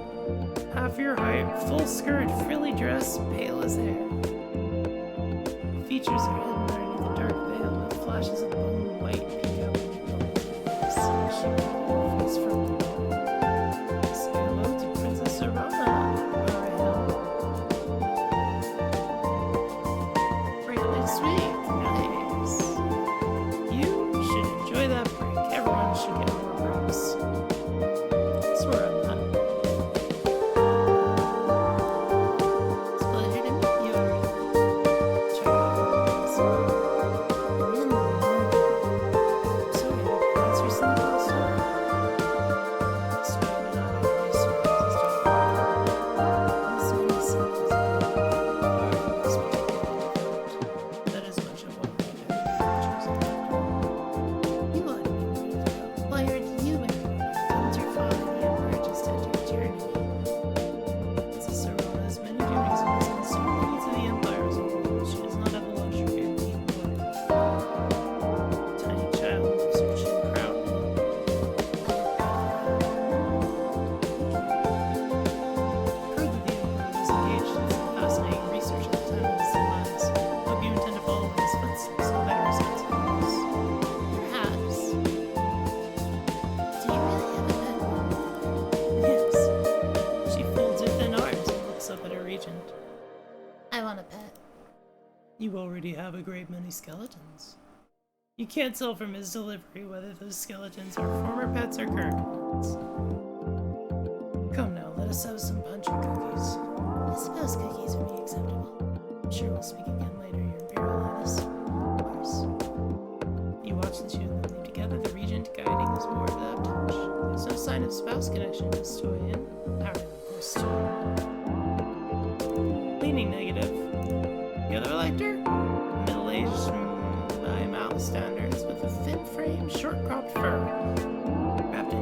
Half your height, full skirt, frilly dress, pale as hair. Features are hidden underneath a dark veil that flashes a bone white peak out when you go. She face from below. Say hello to Princess Zorana. Break next week. Nice. You should enjoy that break. Everyone should get more breaks. That's where I'm at. It's a pleasure to meet you. Check out the sorry, that's your son. That is much of what I You ought to be worried about. Why aren't you married? Didn't your father, the Emperor, just entered eternity? Princess Aurora has many duties and must consume the needs of the Empire as a whole. She does not have the luxury of being bored. Tiny child lives searching proudly. Heard that the Emperor was engaged in some fascinating research at the time of his demise. Hope you intend to follow in his footsteps and better results than this. Perhaps. Do you really have a pet? Yes. She folds her thin arms and looks up at her regent. I want a pet. You already have a great many skeletons. You can't tell from his delivery whether those skeletons are former pets or current ones. Come now, let us have some punch and cookies. I suppose cookies would be acceptable. I'm sure we'll speak again later, Your Imperial Highness. Of course. You watch the two of them leave together, the regent guiding his ward without touch. There's no sign of spouse connection to Stoyan. Our, of course, Stoyan. Leaning negative. The other elector? Middle-aged by Mao standards, with a thin frame, short cropped fur. Wrapped in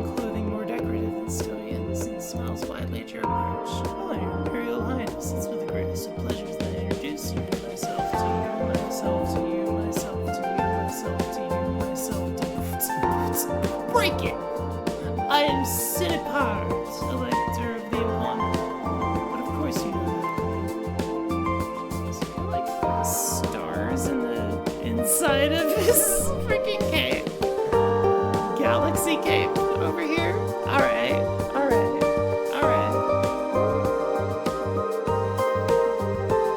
break it. I am Cinepart, elector of the Imponder. But of course you know that. Is there like stars in the inside of his freaking cape? Galaxy cape over here? Alright, alright, alright.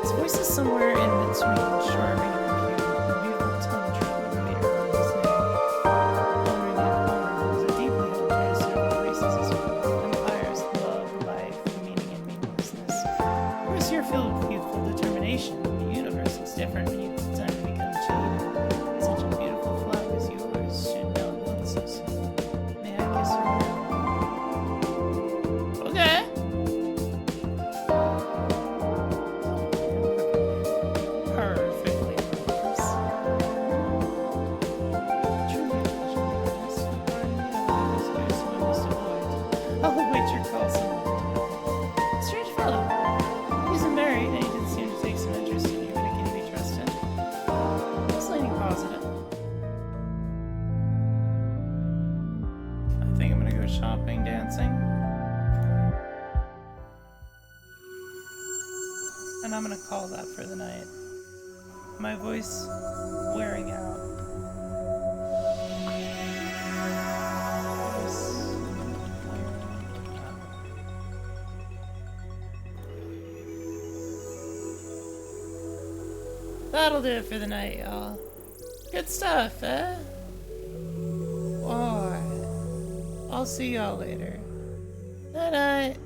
His voice is somewhere in between charming and cute. The beautiful tongue traveling the air of his name. Honoring the Imponder is a deeply held treasure several races as well. Empires, love, life, meaning, and meaninglessness. Of course, you're filled with youthful determination. The universe is different when you time to become jaded. Such a beautiful flower as yours should not bloom so soon. May I kiss your hand? Okay. Perfectly, of course. Truly a pleasure, Miss. Pardon me, I will excuse you, Mr. Lloyd. I'll await your call soon. Strange fellow. He isn't married, and he didn't seem to take some interest in you, but can he be trusted? He's leaning positive. I think I'm gonna go shopping, dancing. And I'm gonna call that for the night. My voice wearing out. Voice wearing out. That'll do it for the night, y'all. Good stuff, eh? Alright. I'll see y'all later. Night night.